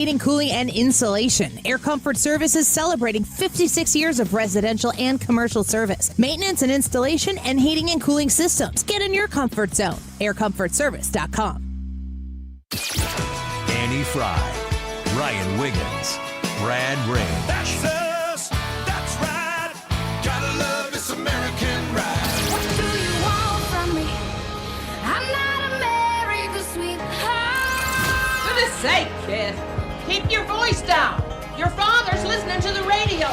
Heating, cooling, and insulation. Air Comfort Service is celebrating 56 years of residential and commercial service, maintenance and installation, and heating and cooling systems. Get in your comfort zone. AirComfortService.com. Annie Frey, Ryan Wiggins, Brad Ray. That's us. That's right. Gotta love this American ride. What do you want from me? I'm not America's sweetheart. For goodness sake, kid. Keep your voice down. Your father's listening to the radio.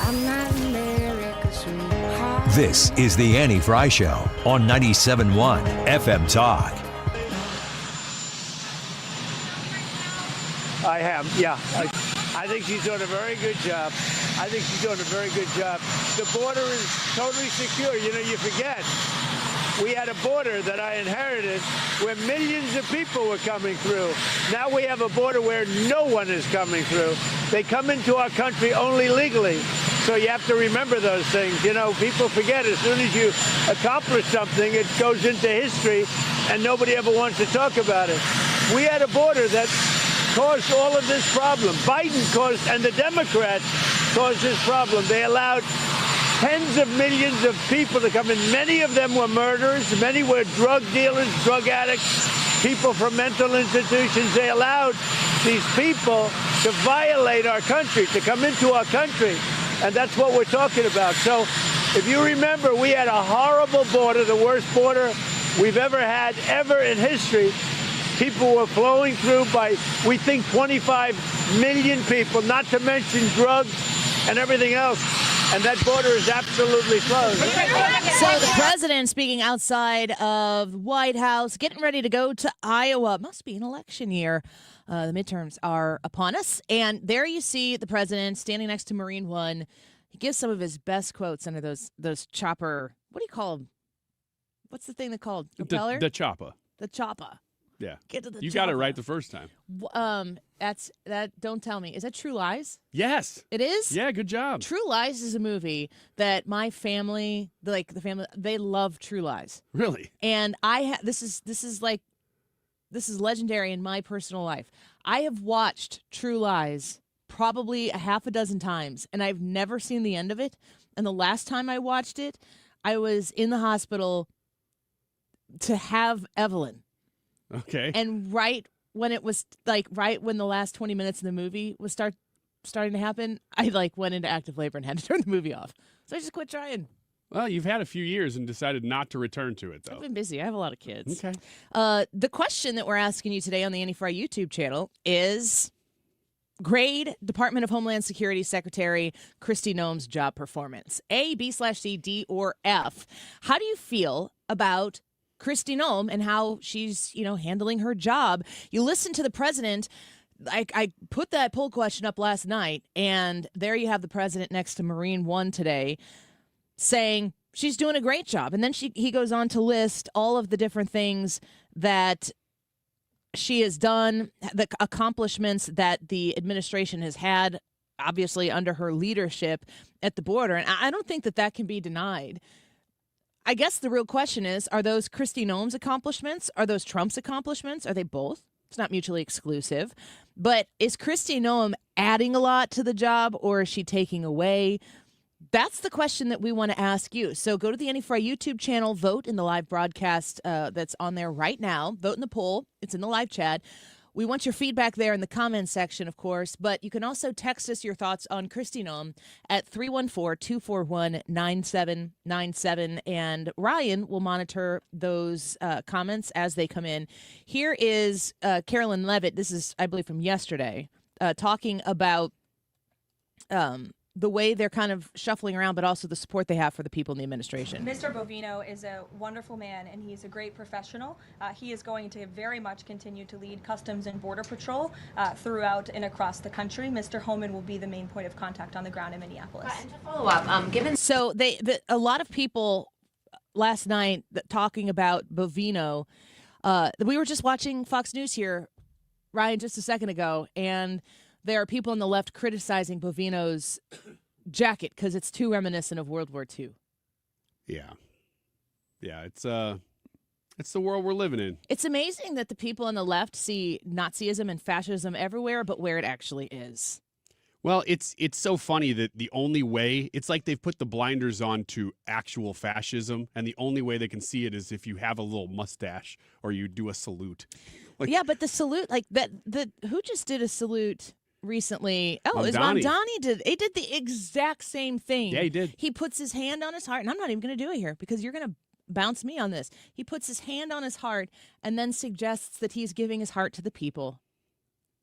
I'm not America's sweetheart. This is the Annie Frey Show on 97.1 FM Talk. I have, yeah. I think she's doing a very good job. The border is totally secure. You know, you forget. We had a border that I inherited where millions of people were coming through. Now we have a border where no one is coming through. They come into our country only legally. So you have to remember those things. You know, people forget as soon as you accomplish something, it goes into history and nobody ever wants to talk about it. We had a border that caused all of this problem. Biden caused, and the Democrats caused this problem. They allowed tens of millions of people to come in. Many of them were murderers. Many were drug dealers, drug addicts, people from mental institutions. They allowed these people to violate our country, to come into our country. And that's what we're talking about. So if you remember, we had a horrible border, the worst border we've ever had, ever in history. People were flowing through by, we think, 25 million people, not to mention drugs and everything else. And that border is absolutely closed. So the president speaking outside of the White House, getting ready to go to Iowa. Must be an election year. The midterms are upon us. And there you see the president standing next to Marine One. He gives some of his best quotes under those chopper. What do you call them? What's the thing they called? Propeller? The chopper. The chopper. Yeah. Get to the You chopper. got it right the first time. That's that. Don't tell me. Is that True Lies? Yes. It is? Yeah, good job. True Lies is a movie that my family, the family, they love True Lies. Really? And this is legendary in my personal life. I have watched True Lies probably a half a dozen times, and I've never seen the end of it. And the last time I watched it, I was in the hospital to have Evelyn. Okay. And right when the last 20 minutes of the movie was starting to happen, I went into active labor and had to turn the movie off. So I just quit trying. Well, you've had a few years and decided not to return to it, though. I've been busy. I have a lot of kids. Okay. The question that we're asking you today on the Annie Frey YouTube channel is, grade Department of Homeland Security Secretary Kristi Noem's job performance. A, B/C, D, or F. How do you feel about Kristi Noem and how she's, handling her job? You listen to the president. I put that poll question up last night, and there you have the president next to Marine One today saying she's doing a great job. And then he goes on to list all of the different things that she has done, the accomplishments that the administration has had, obviously under her leadership at the border. And I don't think that can be denied. I guess the real question is, are those Kristi Noem's accomplishments? Are those Trump's accomplishments? Are they both? It's not mutually exclusive. But is Kristi Noem adding a lot to the job, or is she taking away? That's the question that we want to ask you. So go to the Annie Frey YouTube channel, vote in the live broadcast that's on there right now. Vote in the poll. It's in the live chat. We want your feedback there in the comments section, of course, but you can also text us your thoughts on Kristi Noem at 314-241-9797, and Ryan will monitor those comments as they come in. Here is Carolyn Levitt, this is, I believe, from yesterday, talking about the way they're kind of shuffling around, but also the support they have for the people in the administration. Mr. Bovino is a wonderful man, and he's a great professional. He is going to very much continue to lead Customs and Border Patrol throughout and across the country. Mr. Homan will be the main point of contact on the ground in Minneapolis. And to follow up, so a lot of people last night talking about Bovino. We were just watching Fox News here, Ryan, just a second ago, and there are people on the left criticizing Bovino's jacket because it's too reminiscent of World War II. Yeah. Yeah, it's It's the world we're living in. It's amazing that the people on the left see Nazism and fascism everywhere, but where it actually is. Well, it's so funny that the only way, it's like they've put the blinders on to actual fascism, and the only way they can see it is if you have a little mustache or you do a salute. Like, Yeah, but the salute, like that, who just did a salute recently? Oh, it was Mamdani. Mamdani. He did the exact same thing. Yeah, he did. He puts his hand on his heart, and I'm not even going to do it here because you're going to bounce me on this. He puts his hand on his heart and then suggests that he's giving his heart to the people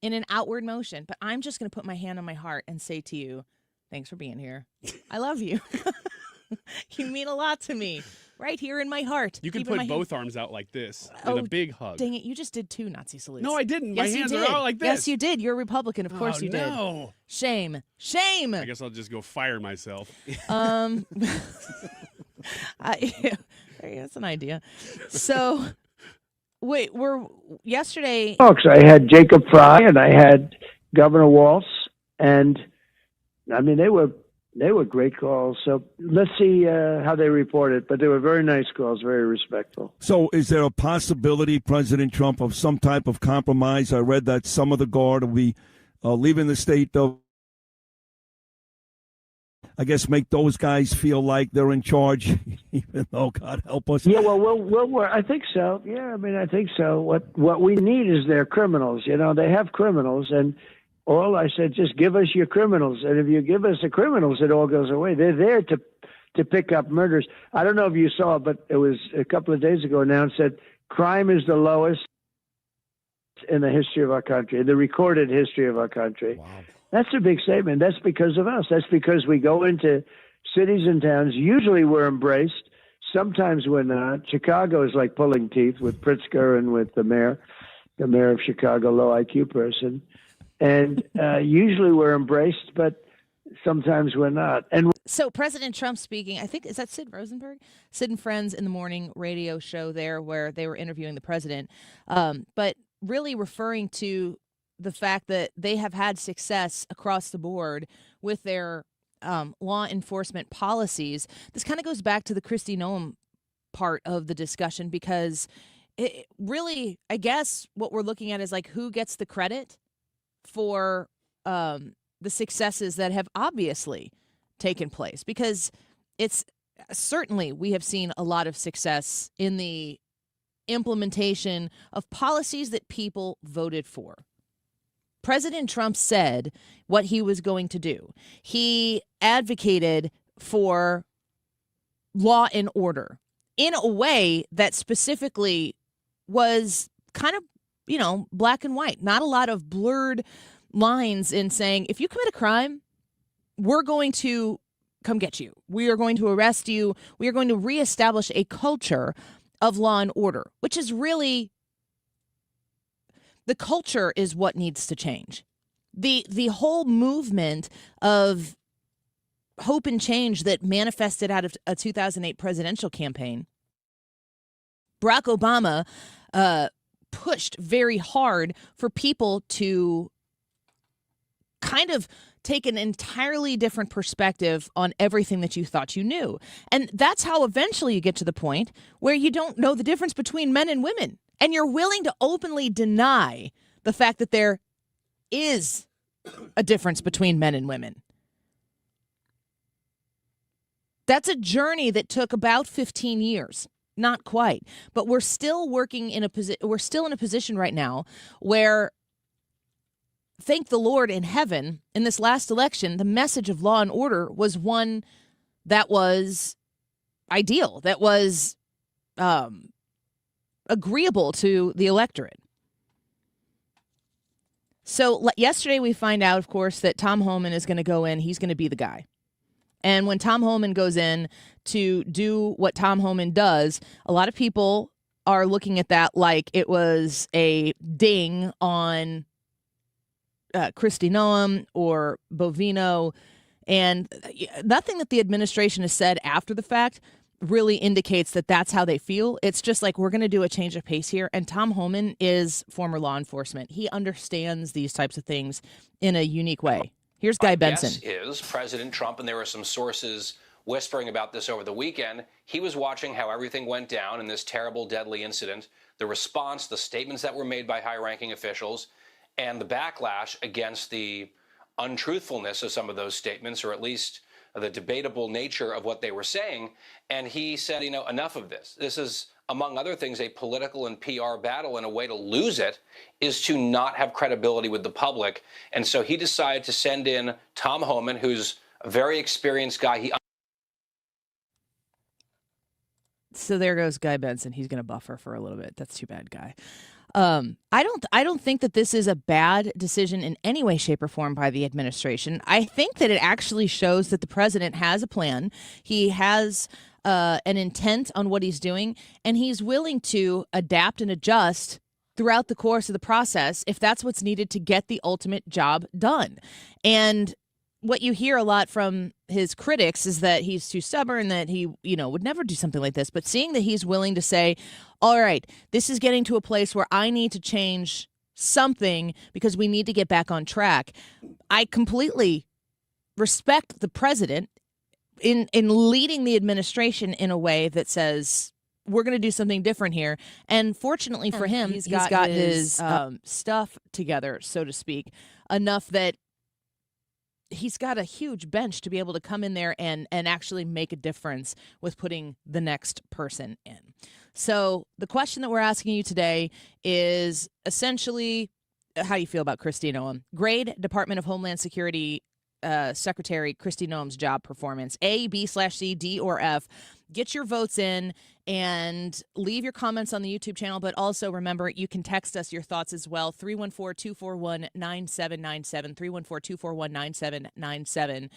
in an outward motion. But I'm just going to put my hand on my heart and say to you, thanks for being here. I love you. You mean a lot to me. Right here in my heart. You could put both arms out like this in a big hug. Dang it, you just did 2 Nazi salutes. No, I didn't. My Yes, hands you are did. out like this. Yes, you did. You're a Republican. Of course you did. No. Shame. Shame. I guess I'll just go fire myself. That's an idea. So, wait, yesterday. Folks, I had Jacob Frey and I had Governor Walz, and I mean they were great calls. So let's see how they report it. But they were very nice calls, very respectful. So is there a possibility, President Trump, of some type of compromise? I read that some of the Guard will be leaving the state, though. I guess make those guys feel like they're in charge, even though, God help us. Yeah, well, we'll I think so. Yeah, I mean, I think so. What we need is their criminals. You know, they have criminals, and all I said, just give us your criminals. And if you give us the criminals, it all goes away. They're there to pick up murders. I don't know if you saw, but it was a couple of days ago announced that crime is the lowest in the history of our country, the recorded history of our country. Wow. That's a big statement. That's because of us. That's because we go into cities and towns. Usually we're embraced. Sometimes we're not. Chicago is like pulling teeth with Pritzker and with the mayor of Chicago, low IQ person. And usually we're embraced, but sometimes we're not. And So President Trump speaking, I think, is that Sid Rosenberg? Sid and Friends in the morning radio show there where they were interviewing the president, but really referring to the fact that they have had success across the board with their law enforcement policies. This kind of goes back to the Kristi Noem part of the discussion because it really, I guess what we're looking at is like who gets the credit for the successes that have obviously taken place, because it's certainly we have seen a lot of success in the implementation of policies that people voted for. President Trump said what he was going to do. He advocated for law and order in a way that specifically was kind of, black and white. Not a lot of blurred lines in saying, if you commit a crime, we're going to come get you. We are going to arrest you. We are going to reestablish a culture of law and order, which is really the culture is what needs to change. The whole movement of hope and change that manifested out of a 2008 presidential campaign, Barack Obama pushed very hard for people to kind of take an entirely different perspective on everything that you thought you knew. And that's how eventually you get to the point where you don't know the difference between men and women. And you're willing to openly deny the fact that there is a difference between men and women. That's a journey that took about 15 years. Not quite. But we're still working in we're still in a position right now where, thank the Lord in heaven, in this last election, the message of law and order was one that was ideal, that was agreeable to the electorate. So yesterday we find out, of course, that Tom Homan is going to go in. He's going to be the guy. And when Tom Homan goes in to do what Tom Homan does, a lot of people are looking at that like it was a ding on Kristi Noem or Bovino. And nothing that the administration has said after the fact really indicates that that's how they feel. It's just like, we're going to do a change of pace here. And Tom Homan is former law enforcement. He understands these types of things in a unique way. Here's Guy Benson. Guess is President Trump, and there are some sources whispering about this over the weekend. He was watching how everything went down in this terrible, deadly incident, the response, the statements that were made by high-ranking officials, and the backlash against the untruthfulness of some of those statements, or at least the debatable nature of what they were saying. And he said, enough of this. This is, among other things, a political and PR battle, and a way to lose it is to not have credibility with the public. And so he decided to send in Tom Homan, who's a very experienced guy. So there goes Guy Benson. He's going to buffer for a little bit. That's too bad, Guy. I don't think that this is a bad decision in any way, shape, or form by the administration. I think that it actually shows that the president has a plan. He has an intent on what he's doing, and he's willing to adapt and adjust throughout the course of the process if that's what's needed to get the ultimate job done. And what you hear a lot from his critics is that he's too stubborn, that he, would never do something like this. But seeing that he's willing to say, all right, this is getting to a place where I need to change something because we need to get back on track. I completely respect the president in leading the administration in a way that says, we're going to do something different here. And fortunately for him, he's got his stuff together, so to speak, enough that he's got a huge bench to be able to come in there and actually make a difference with putting the next person in. So the question that we're asking you today is essentially, how do you feel about Kristi Noem? Grade Department of Homeland Security Secretary Kristi Noem's job performance. A, B/C, D, or F. Get your votes in and leave your comments on the YouTube channel. But also remember, you can text us your thoughts as well. 314-241-9797. 314-241-9797.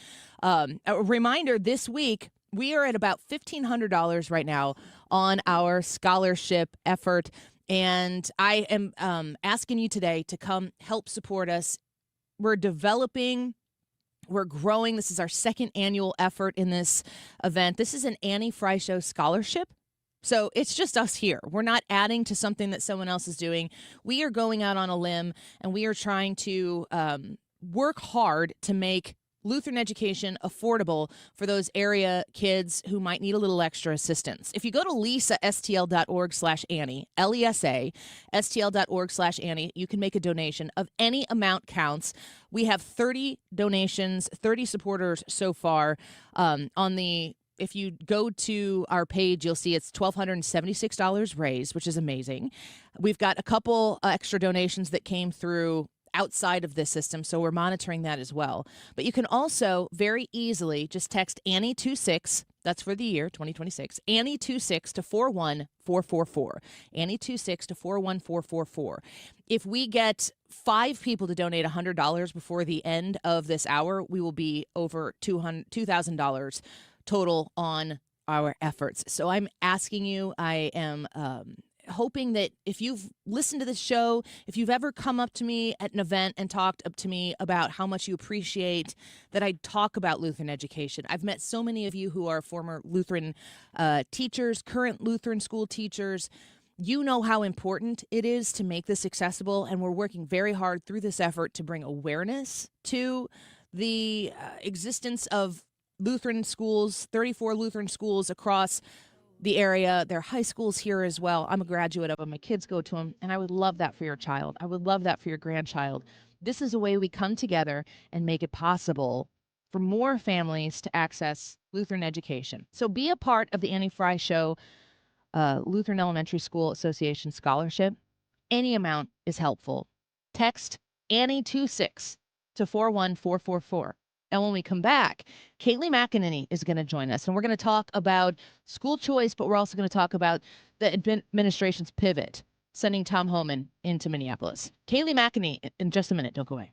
A reminder, this week, we are at about $1,500 right now on our scholarship effort. And I am asking you today to come help support us. We're developing. We're growing. This is our second annual effort in this event. This is an Annie Frey Show scholarship. So it's just us here. We're not adding to something that someone else is doing. We are going out on a limb, and we are trying to work hard to make Lutheran education affordable for those area kids who might need a little extra assistance. If you go to lesastl.org/Annie, LESA, stl.org/Annie, you can make a donation of any amount counts. We have 30 donations, 30 supporters so far. If you go to our page, you'll see it's $1,276 raised, which is amazing. We've got a couple extra donations that came through outside of this system, so we're monitoring that as well. But you can also very easily just text Annie26, that's for the year 2026, Annie26 to 41444. Annie26 to 41444. If we get 5 people to donate $100 before the end of this hour, we will be over $2,000 total on our efforts. So I'm asking you, I am hoping that if you've listened to this show, if you've ever come up to me at an event and talked up to me about how much you appreciate that I talk about Lutheran education. I've met so many of you who are former Lutheran teachers, current Lutheran school teachers. You know how important it is to make this accessible, and we're working very hard through this effort to bring awareness to the existence of Lutheran schools, 34 Lutheran schools across the area. There are high schools here as well. I'm a graduate of them. My kids go to them, and I would love that for your child. I would love that for your grandchild. This is a way we come together and make it possible for more families to access Lutheran education. So be a part of the Annie Frey Show Lutheran Elementary School Association Scholarship. Any amount is helpful. Text Annie26 to 41444. And when we come back, Kayleigh McEnany is going to join us, and we're going to talk about school choice, but we're also going to talk about the administration's pivot, sending Tom Homan into Minneapolis. Kayleigh McEnany in just a minute. Don't go away.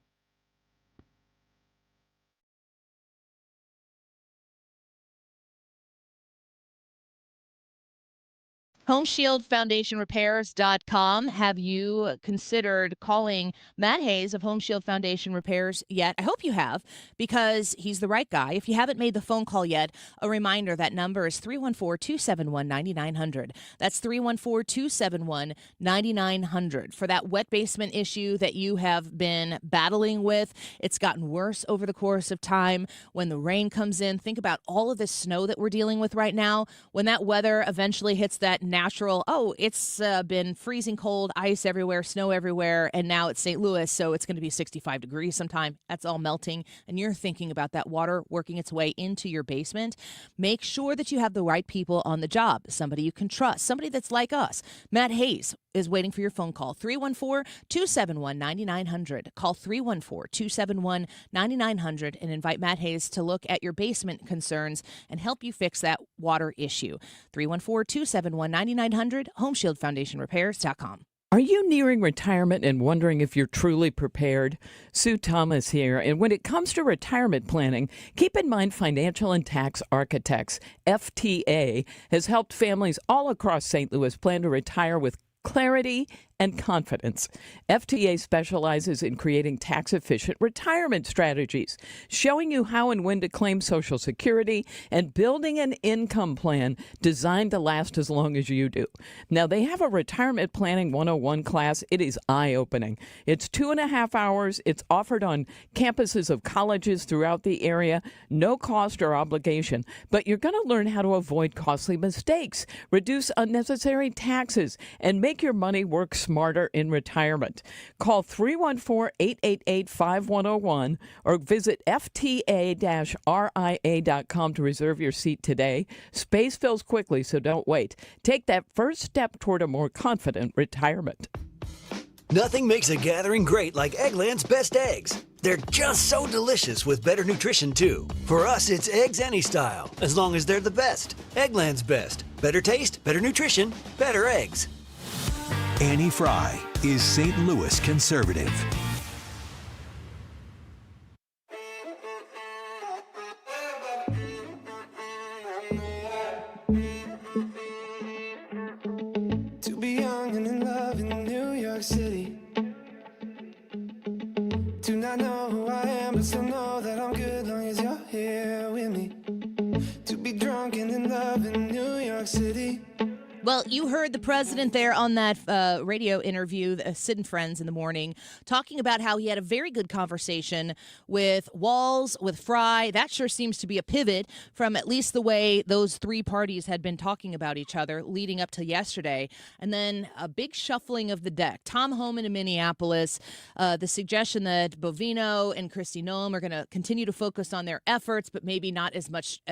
HomeshieldFoundationRepairs.com. Have you considered calling Matt Hayes of Home Shield Foundation Repairs yet? I hope you have, because he's the right guy. If you haven't made the phone call yet, a reminder, that number is 314-271-9900. That's 314-271-9900. For that wet basement issue that you have been battling with, it's gotten worse over the course of time. When the rain comes in, think about all of this snow that we're dealing with right now. When that weather eventually hits that natural, it's been freezing cold, ice everywhere, snow everywhere, and now it's St. Louis, so it's going to be 65 degrees sometime. That's all melting, and you're thinking about that water working its way into your basement. Make sure that you have the right people on the job, somebody you can trust, somebody that's like us. Matt Hayes is waiting for your phone call, 314-271-9900. Call 314-271-9900 and invite Matt Hayes to look at your basement concerns and help you fix that water issue. 314-271-9900, HomeshieldFoundationRepairs.com. Are you nearing retirement and wondering if you're truly prepared? Sue Thomas here. And when it comes to retirement planning, keep in mind Financial and Tax Architects, FTA, has helped families all across St. Louis plan to retire with clarity and confidence. FTA specializes in creating tax-efficient retirement strategies, showing you how and when to claim Social Security, and building an income plan designed to last as long as you do. Now, they have a Retirement Planning 101 class. It is eye-opening. It's 2.5 hours. It's offered on campuses of colleges throughout the area. No cost or obligation, but you're going to learn how to avoid costly mistakes, reduce unnecessary taxes, and make your money work smarter in retirement. Call 314-888-5101 or visit fta-ria.com to reserve your seat today. Space fills quickly, so don't wait. Take that first step toward a more confident retirement. Nothing makes a gathering great like Eggland's Best Eggs. They're just so delicious with better nutrition, too. For us, it's eggs any style, as long as they're the best. Eggland's Best. Better taste, better nutrition, better eggs. Annie Frey is St. Louis conservative. To be young and in love in New York City. Do not know who I am, but still know that I'm good long as you're here with me. To be drunk and in love in New York City. Well, you heard the president there on that radio interview, Sid and Friends in the morning, talking about how he had a very good conversation with Walz, with Frey. That sure seems to be a pivot from at least the way those three parties had been talking about each other leading up to yesterday. And then a big shuffling of the deck. Tom Homan in Minneapolis, the suggestion that Bovino and Kristi Noem are going to continue to focus on their efforts, but maybe not as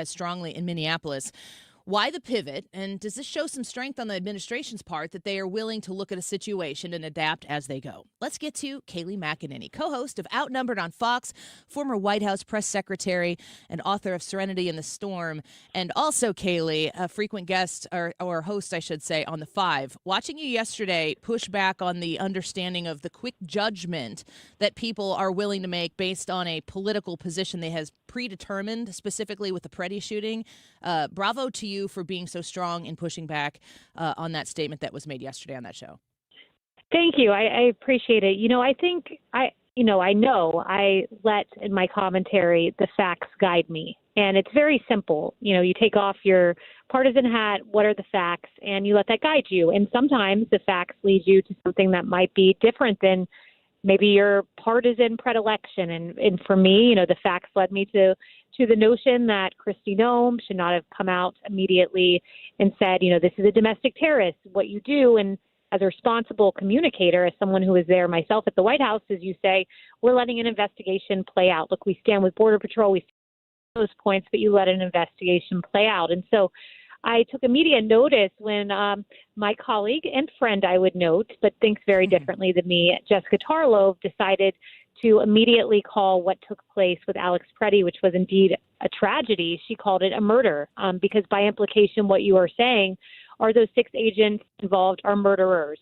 strongly in Minneapolis. Why the pivot, and does this show some strength on the administration's part that they are willing to look at a situation and adapt as they go? Let's get to Kayleigh McEnany, co-host of Outnumbered on Fox, former White House press secretary, and author of Serenity in the Storm, and also Kayleigh, a frequent guest, or host, I should say, on The Five. Watching you yesterday push back on the understanding of the quick judgment that people are willing to make based on a political position they have predetermined, specifically with the Preddy shooting. Bravo to you for being so strong in pushing back on that statement that was made yesterday on that show. Thank you. I appreciate it. I think I let in my commentary the facts guide me. And it's very simple. You take off your partisan hat, what are the facts, and you let that guide you. And sometimes the facts lead you to something that might be different than maybe your partisan predilection. And for me, the facts led me to the notion that Kristi Noem should not have come out immediately and said, this is a domestic terrorist. What you do, and as a responsible communicator, as someone who was there myself at the White House, is you say, we're letting an investigation play out. Look, we stand with Border Patrol, we stand with those points, but you let an investigation play out. And so I took immediate notice when my colleague and friend, I would note, but thinks very differently than me, Jessica Tarlov, decided to immediately call what took place with Alex Preddy, which was indeed a tragedy. She called it a murder because by implication, what you are saying are those 6 agents involved are murderers.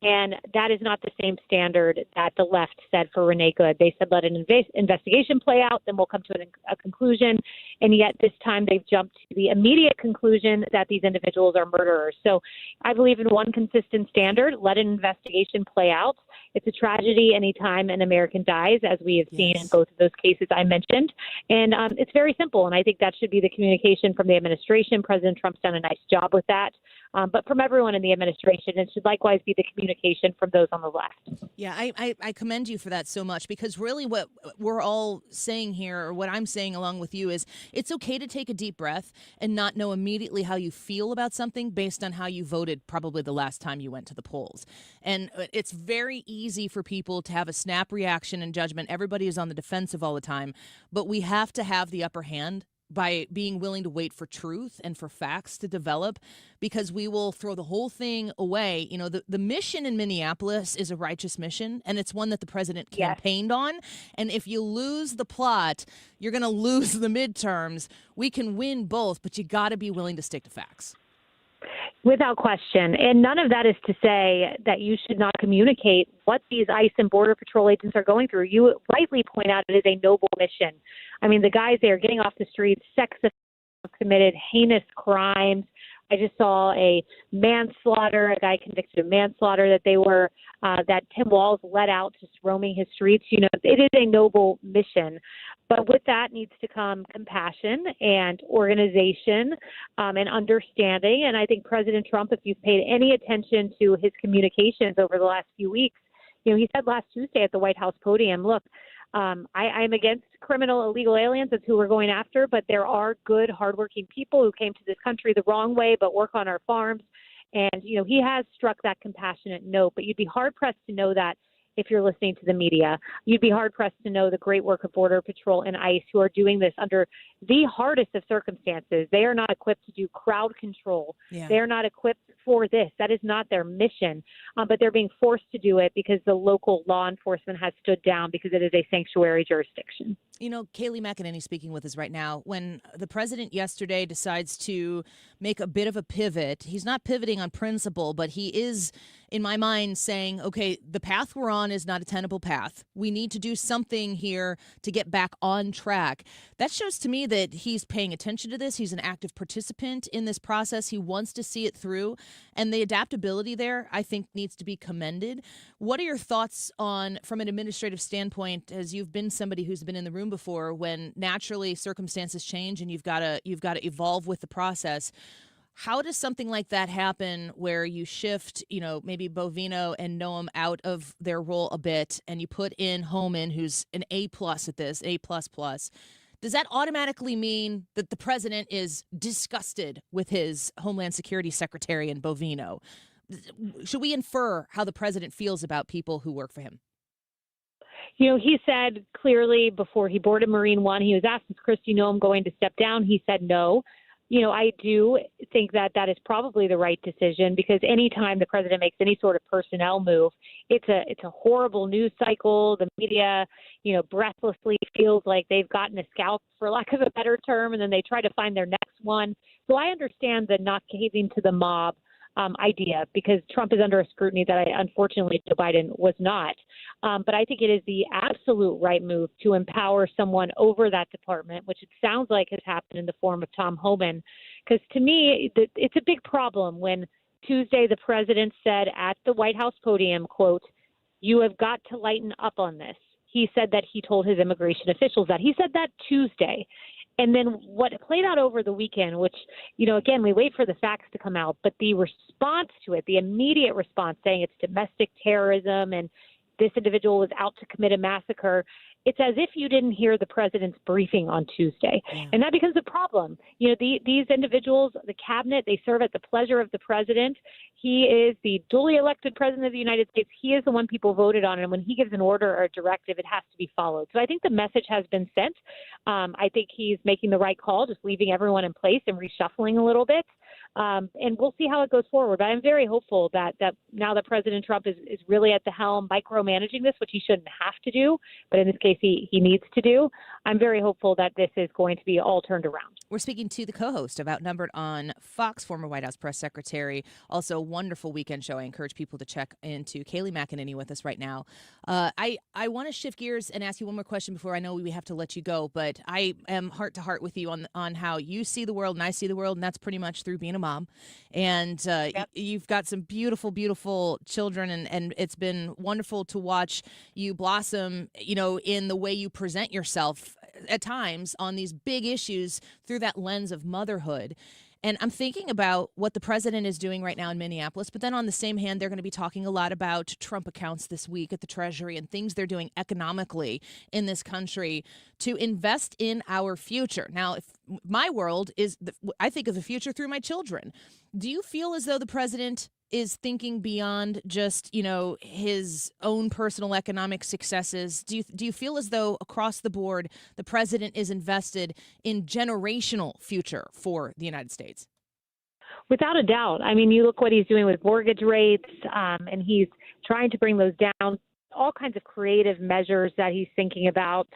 And that is not the same standard that the left said for Renee Good. They said, let an investigation play out, then we'll come to a conclusion. And yet this time they've jumped to the immediate conclusion that these individuals are murderers. So I believe in one consistent standard, let an investigation play out. It's a tragedy anytime an American dies, as we have seen in both of those cases I mentioned. And it's very simple. And I think that should be the communication from the administration. President Trump's done a nice job with that. But from everyone in the administration, it should likewise be the communication from those on the left. Yeah, I commend you for that so much, because really what we're all saying here, or what I'm saying along with you, is it's okay to take a deep breath and not know immediately how you feel about something based on how you voted probably the last time you went to the polls. And it's very easy for people to have a snap reaction and judgment. Everybody is on the defensive all the time, but we have to have the upper hand by being willing to wait for truth and for facts to develop, because we will throw the whole thing away. You know, the mission in Minneapolis is a righteous mission, and it's one that the president campaigned on. And if you lose the plot, you're going to lose the midterms. We can win both, but you got to be willing to stick to facts. Without question. And none of that is to say that you should not communicate what these ICE and Border Patrol agents are going through. You rightly point out it is a noble mission. I mean, the guys there getting off the streets, sex offenders, committed heinous crimes. I just saw a guy convicted of manslaughter that Tim Walz let out just roaming his streets. You know, it is a noble mission. But with that needs to come compassion and organization and understanding. And I think President Trump, if you've paid any attention to his communications over the last few weeks, you know, he said last Tuesday at the White House podium, look, I'm against criminal illegal aliens. That's who we're going after. But there are good, hardworking people who came to this country the wrong way but work on our farms. And, you know, he has struck that compassionate note. But you'd be hard-pressed to know that if you're listening to the media. You'd be hard-pressed to know the great work of Border Patrol and ICE, who are doing this under the hardest of circumstances. They are not equipped to do crowd control. Yeah. They are not equipped for this. That is not their mission. But they're being forced to do it because the local law enforcement has stood down because it is a sanctuary jurisdiction. You know, Kayleigh McEnany speaking with us right now. When the president yesterday decides to make a bit of a pivot, he's not pivoting on principle, but he is, in my mind, saying, okay, the path we're on is not a tenable path. We need to do something here to get back on track. That shows to me that he's paying attention to this. He's an active participant in this process. He wants to see it through. And the adaptability there, I think, needs to be commended. What are your thoughts on, from an administrative standpoint, as you've been somebody who's been in the room before, when naturally circumstances change and you've got to evolve with the process? How does something like that happen where you shift, you know, maybe Bovino and Noem out of their role a bit and you put in Homeland, who's an A+ at this, A++? Does that automatically mean that the president is disgusted with his Homeland Security Secretary in Bovino? Should we infer how the president feels about people who work for him? You know, he said clearly before he boarded Marine One, he was asked, is Kristi Noem going to step down? He said no. You know, I do think that that is probably the right decision, because anytime the president makes any sort of personnel move, it's a horrible news cycle. The media, you know, breathlessly feels like they've gotten a scalp, for lack of a better term, and then they try to find their next one. So I understand the not caving to the mob idea, because Trump is under a scrutiny that unfortunately Joe Biden was not. But I think it is the absolute right move to empower someone over that department, which it sounds like has happened in the form of Tom Homan. Because to me, it's a big problem when Tuesday the president said at the White House podium, quote, "You have got to lighten up on this." He said that he told his immigration officials that. He said that Tuesday. And then what played out over the weekend, which, you know, again, we wait for the facts to come out, but the response to it, the immediate response saying it's domestic terrorism and this individual was out to commit a massacre, it's as if you didn't hear the president's briefing on Tuesday. Yeah. And that becomes a problem. You know, these individuals, the cabinet, they serve at the pleasure of the president. He is the duly elected president of the United States. He is the one people voted on. And when he gives an order or a directive, it has to be followed. So I think the message has been sent. I think he's making the right call, just leaving everyone in place and reshuffling a little bit. And we'll see how it goes forward. But I'm very hopeful that now that President Trump is really at the helm, micromanaging this, which he shouldn't have to do, but in this case he needs to do. I'm very hopeful that this is going to be all turned around. We're speaking to the co-host of Outnumbered on Fox, former White House press secretary. Also, a wonderful weekend show. I encourage people to check into Kayleigh McEnany with us right now. I want to shift gears and ask you one more question before I know we have to let you go. But I am heart to heart with you on how you see the world and I see the world, and that's pretty much through being a mom. And you've got some beautiful, beautiful children, and it's been wonderful to watch you blossom, in the way you present yourself at times on these big issues through that lens of motherhood. And I'm thinking about what the president is doing right now in Minneapolis, but then on the same hand, they're going to be talking a lot about Trump accounts this week at the Treasury and things they're doing economically in this country to invest in our future. Now, if my world is, I think of the future through my children. Do you feel as though the president is thinking beyond just, his own personal economic successes? Do you feel as though across the board, the president is invested in generational future for the United States? Without a doubt. I mean, you look what he's doing with mortgage rates, and he's trying to bring those down. All kinds of creative measures that he's thinking about,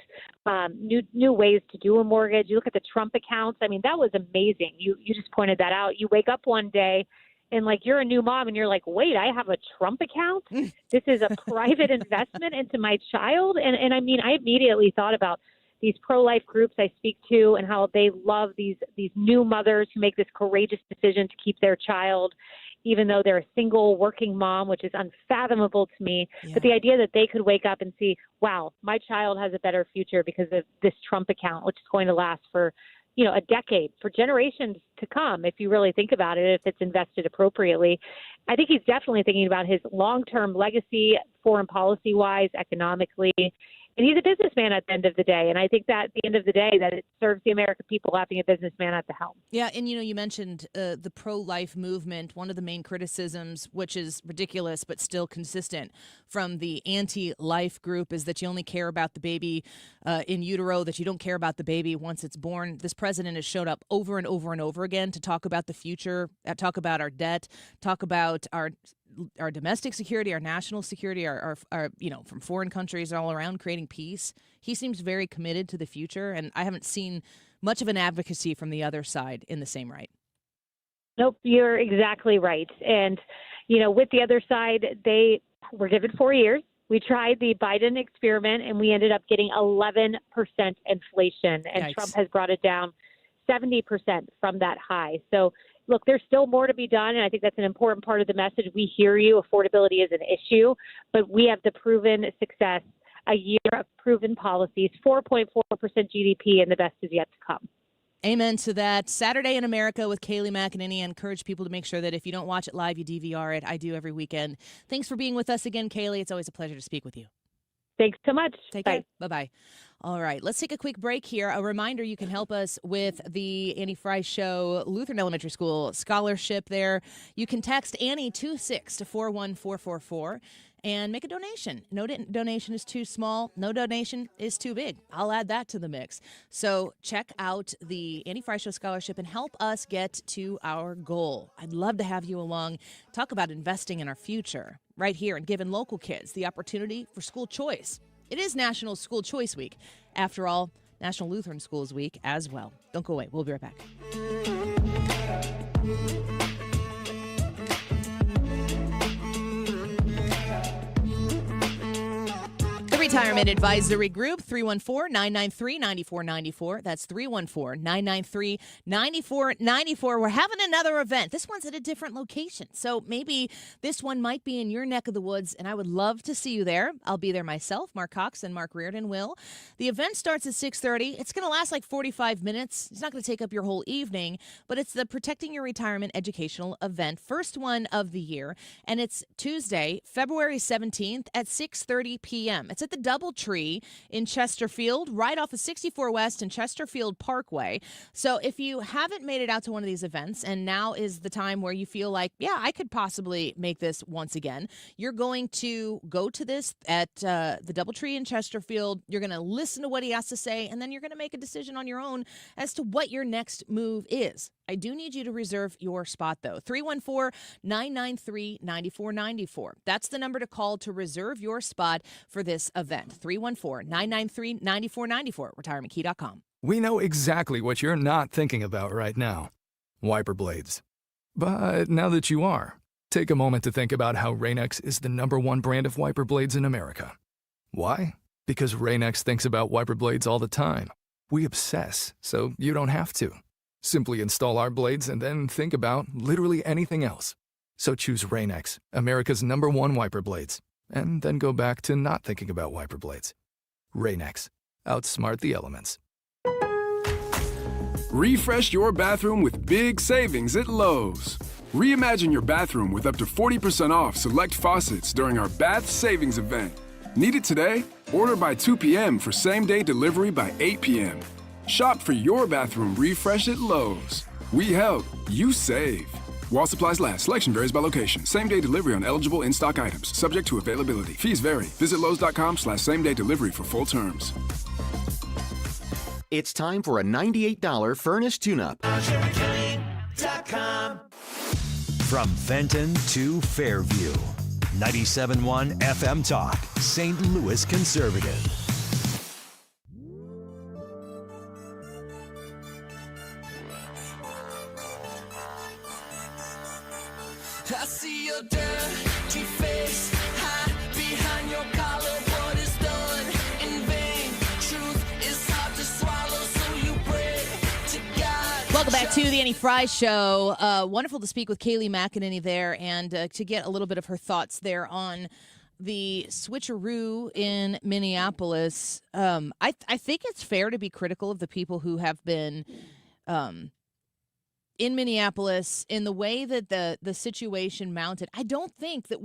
new ways to do a mortgage. You look at the Trump accounts. I mean, that was amazing. You just pointed that out. You wake up one day and you're a new mom and you're like, wait, I have a Trump account? This is a private investment into my child? And I mean, I immediately thought about these pro-life groups I speak to and how they love these new mothers who make this courageous decision to keep their child, even though they're a single working mom, which is unfathomable to me. Yeah. But the idea that they could wake up and see, wow, my child has a better future because of this Trump account, which is going to last for a decade, for generations to come, if you really think about it, if it's invested appropriately. I think he's definitely thinking about his long-term legacy, foreign policy-wise, economically. And he's a businessman at the end of the day. And I think that at the end of the day, that it serves the American people having a businessman at the helm. Yeah. And, you mentioned the pro-life movement. One of the main criticisms, which is ridiculous but still consistent from the anti-life group, is that you only care about the baby in utero, that you don't care about the baby once it's born. This president has showed up over and over and over again to talk about the future, talk about our debt, talk about our domestic security, our national security, our from foreign countries all around, creating peace. He seems very committed to the future, and I haven't seen much of an advocacy from the other side in the same right. Nope, you're exactly right. And, with the other side, they were given 4 years. We tried the Biden experiment, and we ended up getting 11% inflation, and Yikes. Trump has brought it down 70% from that high. So, look, there's still more to be done, and I think that's an important part of the message. We hear you. Affordability is an issue, but we have the proven success, a year of proven policies, 4.4% GDP, and the best is yet to come. Amen to that. Saturday in America with Kayleigh McEnany. I encourage people to make sure that if you don't watch it live, you DVR it. I do every weekend. Thanks for being with us again, Kayleigh. It's always a pleasure to speak with you. Thanks so much. Take care. Bye-bye. All right, let's take a quick break here. A reminder, you can help us with the Annie Frey Show Lutheran Elementary School scholarship there. You can text Annie 26 to 41444 and make a donation. No donation is too small. No donation is too big. I'll add that to the mix. So check out the Annie Frey Show scholarship and help us get to our goal. I'd love to have you along. Talk about investing in our future right here and giving local kids the opportunity for school choice. It is National School Choice Week. After all, National Lutheran Schools Week as well. Don't go away. We'll be right back. Retirement Advisory Group, 314-993-9494. That's 314-993-9494. We're having another event. This one's at a different location. So maybe this one might be in your neck of the woods, and I would love to see you there. I'll be there myself. Mark Cox and Mark Reardon will. The event starts at 6:30. It's going to last like 45 minutes. It's not going to take up your whole evening, but it's the Protecting Your Retirement educational event, first one of the year, and it's Tuesday, February 17th at 6:30 p.m. It's at the Doubletree in Chesterfield, right off of 64 West and Chesterfield Parkway. So if you haven't made it out to one of these events, and now is the time where you feel like, yeah, I could possibly make this once again, you're going to go to this at the Doubletree in Chesterfield. You're going to listen to what he has to say, and then you're going to make a decision on your own as to what your next move is. I do need you to reserve your spot, though. 314-993-9494. That's the number to call to reserve your spot for this event. event. 314-993-9494, retirementkey.com. We know exactly what you're not thinking about right now. Wiper blades. But now that you are, take a moment to think about how Rain-X is the #1 brand of wiper blades in America. Why? Because Rain-X thinks about wiper blades all the time. We obsess, so you don't have to. Simply install our blades and then think about literally anything else. So choose Rain-X, America's #1 wiper blades, and then go back to not thinking about wiper blades. Rain-X. Outsmart the elements. Refresh your bathroom with big savings at Lowe's. Reimagine your bathroom with up to 40% off select faucets during our Bath Savings event. Need it today? Order by 2 p.m. for same-day delivery by 8 p.m. Shop for your bathroom refresh at Lowe's. We help, you save. While supplies last, selection varies by location. Same-day delivery on eligible in-stock items, subject to availability. Fees vary. Visit Lowes.com/same-day delivery for full terms. It's time for a $98 furnace tune-up. From Fenton to Fairview, 97.1 FM Talk, St. Louis Conservative. I see your dirty face, hide behind your collar. What is done in vain? Truth is hard to swallow, so you pray to God. Welcome back to the Annie Frey Show. Wonderful to speak with Kayleigh McEnany there and to get a little bit of her thoughts there on the switcheroo in Minneapolis. I think it's fair to be critical of the people who have been in Minneapolis in the way that the situation mounted. I don't think that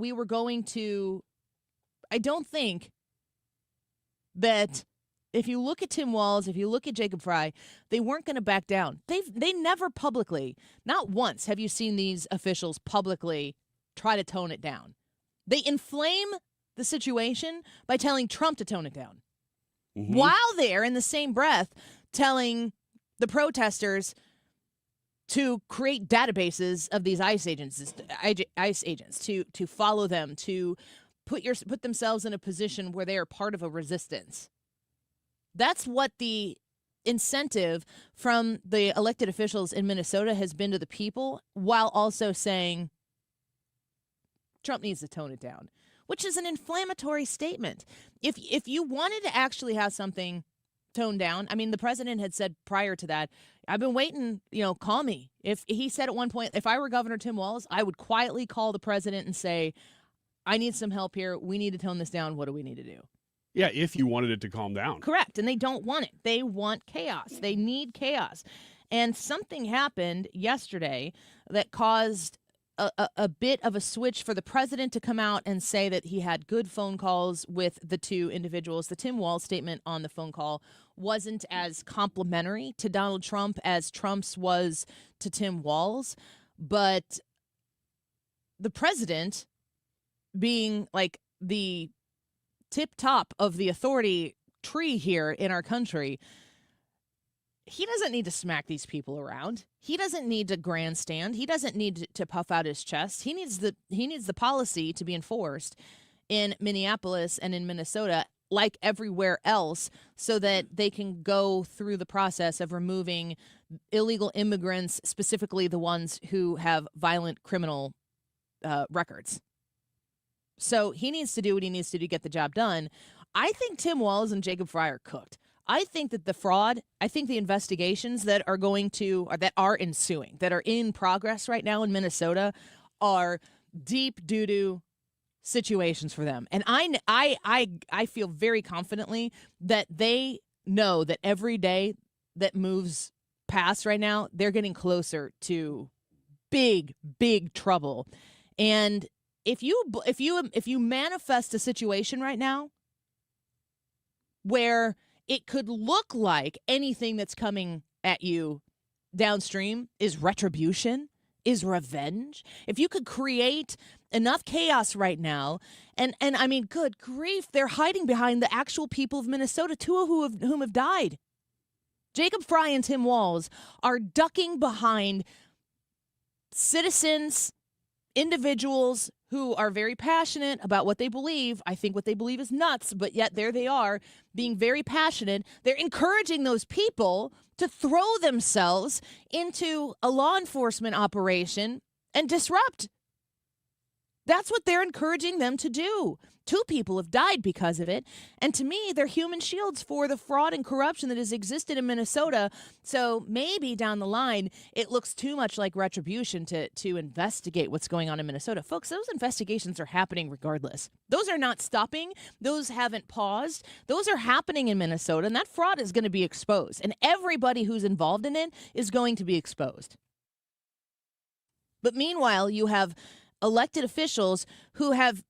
if you look at Tim Walz, if you look at Jacob Frey, they weren't going to back down. They never publicly, not once have you seen these officials publicly try to tone it down. They inflame the situation by telling Trump to tone it down. Mm-hmm. While they're in the same breath telling the protesters to create databases of these ICE agents, to follow them, to put themselves in a position where they are part of a resistance. That's what the incentive from the elected officials in Minnesota has been to the people, while also saying Trump needs to tone it down, which is an inflammatory statement. If you wanted to actually have something toned down, I mean, the president had said prior to that, I've been waiting, call me. If he said at one point, if I were Governor Tim Walz, I would quietly call the president and say, I need some help here. We need to tone this down. What do we need to do? Yeah, if you wanted it to calm down. Correct. And they don't want it. They want chaos. They need chaos. And something happened yesterday that caused a bit of a switch for the president to come out and say that he had good phone calls with the two individuals. The Tim Walz statement on the phone call wasn't as complimentary to Donald Trump as Trump's was to Tim Walz. But the president, being like the tip top of the authority tree here in our country, he doesn't need to smack these people around. He doesn't need to grandstand. He doesn't need to puff out his chest. He needs the policy to be enforced in Minneapolis and in Minnesota, like everywhere else, so that they can go through the process of removing illegal immigrants, specifically the ones who have violent criminal records. So he needs to do what he needs to do to get the job done. I think Tim Walz and Jacob Frey are cooked. I think that the fraud, I think the investigations that are ensuing, that are in progress right now in Minnesota, are deep doo-doo situations for them. And I feel very confidently that they know that every day that moves past right now, they're getting closer to big, big trouble. And if you manifest a situation right now where it could look like anything that's coming at you downstream is retribution, is revenge, if you could create enough chaos right now, and I mean, good grief, they're hiding behind the actual people of Minnesota, two of whom have died. Jacob Frey and Tim Walz are ducking behind citizens, individuals who are very passionate about what they believe. I think what they believe is nuts, but yet there they are being very passionate. They're encouraging those people to throw themselves into a law enforcement operation and disrupt. That's what they're encouraging them to do. 2 people have died because of it. And to me, they're human shields for the fraud and corruption that has existed in Minnesota. So maybe down the line, it looks too much like retribution to investigate what's going on in Minnesota. Folks, those investigations are happening regardless. Those are not stopping. Those haven't paused. Those are happening in Minnesota, and that fraud is going to be exposed. And everybody who's involved in it is going to be exposed. But meanwhile, you have elected officials who have,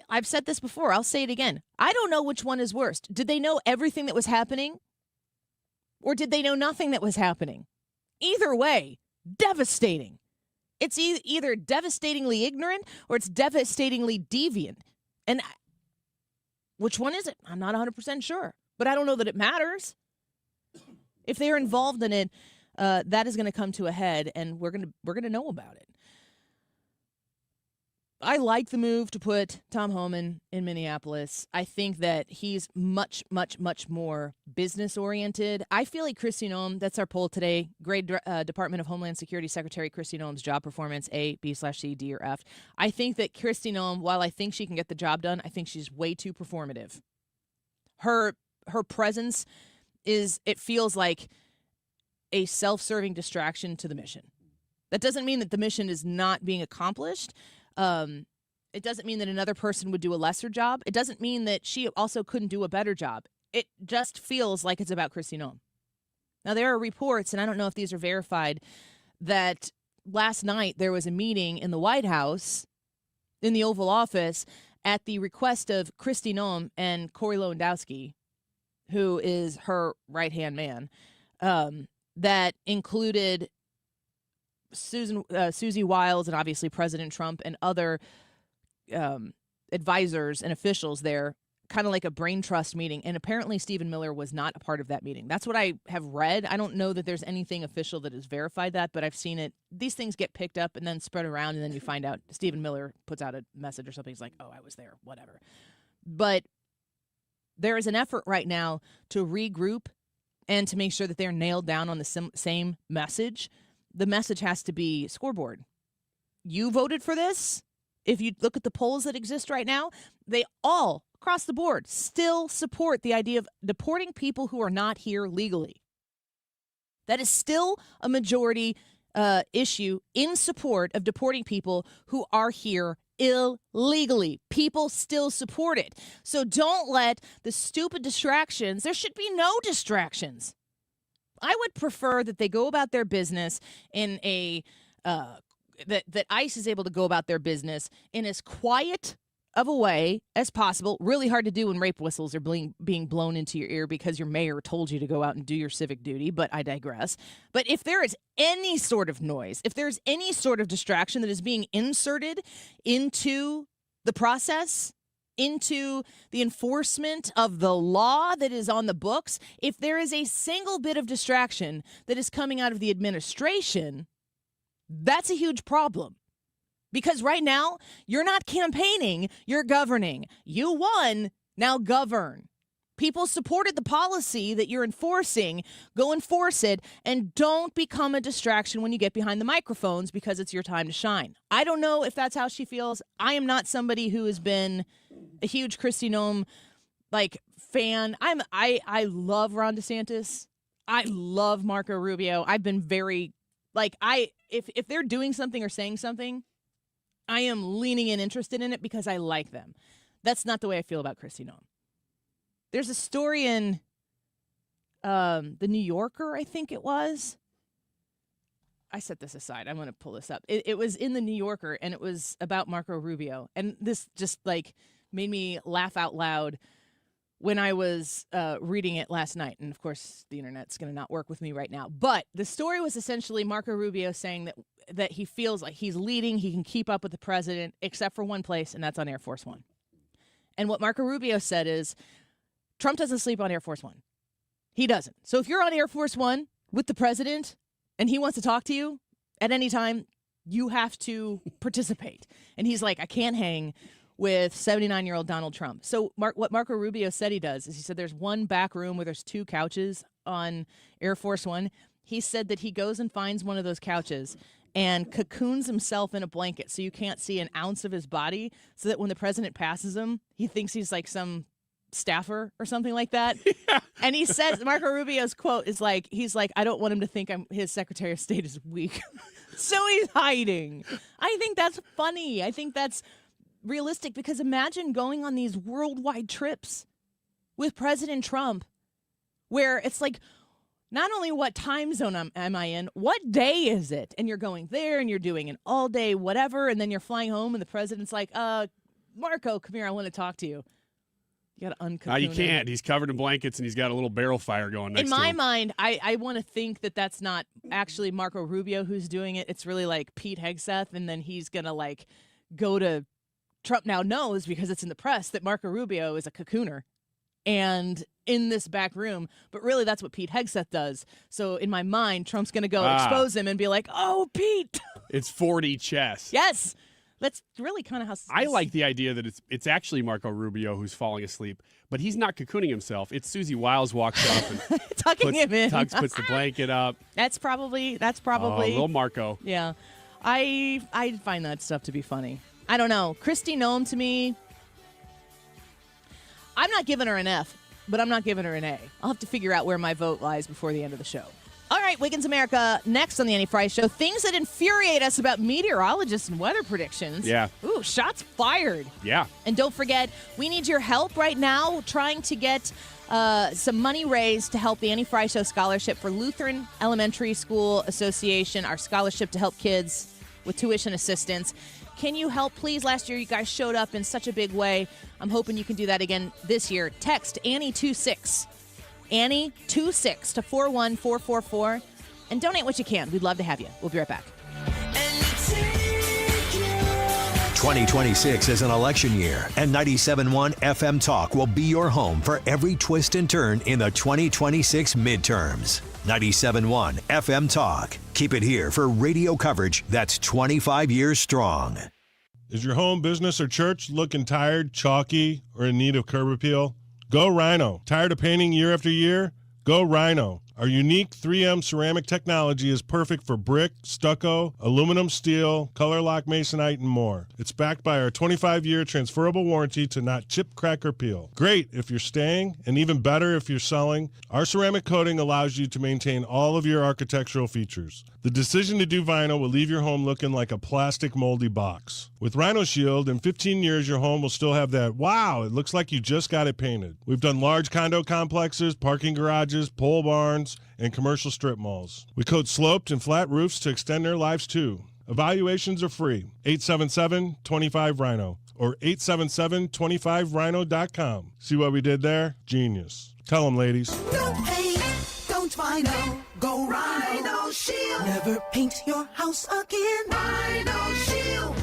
I've said this before, I'll say it again. I don't know which one is worst. Did they know everything that was happening? Or did they know nothing that was happening? Either way, devastating. It's either devastatingly ignorant or it's devastatingly deviant. And which one is it? I'm not 100% sure. But I don't know that it matters. If they're involved in it, that is going to come to a head, and we're going to know about it. I like the move to put Tom Homan in Minneapolis. I think that he's much, much, much more business-oriented. I feel like Kristi Noem, that's our poll today, grade Department of Homeland Security Secretary Kristi Noem's job performance, A, B/C, D, or F. I think that Kristi Noem, while I think she can get the job done, I think she's way too performative. Her presence it feels like a self-serving distraction to the mission. That doesn't mean that the mission is not being accomplished. It doesn't mean that another person would do a lesser job. It doesn't mean that she also couldn't do a better job. It just feels like it's about Kristi Noem. Now, there are reports, and I don't know if these are verified, that last night there was a meeting in the White House, in the Oval Office, at the request of Kristi Noem and Corey Lewandowski, who is her right-hand man, that included Susie Wiles and obviously President Trump and other advisors and officials there, kind of like a brain trust meeting. And apparently Stephen Miller was not a part of that meeting. That's what I have read. I don't know that there's anything official that has verified that, but I've seen it. These things get picked up and then spread around, and then you find out Stephen Miller puts out a message or something. He's like, oh, I was there, whatever. But there is an effort right now to regroup and to make sure that they're nailed down on the same message. The message has to be scoreboard. You voted for this. If you look at the polls that exist right now, they all, across the board, still support the idea of deporting people who are not here legally. That is still a majority issue in support of deporting people who are here illegally. People still support it. So don't let the stupid distractions, there should be no distractions. I would prefer that they go about their business in a that ICE is able to go about their business in as quiet of a way as possible. Really hard to do when rape whistles are being blown into your ear because your mayor told you to go out and do your civic duty, but I digress. But if there is any sort of noise, if there's any sort of distraction that is being inserted into the process, into the enforcement of the law that is on the books, if there is a single bit of distraction that is coming out of the administration, that's a huge problem. Because right now, you're not campaigning, you're governing. You won, now govern. People supported the policy that you're enforcing. Go enforce it, and don't become a distraction when you get behind the microphones because it's your time to shine. I don't know if that's how she feels. I am not somebody who has been a huge Kristi Noem fan. I love Ron DeSantis. I love Marco Rubio. I've been very if they're doing something or saying something, I am leaning in, interested in it because I like them. That's not the way I feel about Kristi Noem. There's a story in the New Yorker, I think it was. I set this aside. I'm going to pull this up. It was in the New Yorker, and it was about Marco Rubio. And this just made me laugh out loud when I was reading it last night. And of course, the internet's going to not work with me right now. But the story was essentially Marco Rubio saying that he feels like he's leading, he can keep up with the president, except for one place, and that's on Air Force One. And what Marco Rubio said is, Trump doesn't sleep on Air Force One. He doesn't. So if you're on Air Force One with the president and he wants to talk to you at any time, you have to participate. And he's like, I can't hang with 79-year-old Donald Trump. So what Marco Rubio said he does is he said there's one back room where there's 2 couches on Air Force One. He said that he goes and finds one of those couches and cocoons himself in a blanket so you can't see an ounce of his body, so that when the president passes him, he thinks he's like some staffer or something like that. Yeah. And he says, Marco Rubio's quote is like, he's like, I don't want him to think his Secretary of State is weak. So he's hiding. I think that's funny. I think that's realistic, because imagine going on these worldwide trips with President Trump where it's like, not only what time zone am I in, what day is it? And you're going there and you're doing an all day whatever, and then you're flying home and the president's like, Marco, come here, I want to talk to you. You got to uncocoon You can't. He's covered in blankets and he's got a little barrel fire going next to him. In my mind, I want to think that that's not actually Marco Rubio who's doing it. It's really like Pete Hegseth, and then he's going to like go to Trump now knows, because it's in the press, that Marco Rubio is a cocooner and in this back room. But really, that's what Pete Hegseth does. So in my mind, Trump's going to go expose him and be like, oh, Pete. It's 4D chess. Yes. That's really kind of how... I like the idea that it's actually Marco Rubio who's falling asleep, but he's not cocooning himself. It's Susie Wiles walks up and tucking him in. Puts the blanket up. That's probably little Marco. Yeah. I find that stuff to be funny. I don't know. Kristi Noem, to me, I'm not giving her an F, but I'm not giving her an A. I'll have to figure out where my vote lies before the end of the show. All right, Wiggins America, next on the Annie Frey Show. Things that infuriate us about meteorologists and weather predictions. Yeah. Ooh, shots fired. Yeah. And don't forget, we need your help right now trying to get some money raised to help the Annie Frey Show Scholarship for Lutheran Elementary School Association, our scholarship to help kids with tuition assistance. Can you help, please? Last year, you guys showed up in such a big way. I'm hoping you can do that again this year. Text Annie26. Annie26 to 41444 and donate what you can. We'd love to have you. We'll be right back. 2026 is an election year, and 97.1 FM Talk will be your home for every twist and turn in the 2026 midterms. 97.1 FM Talk. Keep it here for radio coverage that's 25 years strong. Is your home, business, or church looking tired, chalky, or in need of curb appeal? Go Rhino. Tired of painting year after year? Go Rhino. Our unique 3M ceramic technology is perfect for brick, stucco, aluminum, steel, color lock masonite, and more. It's backed by our 25-year transferable warranty to not chip, crack, or peel. Great if you're staying, and even better if you're selling. Our ceramic coating allows you to maintain all of your architectural features. The decision to do vinyl will leave your home looking like a plastic moldy box. With Rhino Shield, in 15 years, your home will still have that, wow, it looks like you just got it painted. We've done large condo complexes, parking garages, pole barns, and commercial strip malls. We coat sloped and flat roofs to extend their lives too. Evaluations are free. 877-25-RHINO or 877-25rhino.com. See what we did there? Genius. Tell them, ladies. No paint, don't vinyl, go Rhino Shield. Never paint your house again. Rhino Shield.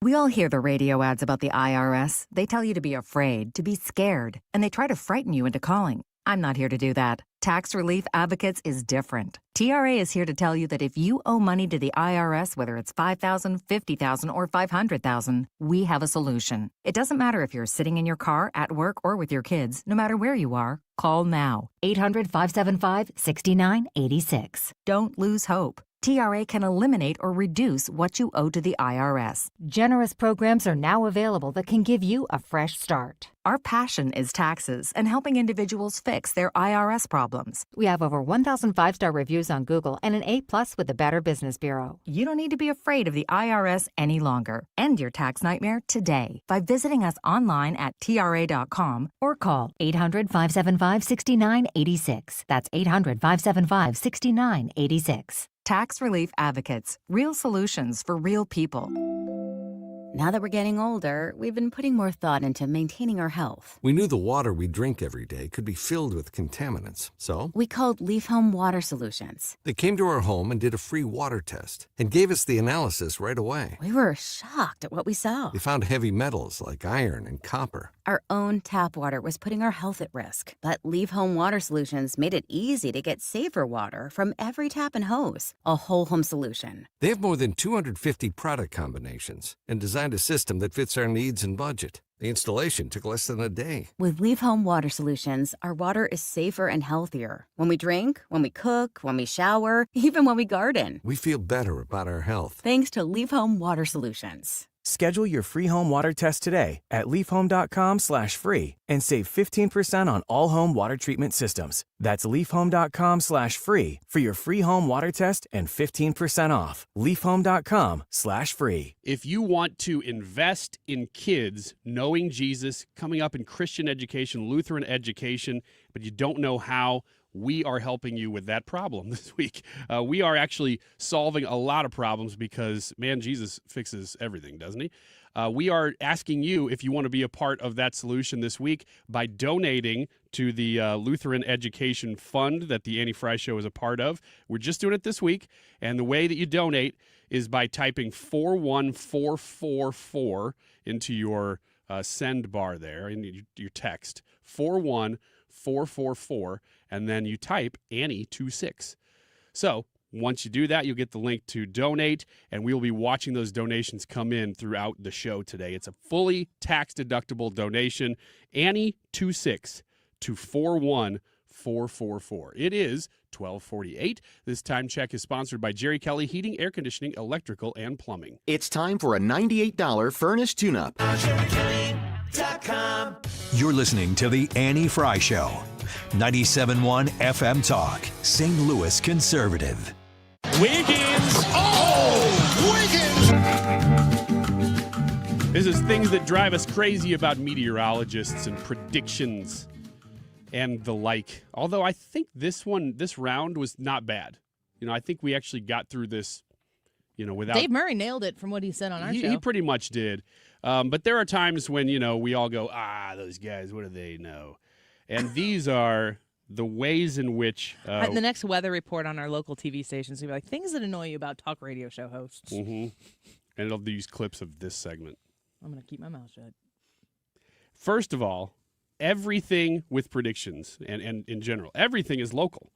We all hear the radio ads about the IRS. They tell you to be afraid, to be scared, and they try to frighten you into calling. I'm not here to do that. Tax Relief Advocates is different. TRA is here to tell you that if you owe money to the IRS, whether it's $5,000, $50,000, or $500,000, we have a solution. It doesn't matter if you're sitting in your car, at work, or with your kids. No matter where you are, call now. 800-575-6986. Don't lose hope. TRA can eliminate or reduce what you owe to the IRS. Generous programs are now available that can give you a fresh start. Our passion is taxes and helping individuals fix their IRS problems. We have over 1,000 5-star reviews on Google and an A+ with the Better Business Bureau. You don't need to be afraid of the IRS any longer. End your tax nightmare today by visiting us online at TRA.com or call 800-575-6986. That's 800-575-6986. Tax Relief Advocates. Real solutions for real people. Now that we're getting older, we've been putting more thought into maintaining our health. We knew the water we drink every day could be filled with contaminants, so We called Leaf Home Water Solutions. they came to our home and did a free water test and gave us the analysis right away. We were shocked at what we saw. They found heavy metals like iron and copper. Our own tap water was putting our health at risk, but Leaf Home Water Solutions made it easy to get safer water from every tap and hose. A whole home solution. They have more than 250 product combinations and designed a system that fits our needs and budget. The installation took less than a day. With Leaf Home Water Solutions, our water is safer and healthier. When we drink, when we cook, when we shower, even when we garden. We feel better about our health. Thanks to Leaf Home Water Solutions. Schedule your free home water test today at leafhome.com/free and save 15% on all home water treatment systems. That's leafhome.com/free for your free home water test and 15% off. leafhome.com/free. If you want to invest in kids knowing Jesus, coming up in Christian education, Lutheran education, but you don't know how, we are helping you with that problem this week. We are actually solving a lot of problems because, man, Jesus fixes everything, doesn't he? We are asking you if you want to be a part of that solution this week by donating to the Lutheran Education Fund that the Annie Frey Show is a part of. We're just doing it this week, and the way that you donate is by typing 41444 into your send bar there in your text, 41444, and then you type Annie26. So once you do that, you'll get the link to donate, and we will be watching those donations come in throughout the show today. It's a fully tax-deductible donation, Annie26 to 41444. It is 1248. This time check is sponsored by Jerry Kelly Heating, Air Conditioning, Electrical, and Plumbing. It's time for a $98 furnace tune-up. You're listening to The Annie Frey Show. 97.1 FM Talk, St. Louis Conservative. Wiggins! Wiggins! This is things that drive us crazy about meteorologists and predictions and the like. Although I think this round was not bad. I think we actually got through this, without... Dave Murray nailed it from what he said on our show. He pretty much did. But there are times when, we all go, those guys, what do they know? And these are the ways in which... the next weather report on our local TV stations will be like, things that annoy you about talk radio show hosts. Mm-hmm. And it'll use clips of this segment. I'm going to keep my mouth shut. First of all, everything with predictions and in general, everything is local.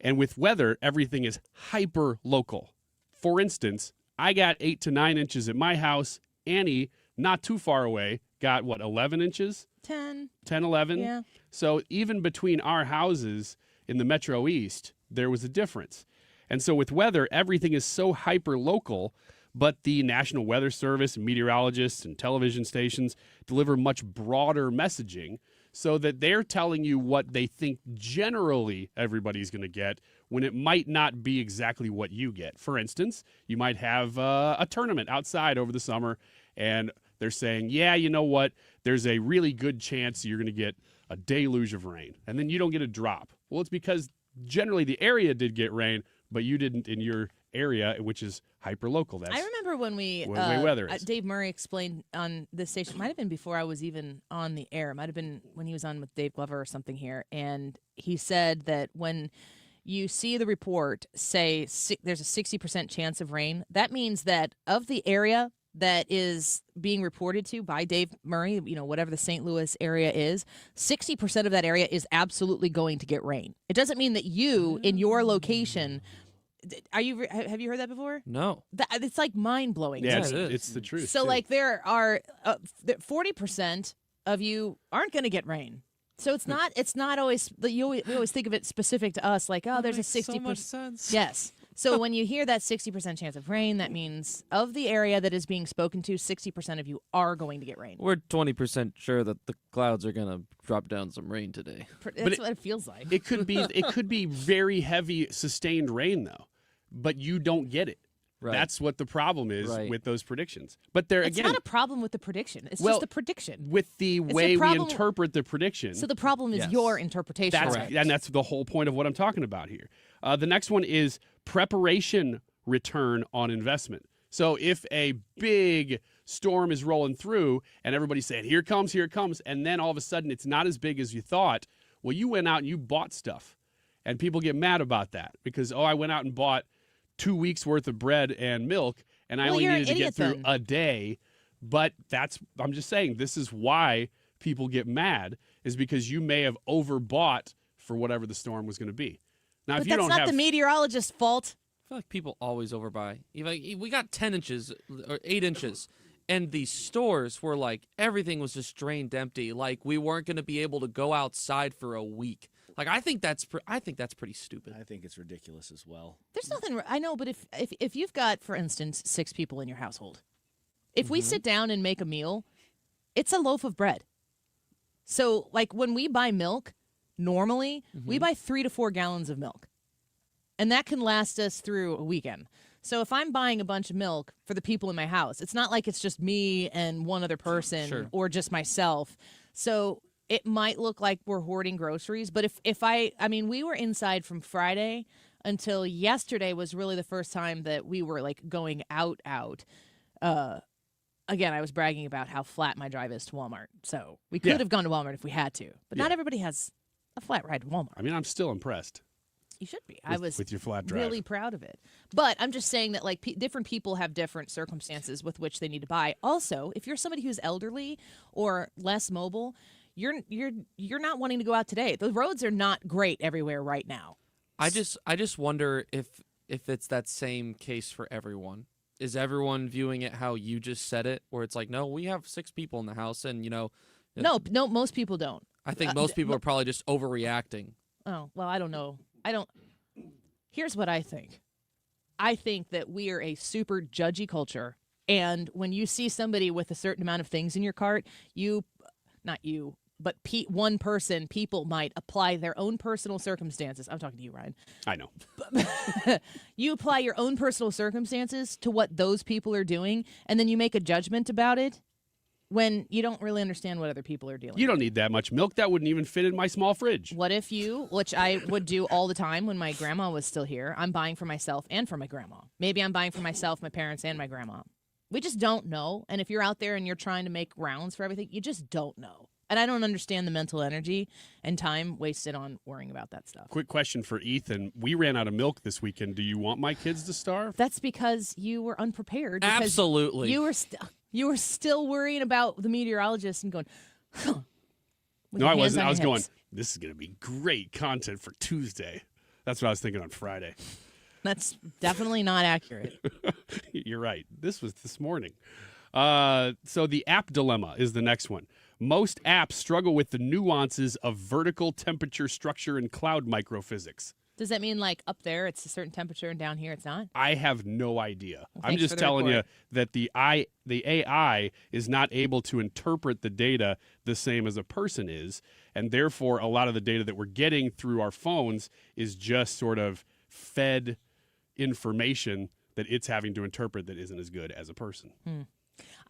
And with weather, everything is hyper-local. For instance, I got 8 to 9 inches at my house. Annie, not too far away, got, 11 inches? 10, 11? Yeah. So even between our houses in the Metro East, there was a difference. And so with weather, everything is so hyper-local, but the National Weather Service, meteorologists, and television stations deliver much broader messaging so that they're telling you what they think generally everybody's going to get when it might not be exactly what you get. For instance, you might have a tournament outside over the summer, and they're saying, yeah, you know what? There's a really good chance you're going to get a deluge of rain, and then you don't get a drop. Well, it's because generally the area did get rain, but you didn't in your area, which is hyper-local. I remember when we way weather is. Dave Murray explained on this station, might have been before I was even on the air, might have been when he was on with Dave Glover or something here, and he said that when you see the report say there's a 60% chance of rain, that means that of the area that is being reported to by Dave Murray, whatever the St. Louis area is, 60% of that area is absolutely going to get rain. It doesn't mean that you, in your location, have you heard that before? No. It's like mind-blowing. Yeah, to me. it's the truth. So, too. there are 40% of you aren't going to get rain. So it's not always we always think of it specific to us, like, there's a 60%. So much sense. Yes. So when you hear that 60% chance of rain, that means of the area that is being spoken to, 60% of you are going to get rain. We're 20% sure that the clouds are going to drop down some rain today. That's what it feels like. It could be very heavy sustained rain though, but you don't get it. Right. That's what the problem is with those predictions. But there again, it's not a problem with the prediction. It's just a prediction. With the way we interpret the prediction. So the problem is your interpretation. And that's the whole point of what I'm talking about here. The next one is preparation return on investment. So if a big storm is rolling through and everybody's saying, here it comes, and then all of a sudden it's not as big as you thought. Well, you went out and you bought stuff, and people get mad about that because, I went out and bought 2 weeks worth of bread and milk, and I only needed to get through a day. But I'm just saying, this is why people get mad, is because you may have overbought for whatever the storm was going to be. Now, but that's not the meteorologist's fault. I feel like people always overbuy. We got 10 inches or 8 inches, and the stores were like, everything was just drained empty. Like, we weren't going to be able to go outside for a week. Like, I think that's pretty stupid. I think it's ridiculous as well. There's nothing. I know, but if you've got, for instance, 6 people in your household, if we sit down and make a meal, it's a loaf of bread. So, like, when we buy milk, normally we buy 3 to 4 gallons of milk, and that can last us through a weekend. So if I'm buying a bunch of milk for the people in my house, it's not like it's just me and one other person or just myself. So it might look like we're hoarding groceries, but if we were inside from Friday until yesterday was really the first time that we were like going out. Again, I was bragging about how flat my drive is to Walmart. So we could have gone to Walmart if we had to, but not everybody has a flat ride to Walmart. I mean, I'm still impressed. You should be. I was with your flat drive. Really proud of it. But I'm just saying that like different people have different circumstances with which they need to buy. Also, if you're somebody who's elderly or less mobile, you're not wanting to go out today. The roads are not great everywhere right now. I just wonder if it's that same case for everyone. Is everyone viewing it how you just said it, where it's like, no, we have 6 people in the house, and No, most people don't. I think most people are probably just overreacting. Oh, well, I don't know. Here's what I think. I think that we are a super judgy culture, and when you see somebody with a certain amount of things in your cart, people might apply their own personal circumstances. I'm talking to you, Ryan. I know. You apply your own personal circumstances to what those people are doing, and then you make a judgment about it when you don't really understand what other people are dealing with. You don't need that much milk. That wouldn't even fit in my small fridge. What if which I would do all the time when my grandma was still here, I'm buying for myself and for my grandma. Maybe I'm buying for myself, my parents, and my grandma. We just don't know. And if you're out there and you're trying to make rounds for everything, you just don't know. And I don't understand the mental energy and time wasted on worrying about that stuff. Quick question for Ethan. We ran out of milk this weekend. Do you want my kids to starve? That's because you were unprepared. Absolutely. You were still worrying about the meteorologist and going, No, I wasn't. I was going, this is going to be great content for Tuesday. That's what I was thinking on Friday. That's definitely not accurate. You're right. This was this morning. So the app dilemma is the next one. Most apps struggle with the nuances of vertical temperature structure and cloud microphysics. Does that mean like up there it's a certain temperature and down here it's not? I have no idea. Well, I'm just telling you report. that the AI is not able to interpret the data the same as a person is, and therefore a lot of the data that we're getting through our phones is just sort of fed information that it's having to interpret that isn't as good as a person.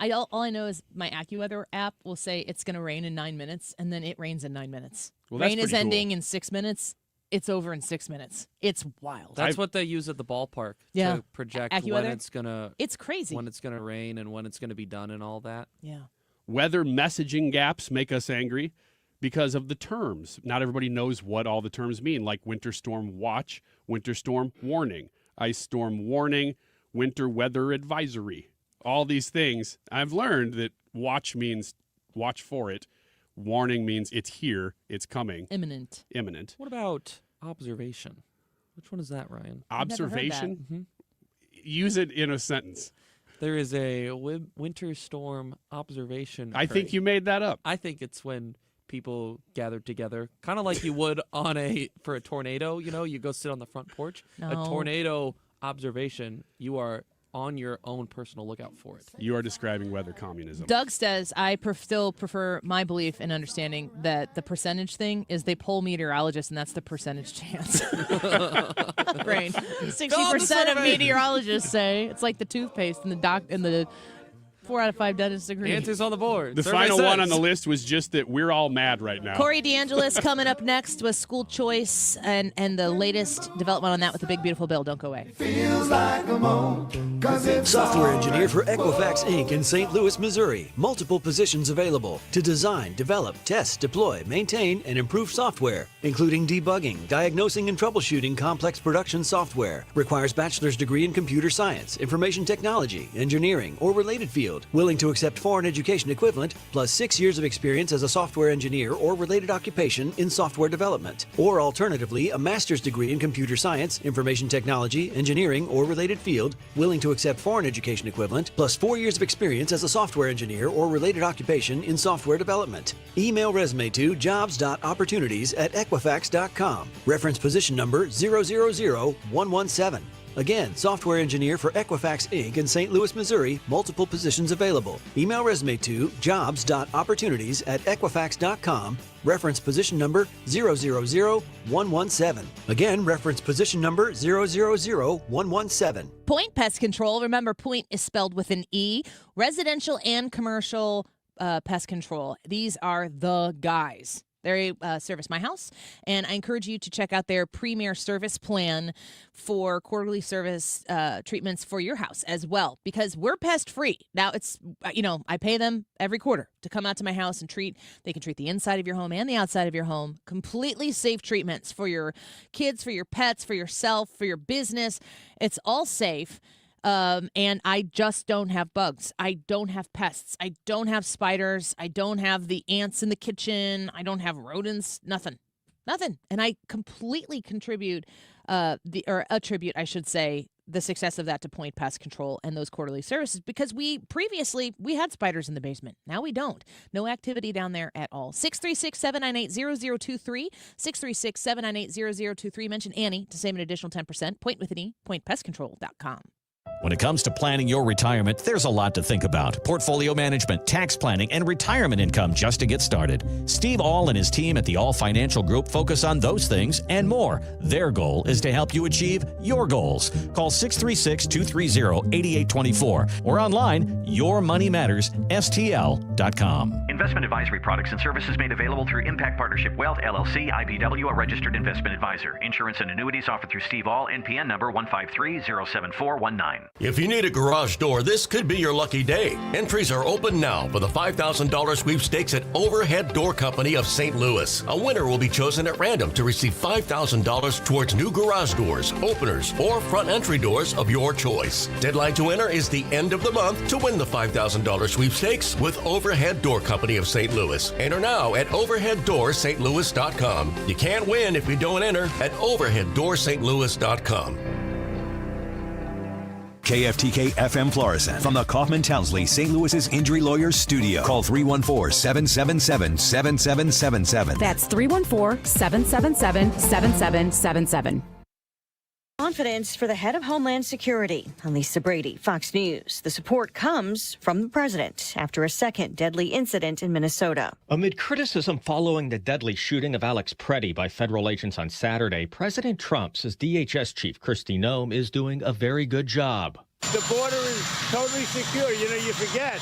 All I know is my AccuWeather app will say it's going to rain in 9 minutes, and then it rains in 9 minutes. Well, that's rain is pretty ending cool. in 6 minutes. It's over in 6 minutes. It's wild. That's what they use at the ballpark to project when AccuWeather? It's crazy. When it's gonna rain and when it's gonna be done and all that. Yeah. Weather messaging gaps make us angry because of the terms. Not everybody knows what all the terms mean, like winter storm watch, winter storm warning, ice storm warning, winter weather advisory. All these things. I've learned that watch means watch for it. Warning means it's here, it's coming. Imminent. What about observation? Which one is that, Ryan? Observation? Mm-hmm. Use it in a sentence. There is a winter storm observation. I think you made that up. I think it's when people gather together, kind of like you would for a tornado. You know, you go sit on the front porch. No. A tornado observation, you are on your own personal lookout for it. You are describing weather communism. Doug says, I still prefer my belief and understanding that the percentage thing is they poll meteorologists, and that's the percentage chance. Rain. 60% of meteorologists say it's like the toothpaste and the 4 out of 5 dentists agree. Answers on the board. The Survey final says. one on the list was just that we're all mad right now. Corey DeAngelis coming up next with school choice and the latest development on that with the big, beautiful bill. Don't go away. Feels like I'm home. Software engineer for Equifax Inc. in St. Louis, Missouri. Multiple positions available to design, develop, test, deploy, maintain, and improve software, including debugging, diagnosing, and troubleshooting complex production software. Requires bachelor's degree in computer science, information technology, engineering, or related field. Willing to accept foreign education equivalent, plus 6 years of experience as a software engineer or related occupation in software development. Or alternatively, a master's degree in computer science, information technology, engineering, or related field. Willing to accept foreign education equivalent, plus 4 years of experience as a software engineer or related occupation in software development. Email resume to jobs.opportunities@equifax.com. Reference position number 000117. Again, software engineer for Equifax Inc. in St. Louis, Missouri. Multiple positions available. Email resume to jobs.opportunities@equifax.com. Reference position number 000117. Again, reference position number 000117. Point Pest Control. Remember, Point is spelled with an E. Residential and commercial pest control. These are the guys. They service my house, and I encourage you to check out their premier service plan for quarterly service treatments for your house as well, because we're pest free. Now, it's, I pay them every quarter to come out to my house and treat. They can treat the inside of your home and the outside of your home. Completely safe treatments for your kids, for your pets, for yourself, for your business. It's all safe. And I just don't have bugs. I don't have pests. I don't have spiders. I don't have the ants in the kitchen. I don't have rodents. Nothing. And I completely attribute, the success of that to Point Pest Control and those quarterly services, because we had spiders in the basement. Now we don't. No activity down there at all. 636-798-0023. 636-798-0023. Mention Annie to save an additional 10%. Point with an E. PointPestControl.com. When it comes to planning your retirement, there's a lot to think about. Portfolio management, tax planning, and retirement income just to get started. Steve All and his team at the All Financial Group focus on those things and more. Their goal is to help you achieve your goals. Call 636-230-8824 or online, yourmoneymattersstl.com. Investment advisory products and services made available through Impact Partnership Wealth, LLC, IBW, a registered investment advisor. Insurance and annuities offered through Steve All, NPN number 153-07419. If you need a garage door, this could be your lucky day. Entries are open now for the $5,000 sweepstakes at Overhead Door Company of St. Louis. A winner will be chosen at random to receive $5,000 towards new garage doors, openers, or front entry doors of your choice. Deadline to enter is the end of the month to win the $5,000 sweepstakes with Overhead Door Company of St. Louis. Enter now at overheaddoorstlouis.com. You can't win if you don't enter at overheaddoorstlouis.com. KFTK FM Florissant from the Kaufman Townsley St. Louis's Injury Lawyers Studio. Call 314-777-7777. That's 314-777-7777. Confidence for the head of Homeland Security. I'm Lisa Brady, Fox News. The support comes from the president after a second deadly incident in Minnesota. Amid criticism following the deadly shooting of Alex Preddy by federal agents on Saturday, President Trump says DHS Chief Kristi Noem is doing a very good job. The border is totally secure. You forget.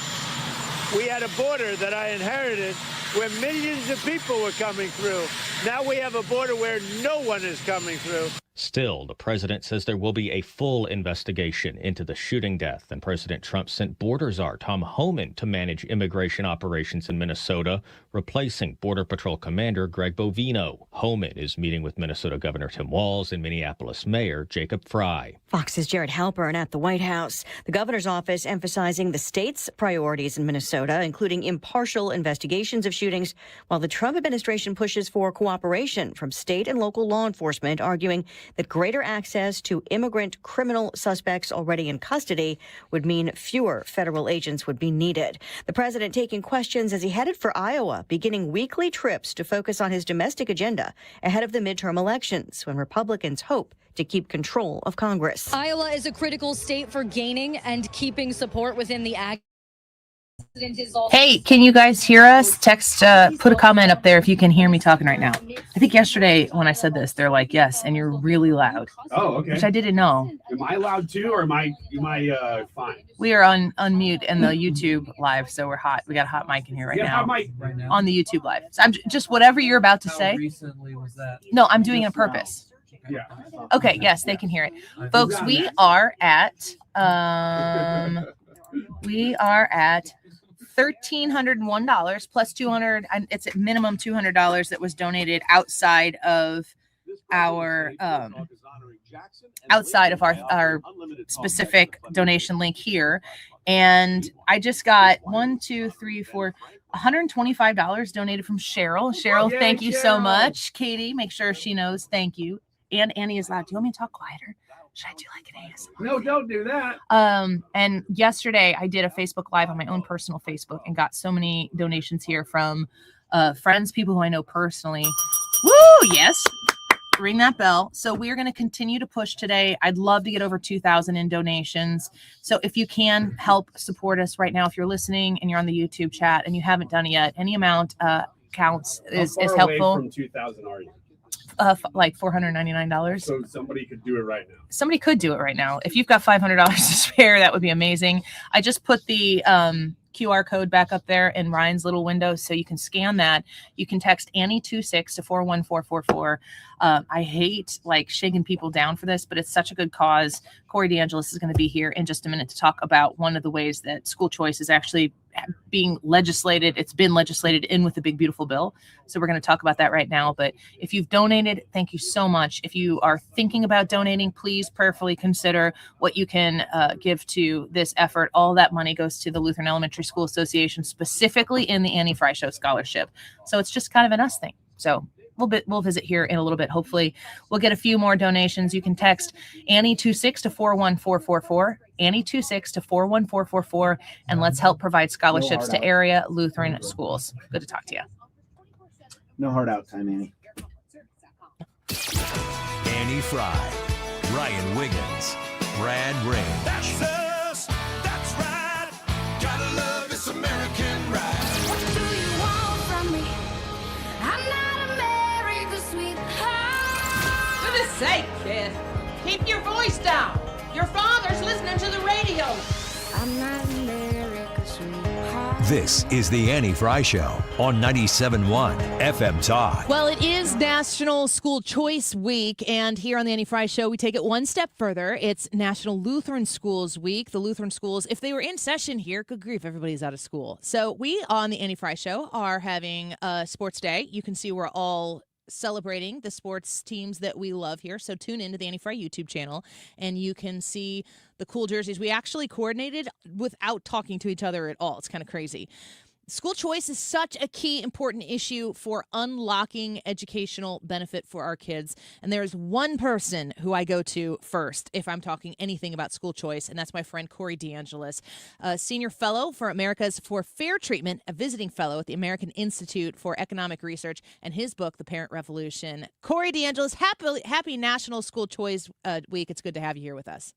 We had a border that I inherited where millions of people were coming through. Now we have a border where no one is coming through. Still, the president says there will be a full investigation into the shooting death, and President Trump sent Border Czar Tom Homan to manage immigration operations in Minnesota, replacing Border Patrol Commander Greg Bovino. Homan is meeting with Minnesota Governor Tim Walz and Minneapolis Mayor Jacob Frey. Fox's Jared Halpern at the White House. The governor's office emphasizing the state's priorities in Minnesota, including impartial investigations of shootings, while the Trump administration pushes for cooperation from state and local law enforcement, arguing that greater access to immigrant criminal suspects already in custody would mean fewer federal agents would be needed. The president taking questions as he headed for Iowa, beginning weekly trips to focus on his domestic agenda ahead of the midterm elections, when Republicans hope to keep control of Congress. Iowa is a critical state for gaining and keeping support within the ag. Hey, can you guys hear us? Text, put a comment up there if you can hear me talking right now. I think yesterday when I said this, they're like, yes, and you're really loud. Oh, okay. Which I didn't know. Am I loud too, or am I fine? We are on mute in the YouTube live, so we're hot. We got a hot mic in here right now. Hot mic right now. On the YouTube live. So I'm just whatever you're about to say. How recently was that? No, I'm doing it on purpose. Yeah. Okay, yes, they can hear it. Folks, we are at $1,301 plus $200, and it's at minimum $200 that was donated outside of our specific donation link here. And I just got $125 donated from Cheryl. Cheryl, thank you so much. Katie, make sure she knows thank you. And Annie is loud. Do you want me to talk quieter? Should I do like an ASMR? No, don't do that. And yesterday I did a Facebook Live on my own personal Facebook and got so many donations here from friends, people who I know personally. Woo! Yes. Ring that bell. So we're going to continue to push today. I'd love to get over 2,000 in donations. So if you can help support us right now, if you're listening and you're on the YouTube chat and you haven't done it yet, any amount counts is helpful. Away from 2,000 are you? Like $499. So somebody could do it right now. Somebody could do it right now. If you've got $500 to spare, that would be amazing. I just put the QR code back up there in Ryan's little window, so you can scan that. You can text Annie26 to 41444. I hate like shaking people down for this, but it's such a good cause. Corey DeAngelis is going to be here in just a minute to talk about one of the ways that school choice is actually being legislated. It's been legislated in with the big, beautiful bill. So we're going to talk about that right now. But if you've donated, thank you so much. If you are thinking about donating, please prayerfully consider what you can give to this effort. All that money goes to the Lutheran Elementary School Association, specifically in the Annie Frey Show Scholarship. So it's just kind of an us thing. So we'll visit here in a little bit. Hopefully we'll get a few more donations. You can text Annie26 to 41444, Annie26 to 41444, and let's help provide scholarships to area Lutheran schools. Good to talk to you. No hard out time, Annie. Annie Frey, Ryan Wiggins, Brad Ring. That's us. That's right. Gotta love this American ride. What do you want from me? I'm not America's sweetheart. For goodness sake, kid. Keep your voice down. Your father's listening to the radio. I'm not America's sweetheart. This is the Annie Frey Show on 97.1 FM Talk. Well, it is National School Choice Week, and here on the Annie Frey Show, we take it one step further. It's National Lutheran Schools Week. The Lutheran schools, if they were in session here, good grief, everybody's out of school. So we on the Annie Frey Show are having a sports day. You can see we're all celebrating the sports teams that we love here. So tune into the Annie Frey YouTube channel and you can see the cool jerseys. We actually coordinated without talking to each other at all. It's kind of crazy. School choice is such a key, important issue for unlocking educational benefit for our kids. And there's one person who I go to first if I'm talking anything about school choice, and that's my friend Corey DeAngelis, a senior fellow for America's for Fair Treatment, a visiting fellow at the American Institute for Economic Research, and his book, The Parent Revolution. Corey DeAngelis, happy National School Choice Week. It's good to have you here with us.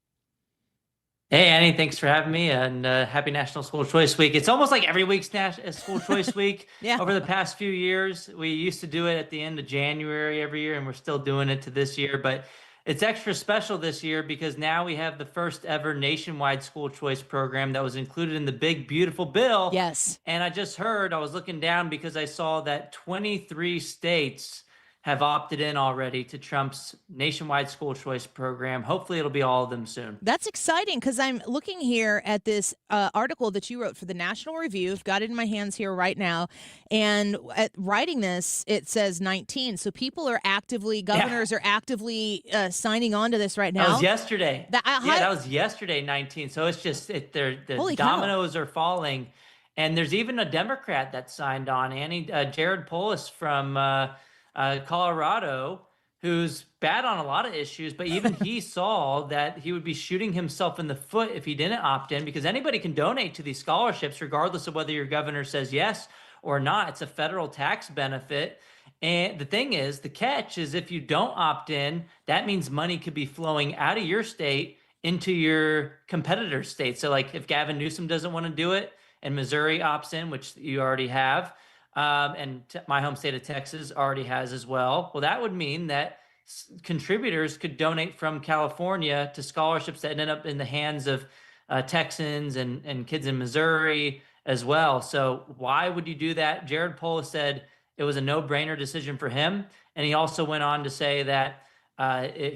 Hey, Annie, thanks for having me, and happy National School Choice Week. It's almost like every week's School Choice Week. Yeah. Over the past few years. We used to do it at the end of January every year, and we're still doing it to this year. But it's extra special this year because now we have the first ever nationwide school choice program that was included in the big, beautiful bill. Yes. And I just heard, I was looking down because I saw that 23 states have opted in already to Trump's nationwide school choice program. Hopefully it'll be all of them soon. That's exciting because I'm looking here at this article that you wrote for the National Review. I've got it in my hands here right now. And at writing this, it says 19. So people are actively, governors are actively signing on to this right now. That was yesterday. That was yesterday, 19. So it's just, the Holy dominoes are falling. And there's even a Democrat that signed on, Annie, Jared Polis from Colorado, who's bad on a lot of issues, but even he saw that he would be shooting himself in the foot if he didn't opt in, because anybody can donate to these scholarships regardless of whether your governor says yes or not. It's a federal tax benefit. And the thing is, the catch is if you don't opt in, that means money could be flowing out of your state into your competitor state. So like if Gavin Newsom doesn't want to do it and Missouri opts in, which you already have, and my home state of Texas already has as well. Well, that would mean that contributors could donate from California to scholarships that end up in the hands of Texans and kids in Missouri as well. So why would you do that? Jared Polis said it was a no-brainer decision for him. And he also went on to say that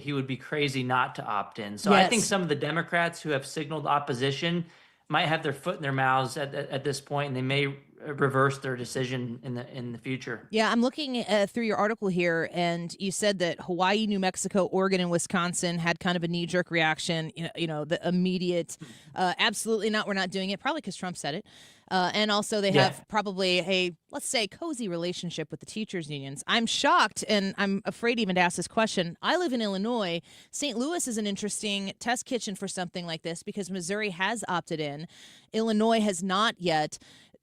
he would be crazy not to opt in. So I think some of the Democrats who have signaled opposition might have their foot in their mouths at this point, and they may reverse their decision in the future. Yeah, I'm looking through your article here, and you said that Hawaii, New Mexico, Oregon, and Wisconsin had kind of a knee-jerk reaction. The immediate, absolutely not, we're not doing it. Probably because Trump said it. And also they have probably a, let's say, cozy relationship with the teachers' unions. I'm shocked, and I'm afraid even to ask this question. I live in Illinois. St. Louis is an interesting test kitchen for something like this because Missouri has opted in. Illinois has not yet.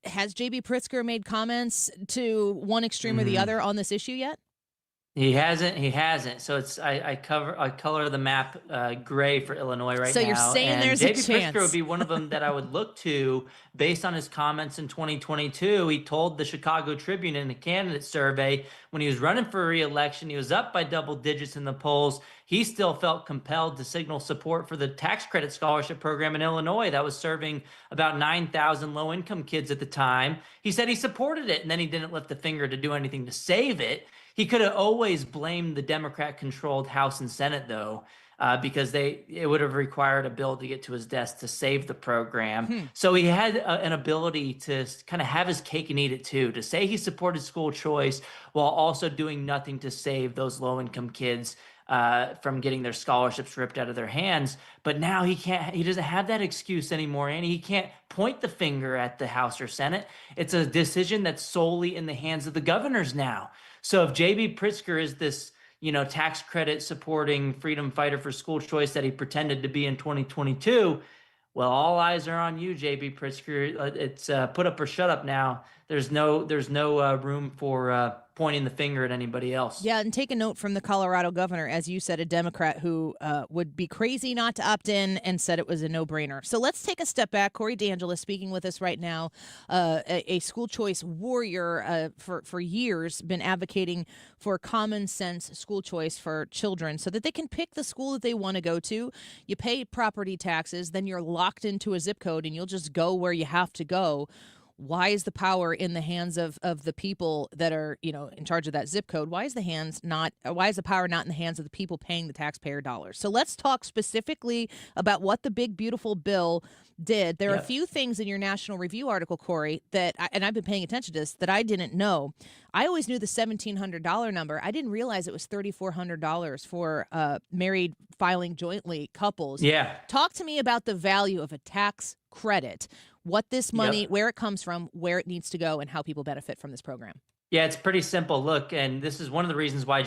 Has J.B. Pritzker made comments to one extreme or the other on this issue yet? He hasn't. So it's I color the map gray for Illinois right now. So you're saying and there's a J.B. chance. Pritzker would be one of them that I would look to based on his comments in 2022. He told the Chicago Tribune in a candidate survey when he was running for re-election, he was up by double digits in the polls. He still felt compelled to signal support for the tax credit scholarship program in Illinois that was serving about 9,000 low-income kids at the time. He said he supported it, and then he didn't lift a finger to do anything to save it. He could have always blamed the Democrat-controlled House and Senate, though, because it would have required a bill to get to his desk to save the program. So he had an ability to kind of have his cake and eat it, too, to say he supported school choice while also doing nothing to save those low-income kids from getting their scholarships ripped out of their hands. But now he doesn't have that excuse anymore, and he can't point the finger at the House or Senate. It's a decision that's solely in the hands of the governors now. So if J.B. Pritzker is this, tax credit supporting freedom fighter for school choice that he pretended to be in 2022, well, all eyes are on you, J.B. Pritzker. It's put up or shut up now. There's no room for pointing the finger at anybody else. Yeah, and take a note from the Colorado governor, as you said, a Democrat who would be crazy not to opt in and said it was a no-brainer. So let's take a step back. Corey DeAngelis speaking with us right now, a school choice warrior for years, been advocating for common sense school choice for children so that they can pick the school that they want to go to. You pay property taxes, then you're locked into a zip code and you'll just go where you have to go. Why is the power in the hands of the people that are, in charge of that zip code? Why is the power not in the hands of the people paying the taxpayer dollars? So let's talk specifically about what the big, beautiful bill did. There are a few things in your National Review article, Corey, and I've been paying attention to this, that I didn't know. I always knew the $1,700 number. I didn't realize it was $3,400 for married filing jointly couples. Yeah. Talk to me about the value of a tax credit, what this money, where it comes from, where it needs to go, and how people benefit from this program. Yeah, it's pretty simple. Look, and this is one of the reasons why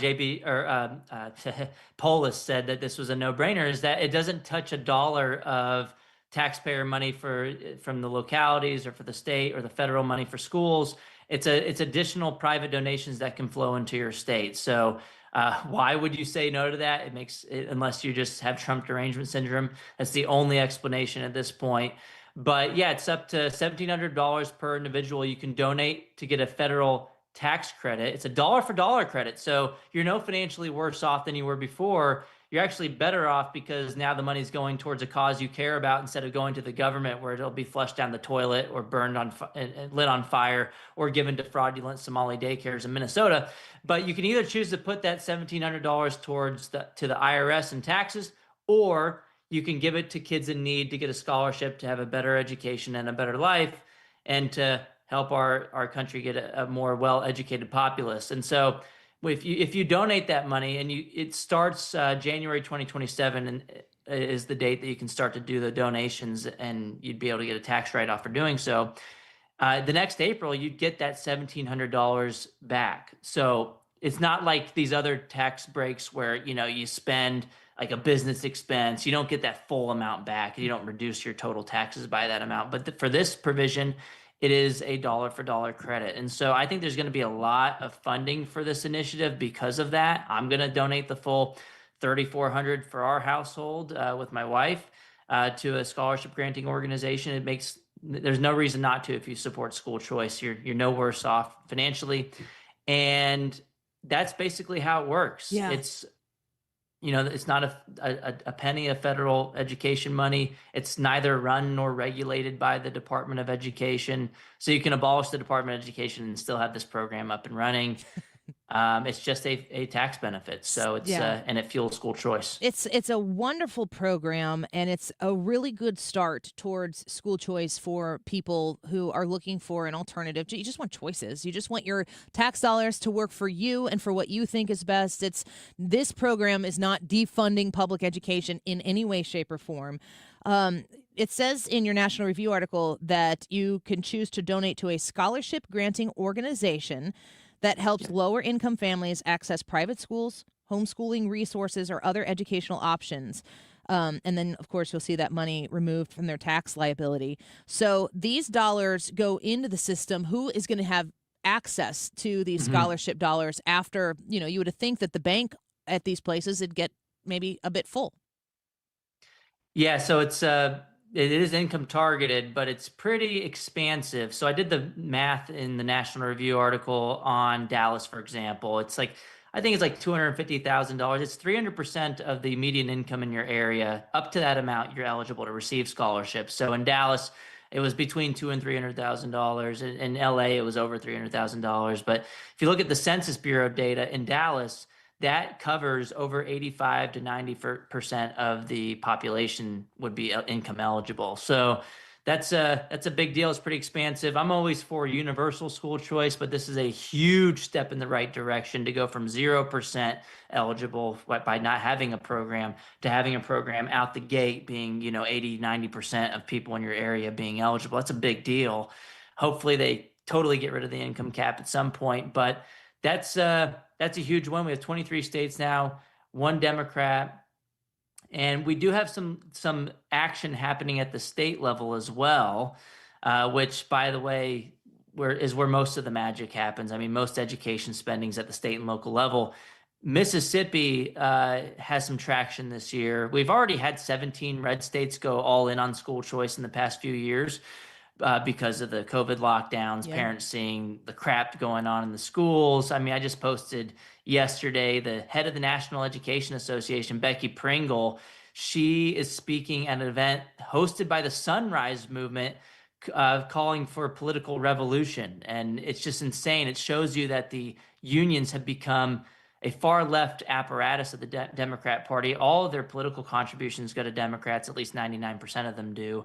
Polis said that this was a no-brainer, is that it doesn't touch a dollar of taxpayer money from the localities or for the state or the federal money for schools. It's additional private donations that can flow into your state. So why would you say no to that? It makes it, unless you just have Trump derangement syndrome. That's the only explanation at this point. But yeah, it's up to $1,700 per individual. You can donate to get a federal tax credit. It's a dollar-for-dollar credit. So you're no financially worse off than you were before. You're actually better off because now the money's going towards a cause you care about instead of going to the government where it'll be flushed down the toilet or burned and lit on fire or given to fraudulent Somali daycares in Minnesota. But you can either choose to put that $1,700 towards to the IRS and taxes, or you can give it to kids in need to get a scholarship to have a better education and a better life and to help our country get a more well-educated populace. And so if you donate that money, and it starts January 2027 and is the date that you can start to do the donations, and you'd be able to get a tax write-off for doing so. The next April, you'd get that $1,700 back. So it's not like these other tax breaks where, you spend like a business expense. You don't get that full amount back. You don't reduce your total taxes by that amount. But for this provision, it is a dollar-for-dollar credit. And so I think there's going to be a lot of funding for this initiative because of that. I'm going to donate the full $3,400 for our household with my wife to a scholarship granting organization. There's no reason not to if you support school choice. You're no worse off financially. And that's basically how it works. Yeah. It's not a penny of federal education money. It's neither run nor regulated by the Department of Education. So you can abolish the Department of Education and still have this program up and running. It's just a tax benefit. So it's and it fuels school choice. It's a wonderful program, and it's a really good start towards school choice for people who are looking for an alternative. You just want choices. You just want your tax dollars to work for you and for what you think is best. This program is not defunding public education in any way, shape, or form. It says in your National Review article that you can choose to donate to a scholarship granting organization that helps lower income families access private schools, homeschooling resources, or other educational options. And then, of course, you'll see that money removed from their tax liability. So these dollars go into the system. Who is going to have access to these scholarship dollars after, you would think that the bank at these places would get maybe a bit full. Yeah, so it is income targeted, but it's pretty expansive. So I did the math in the National Review article on Dallas, for example. I think it's like $250,000. It's 300% of the median income in your area. Up to that amount, you're eligible to receive scholarships. So in Dallas, it was between $200,000 and $300,000. In LA, it was over $300,000. But if you look at the Census Bureau data in Dallas, that covers over 85 to 90% of the population would be income eligible. So that's a big deal. It's pretty expansive. I'm always for universal school choice, but this is a huge step in the right direction to go from 0% eligible by not having a program to having a program out the gate being, 80, 90% of people in your area being eligible. That's a big deal. Hopefully they totally get rid of the income cap at some point, but that's a huge one. We have 23 states now, 1 Democrat, and we do have some action happening at the state level as well, which, by the way, is where most of the magic happens. I mean, most education spending's at the state and local level. Mississippi has some traction this year. We've already had 17 red states go all in on school choice in the past few years. Because of the COVID lockdowns, parents seeing the crap going on in the schools. I mean, I just posted yesterday, the head of the National Education Association, Becky Pringle, she is speaking at an event hosted by the Sunrise Movement, calling for political revolution. And it's just insane. It shows you that the unions have become a far left apparatus of the Democrat Party. All of their political contributions go to Democrats, at least 99% of them do.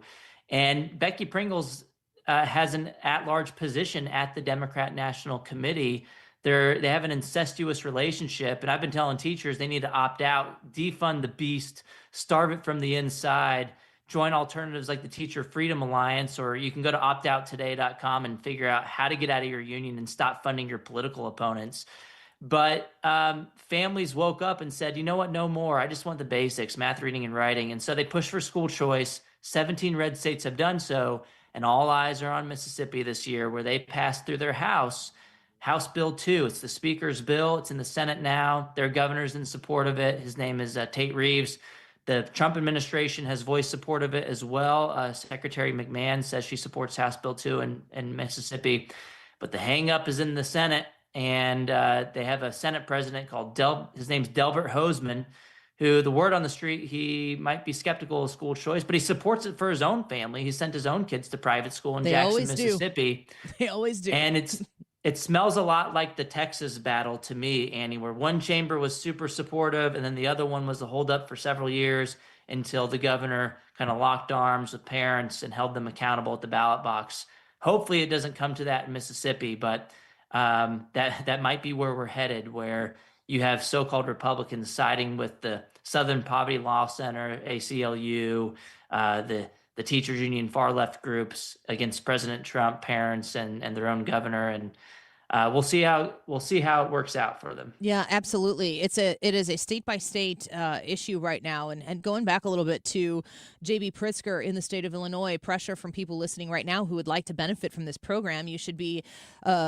And Becky Pringles has an at-large position at the Democrat National Committee. They have an incestuous relationship, and I've been telling teachers they need to opt out, defund the beast, starve it from the inside, join alternatives like the Teacher Freedom Alliance, or you can go to optouttoday.com and figure out how to get out of your union and stop funding your political opponents. But families woke up and said, you know what, no more. I just want the basics, math, reading, and writing. And so they pushed for school choice. 17 red states have done so, and all eyes are on Mississippi this year, where they passed through their House Bill 2. It's the Speaker's bill. It's in the Senate now. Their governor's in support of it. His name is Tate Reeves. The Trump administration has voiced support of it as well. Secretary McMahon says she supports House Bill 2 in Mississippi. But the hang-up is in the Senate, and they have a Senate president called his name's Delbert Hosemann, who, the word on the street, he might be skeptical of school choice, but he supports it for his own family. He sent his own kids to private school in Jackson, Mississippi. They always do. And it smells a lot like the Texas battle to me, Annie, where one chamber was super supportive, and then the other one was a holdup for several years until the governor kind of locked arms with parents and held them accountable at the ballot box. Hopefully it doesn't come to that in Mississippi, but that might be where we're headed, where you have so-called Republicans siding with the Southern Poverty Law Center, ACLU, the teachers union, far left groups against President Trump, parents, and their own governor. And we'll see how it works out for them. Yeah, absolutely. It is a state by state issue right now. And going back a little bit to J.B. Pritzker in the state of Illinois, pressure from people listening right now who would like to benefit from this program. You should be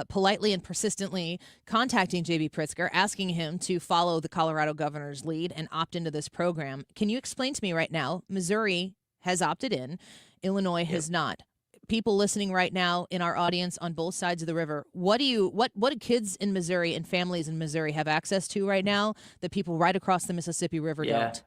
politely and persistently contacting J.B. Pritzker, asking him to follow the Colorado governor's lead and opt into this program. Can you explain to me right now, Missouri has opted in, Illinois has not. People listening right now in our audience on both sides of the river, what do kids in Missouri and families in Missouri have access to right now that people right across the Mississippi River don't?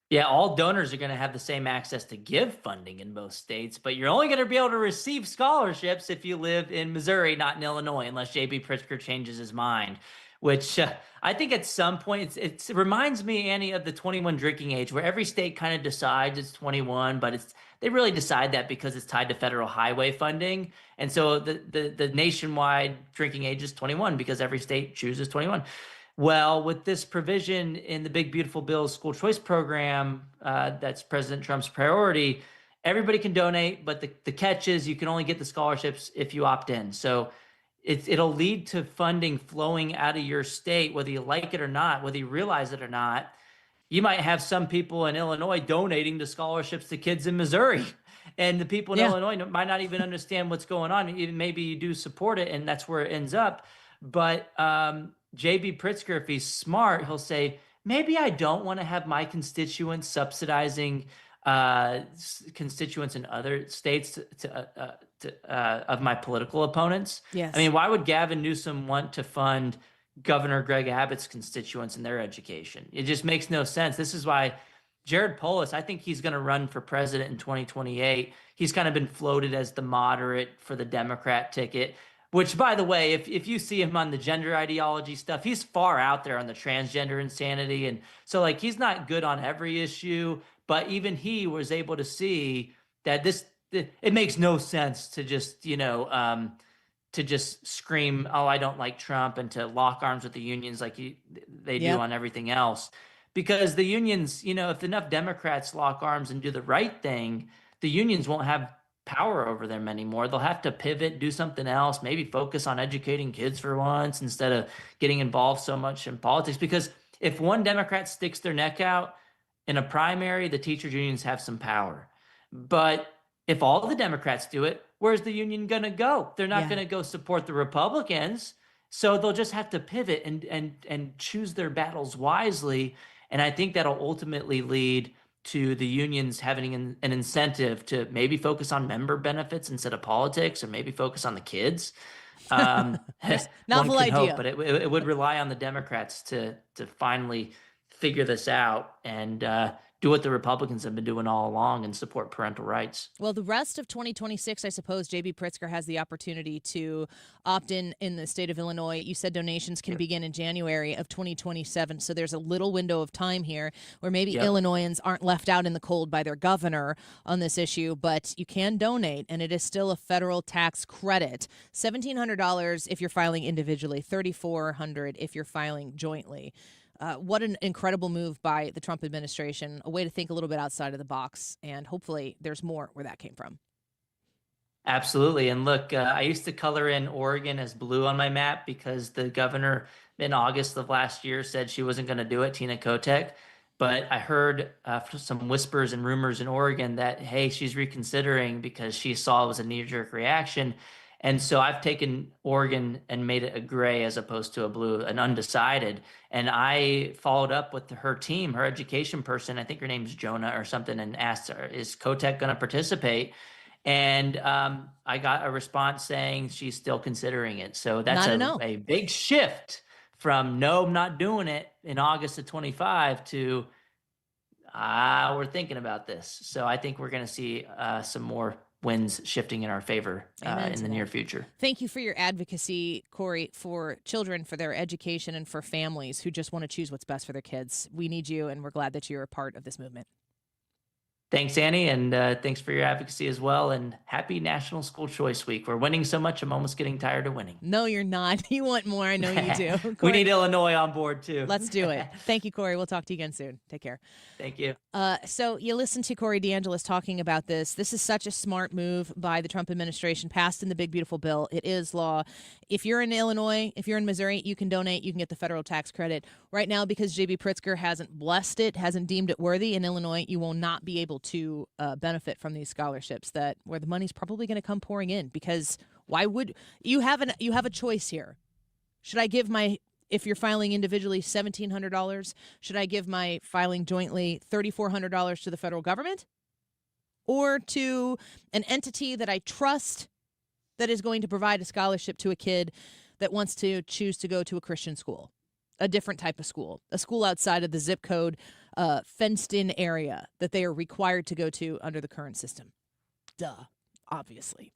Yeah, all donors are going to have the same access to give funding in both states, but you're only going to be able to receive scholarships if you live in Missouri, not in Illinois, unless J.B. Pritzker changes his mind, which I think at some point it reminds me, Annie, of the 21 drinking age, where every state kind of decides it's 21, but they really decide that because it's tied to federal highway funding. And so the nationwide drinking age is 21 because every state chooses 21. Well, with this provision in the Big Beautiful Bill school choice program, that's President Trump's priority, everybody can donate, but the catch is you can only get the scholarships if you opt in. So it'll lead to funding flowing out of your state, whether you like it or not, whether you realize it or not. You might have some people in Illinois donating to scholarships to kids in Missouri. And the people in Illinois might not even understand what's going on. Even maybe you do support it, and that's where it ends up. But J.B. Pritzker, if he's smart, he'll say, maybe I don't want to have my constituents subsidizing constituents in other states of my political opponents. Yes. I mean, why would Gavin Newsom want to fund Governor Greg Abbott's constituents in their education? It just makes no sense. This is why Jared Polis, I think he's going to run for president in 2028. He's kind of been floated as the moderate for the Democrat ticket. Which, by the way, if you see him on the gender ideology stuff, he's far out there on the transgender insanity. And so, like, he's not good on every issue, but even he was able to see that it makes no sense to just, to just scream, oh, I don't like Trump, and to lock arms with the unions like they do on everything else. Because the unions, if enough Democrats lock arms and do the right thing, the unions won't have power over them anymore. They'll have to pivot, do something else, maybe focus on educating kids for once instead of getting involved so much in politics. Because if one Democrat sticks their neck out in a primary, the teachers unions have some power. But if all the Democrats do it, where's the union going to go? They're not going to go support the Republicans. So they'll just have to pivot and choose their battles wisely. And I think that'll ultimately lead to the unions having an incentive to maybe focus on member benefits instead of politics, or maybe focus on the kids. Novel idea. Hope, but it would rely on the Democrats to finally figure this out and do what the Republicans have been doing all along and support parental rights. Well, the rest of 2026, I suppose, J.B. Pritzker has the opportunity to opt in the state of Illinois. You said donations can begin in January of 2027, so there's a little window of time here where maybe Illinoisans aren't left out in the cold by their governor on this issue, but you can donate, and it is still a federal tax credit. $1,700 if you're filing individually, $3,400 if you're filing jointly. What an incredible move by the Trump administration, a way to think a little bit outside of the box, and hopefully there's more where that came from. Absolutely. And look, I used to color in Oregon as blue on my map because the governor in August of last year said she wasn't going to do it, Tina Kotek. But I heard some whispers and rumors in Oregon that, hey, she's reconsidering because she saw it was a knee-jerk reaction. And so I've taken Oregon and made it a gray as opposed to a blue, an undecided. And I followed up with her team, her education person, I think her name's Jonah or something, and asked her, is Kotek going to participate? And I got a response saying she's still considering it. So that's a big shift from no, I'm not doing it in August of 25 to we're thinking about this. So I think we're going to see some more winds shifting in our favor in the near future. Thank you for your advocacy, Corey, for children, for their education, and for families who just want to choose what's best for their kids. We need you, and we're glad that you're a part of this movement. Thanks, Annie, and thanks for your advocacy as well, and happy National School Choice Week. We're winning so much, I'm almost getting tired of winning. No, you're not. You want more. I know you do. We need Illinois on board, too. Let's do it. Thank you, Corey. We'll talk to you again soon. Take care. Thank you. So you listen to Corey DeAngelis talking about this. This is such a smart move by the Trump administration, passed in the Big Beautiful Bill. It is law. If you're in Illinois, if you're in Missouri, you can donate. You can get the federal tax credit. Right now, because J.B. Pritzker hasn't blessed it, hasn't deemed it worthy, in Illinois, you will not be able to benefit from these scholarships where the money's probably going to come pouring in, because why would you have a choice here? Should I give if you're filing individually $1,700, should I give my filing jointly $3,400 to the federal government, or to an entity that I trust that is going to provide a scholarship to a kid that wants to choose to go to a Christian school, a different type of school, a school outside of the zip code fenced-in area that they are required to go to under the current system. Duh, obviously.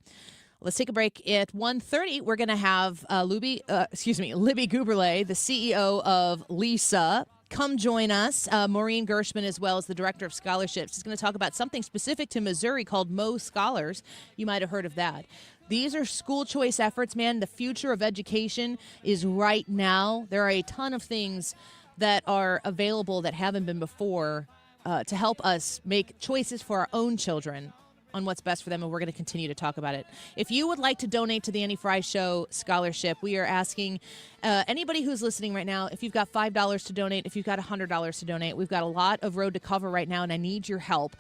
Let's take a break. At 1:30, we're going to have Libby Guberle, the CEO of LESA, come join us. Maureen Gershman, as well as the Director of Scholarships, is going to talk about something specific to Missouri called Mo Scholars. You might have heard of that. These are school choice efforts, man. The future of education is right now. There are a ton of things that are available that haven't been before to help us make choices for our own children on what's best for them, and we're going to continue to talk about it. If you would like to donate to the Annie Frey Show Scholarship, we are asking anybody who's listening right now, if you've got $5 to donate, if you've got $100 to donate, we've got a lot of road to cover right now, and I need your help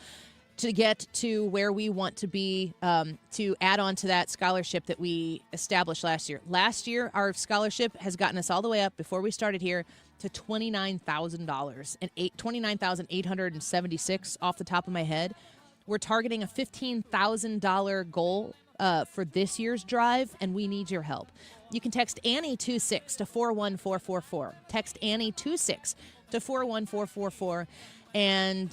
to get to where we want to be, to add on to that scholarship that we established last year. Last year, our scholarship has gotten us all the way up, before we started here, to $29,000, and $29,876 off the top of my head. We're targeting a $15,000 goal for this year's drive, and we need your help. You can text Annie26 to 41444. Text Annie26 to 41444, and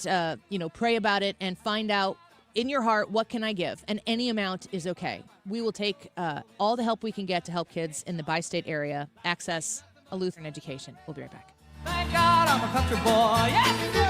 pray about it and find out in your heart, what can I give? And any amount is okay. We will take all the help we can get to help kids in the bi-state area access a Lutheran education. We'll be right back. Thank God I'm a country boy. Yes, sir.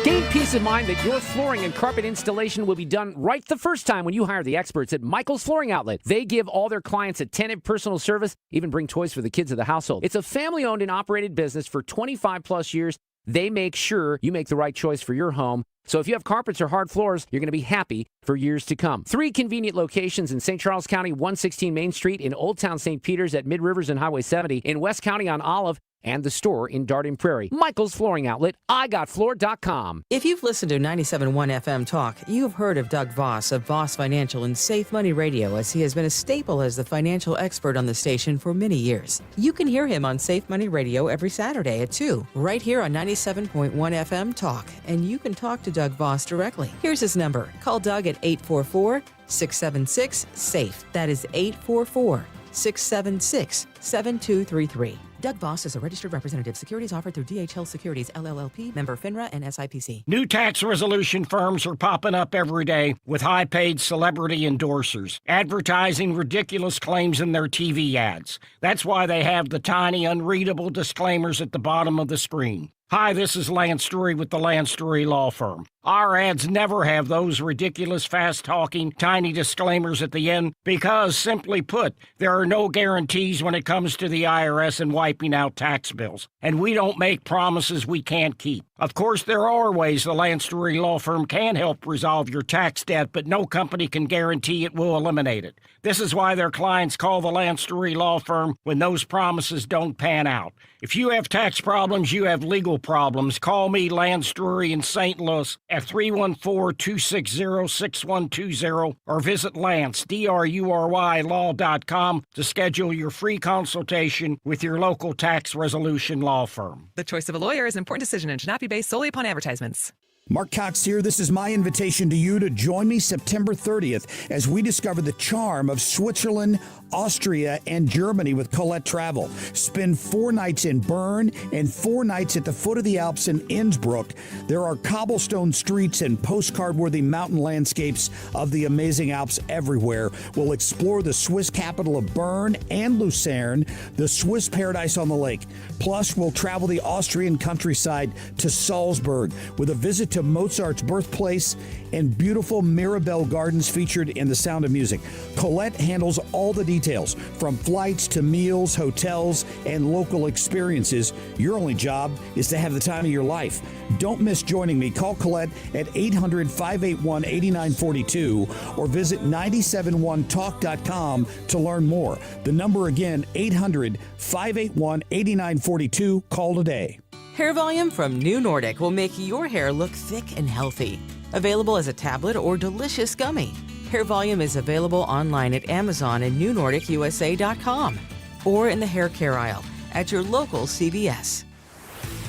Gain peace of mind that your flooring and carpet installation will be done right the first time when you hire the experts at Michael's Flooring Outlet. They give all their clients attentive personal service, even bring toys for the kids of the household. It's a family-owned and operated business for 25-plus years. They make sure you make the right choice for your home. So if you have carpets or hard floors, you're going to be happy for years to come. 3 convenient locations in St. Charles County, 116 Main Street, in Old Town St. Peters at Mid-Rivers and Highway 70, in West County on Olive, and the store in Darden Prairie. Michael's Flooring Outlet, IGotFloor.com. If you've listened to 97.1 FM Talk, you've heard of Doug Voss of Voss Financial and Safe Money Radio, as he has been a staple as the financial expert on the station for many years. You can hear him on Safe Money Radio every Saturday at 2, right here on 97.1 FM Talk, and you can talk to Doug Voss directly. Here's his number. Call Doug at 844-676-SAFE. That is 844-676-7233. Doug Voss is a registered representative. Securities offered through DHL Securities, LLLP, member FINRA and SIPC. New tax resolution firms are popping up every day with high-paid celebrity endorsers, advertising ridiculous claims in their TV ads. That's why they have the tiny, unreadable disclaimers at the bottom of the screen. Hi, this is Lance Drury with the Lance Drury Law Firm. Our ads never have those ridiculous, fast-talking, tiny disclaimers at the end because, simply put, there are no guarantees when it comes to the IRS and wiping out tax bills. And we don't make promises we can't keep. Of course, there are ways the Lance Drury Law Firm can help resolve your tax debt, but no company can guarantee it will eliminate it. This is why their clients call the Lance Drury Law Firm when those promises don't pan out. If you have tax problems, you have legal problems, call me, Lance Drury, in St. Louis at 314-260-6120 or visit Lance, D-R-U-R-Y, law.com to schedule your free consultation with your local tax resolution law firm. The choice of a lawyer is an important decision and should not be based solely upon advertisements. Mark Cox here. This is my invitation to you to join me September 30th as we discover the charm of Switzerland, Austria, and Germany with Colette Travel. Spend 4 nights in Bern and 4 nights at the foot of the Alps in Innsbruck. There are cobblestone streets and postcard-worthy mountain landscapes of the amazing Alps everywhere. We'll explore the Swiss capital of Bern and Lucerne, the Swiss paradise on the lake. Plus, we'll travel the Austrian countryside to Salzburg with a visit to Mozart's birthplace and beautiful Mirabelle Gardens featured in The Sound of Music. Colette handles all the details, from flights to meals, hotels, and local experiences. Your only job is to have the time of your life. Don't miss joining me. Call Colette at 800-581-8942 or visit 971talk.com to learn more. The number again, 800-581-8942. Call today. Hair Volume from New Nordic will make your hair look thick and healthy. Available as a tablet or delicious gummy. Hair Volume is available online at Amazon and NewNordicUSA.com or in the hair care aisle at your local CVS.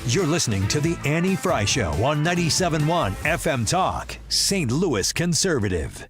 You're listening to The Annie Frey Show on 97.1 FM Talk, St. Louis Conservative.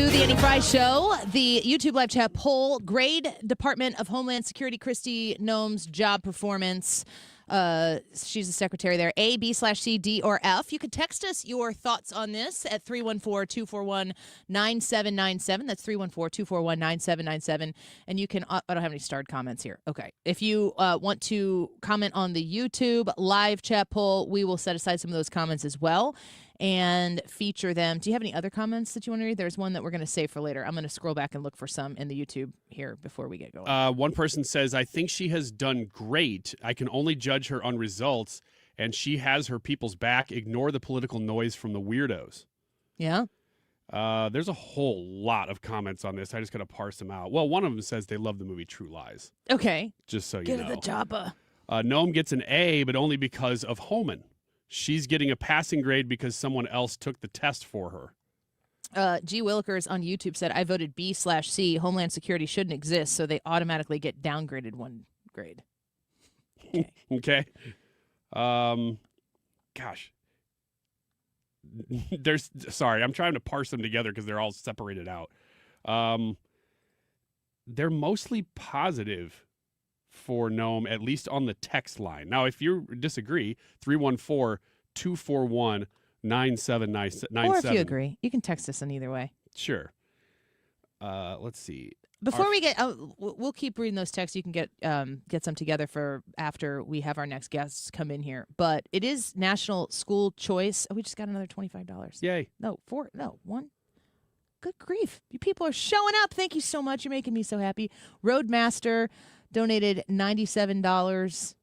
the Annie Frey Show, the YouTube live chat poll, grade Department of Homeland Security Kristi Noem's job performance. She's the secretary there. A, B/C, D, or F. You can text us your thoughts on this at 314-241-9797. That's 314-241-9797. And you can, I don't have any starred comments here. Okay. If you want to comment on the YouTube live chat poll, we will set aside some of those comments as well and feature them. Do you have any other comments that you want to read? There's one that we're going to save for later. I'm going to scroll back and look for some in the YouTube here before we get going. One person says, I think she has done great. I can only judge her on results, and she has her people's back. Ignore the political noise from the weirdos. Yeah? There's a whole lot of comments on this. I just got to parse them out. Well, one of them says they love the movie True Lies. Okay. Just so you Get know. the chopper. Noem gets an A, but only because of Homan. She's getting a passing grade because someone else took the test for her. G. Willikers on YouTube said, I voted B/C. Homeland Security shouldn't exist, so they automatically get downgraded one grade. Okay. Okay. Gosh. Sorry, I'm trying to parse them together because they're all separated out. They're mostly positive for Noem, at least on the text line. Now, if you disagree, 314-241-9797. Or if you agree, you can text us in either way. Sure. Let's see. Before we get, we'll keep reading those texts. You can get some together for after we have our next guests come in here. But it is National School Choice. Oh, we just got another $25. Yay. One. Good grief. You people are showing up. Thank you so much. You're making me so happy. Roadmaster donated $97.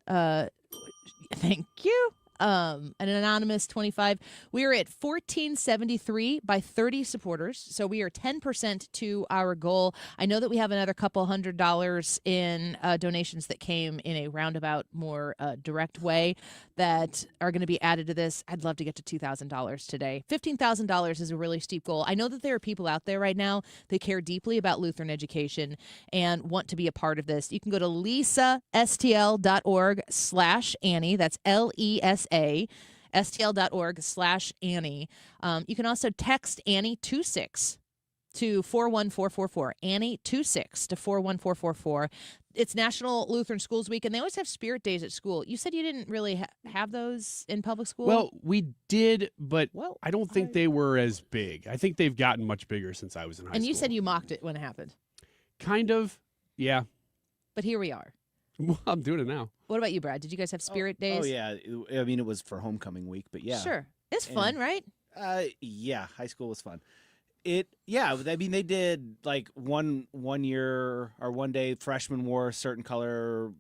Thank you. An anonymous 25. We are at 1473 by 30 supporters, so we are 10% to our goal. I know that we have another couple $100 in donations that came in a roundabout, more direct way that are going to be added to this. I'd love to get to $2,000 today. $15,000 is a really steep goal. I know that there are people out there right now that care deeply about Lutheran education and want to be a part of this. You can go to lesastl.org/Annie. That's LESA. STL.org/Annie. You can also text Annie26 to 41444. Annie26 to 41444. It's National Lutheran Schools Week, and they always have spirit days at school. You said you didn't really have those in public school? Well, we did, but I don't think they were as big. I think they've gotten much bigger since I was in high school. And you said you mocked it when it happened. Kind of, yeah. But here we are. Well, I'm doing it now. What about you, Brad? Did you guys have spirit days? Oh, yeah. I mean, it was for homecoming week, but yeah. Sure. It's fun, right? Yeah, high school was fun. I mean, they did like one year or one day freshmen wore a certain color,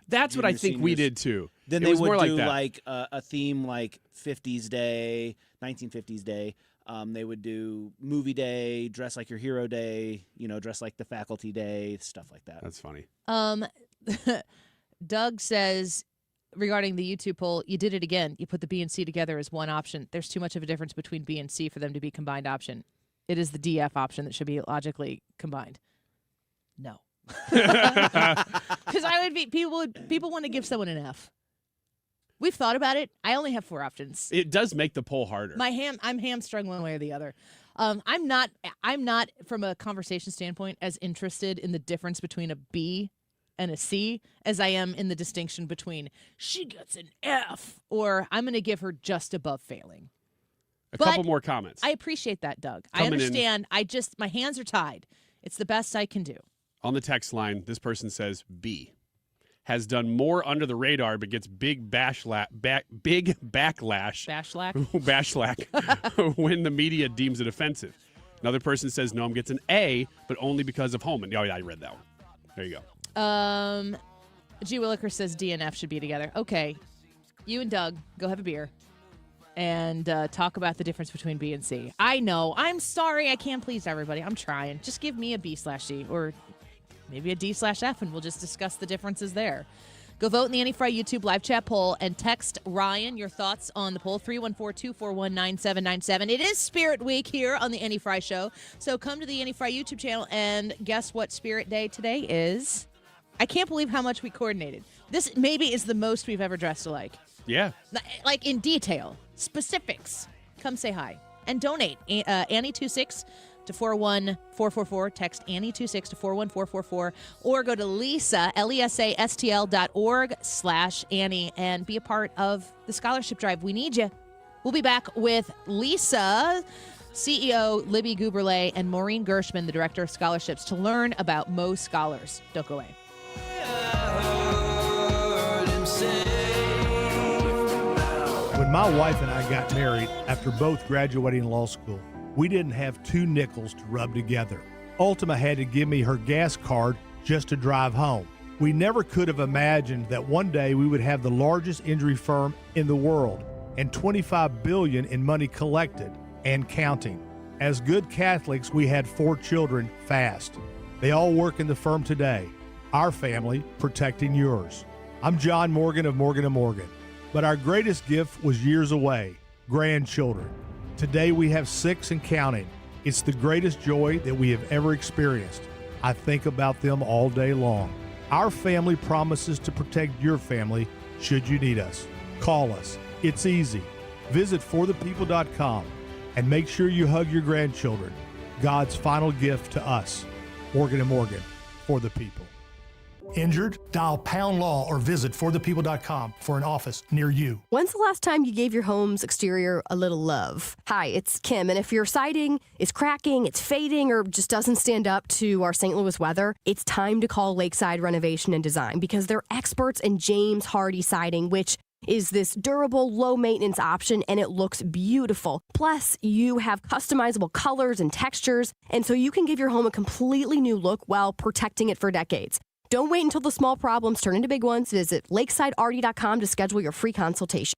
That's what I think we did too. Then they would do like a theme like 50s Day, 1950s Day. They would do movie day, dress like your hero day, dress like the faculty day, stuff like that. That's funny. Doug says, regarding the YouTube poll, you did it again. You put the B and C together as one option. There's too much of a difference between B and C for them to be combined option. It is the DF option that should be logically combined. No. Because people want to give someone an F. We've thought about it. I only have 4 options. It does make the poll harder. I'm hamstrung one way or the other. I'm not from a conversation standpoint as interested in the difference between a B and a C as I am in the distinction between she gets an F or I'm going to give her just above failing. A couple more comments. I appreciate that, Doug. I understand. My hands are tied. It's the best I can do. On the text line, this person says B. Has done more under the radar, but gets big backlash when the media deems it offensive. Another person says Noem gets an A, but only because of Homeland. Oh, yeah, I read that one. There you go. G. Williker says D and F should be together. Okay, you and Doug go have a beer and talk about the difference between B and C. I know. I'm sorry. I can't please everybody. I'm trying. Just give me a B/C or maybe a D/F, and we'll just discuss the differences there. Go vote in the Annie Frey YouTube live chat poll and text Ryan your thoughts on the poll, 314-241-9797. It is Spirit Week here on the Annie Frey Show, so come to the Annie Frey YouTube channel and guess what Spirit Day today is? I can't believe how much we coordinated. This maybe is the most we've ever dressed alike. Yeah. Like in detail, specifics. Come say hi and donate. Annie26 to 41444. Text Annie26 to 41444. Or go to LESA, LESASTL.org/Annie and be a part of the scholarship drive. We need you. We'll be back with LESA CEO Libby Guberle and Maureen Gershman, the Director of Scholarships, to learn about Mo Scholars. Don't go away. When my wife and I got married after both graduating law school, we didn't have 2 nickels to rub together. Ultima had to give me her gas card just to drive home. We never could have imagined that one day we would have the largest injury firm in the world and $25 billion in money collected and counting. As good Catholics, we had 4 children fast. They all work in the firm today. Our family protecting yours. I'm John Morgan of Morgan & Morgan. But our greatest gift was years away, grandchildren. Today we have 6 and counting. It's the greatest joy that we have ever experienced. I think about them all day long. Our family promises to protect your family should you need us. Call us. It's easy. Visit forthepeople.com and make sure you hug your grandchildren. God's final gift to us. Morgan & Morgan, for the people. Injured? Dial Pound Law or visit forthepeople.com for an office near you. When's the last time you gave your home's exterior a little love? Hi, it's Kim, and if your siding is cracking, it's fading, or just doesn't stand up to our St. Louis weather, it's time to call Lakeside Renovation and Design because they're experts in James Hardy siding, which is this durable, low-maintenance option, and it looks beautiful. Plus, you have customizable colors and textures, and so you can give your home a completely new look while protecting it for decades. Don't wait until the small problems turn into big ones. Visit lakesidearty.com to schedule your free consultation.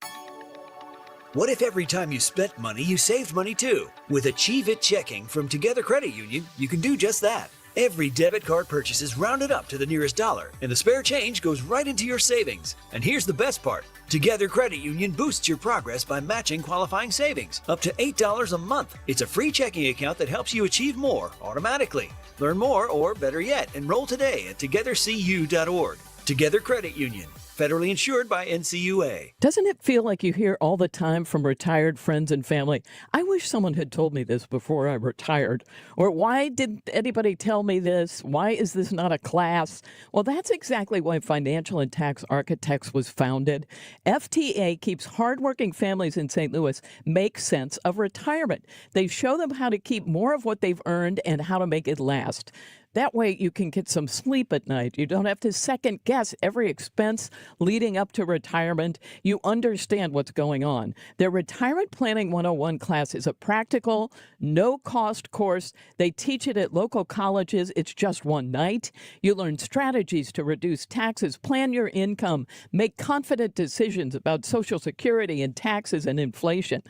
What if every time you spent money, you saved money too? With Achieve It Checking from Together Credit Union, you can do just that. Every debit card purchase is rounded up to the nearest dollar, and the spare change goes right into your savings. And here's the best part. Together Credit Union boosts your progress by matching qualifying savings up to $8 a month. It's a free checking account that helps you achieve more automatically. Learn more, or better yet, enroll today at togethercu.org. Together Credit Union, federally insured by NCUA. Doesn't it feel like you hear all the time from retired friends and family, I wish someone had told me this before I retired? Or why didn't anybody tell me this? Why is this not a class? Well, that's exactly why Financial and Tax Architects was founded. FTA keeps hardworking families in St. Louis make sense of retirement. They show them how to keep more of what they've earned and how to make it last. That way you can get some sleep at night. You don't have to second guess every expense leading up to retirement. You understand what's going on. Their Retirement Planning 101 class is a practical, no-cost course. They teach it at local colleges. It's just one night. You learn strategies to reduce taxes, plan your income, make confident decisions about Social Security and taxes and inflation.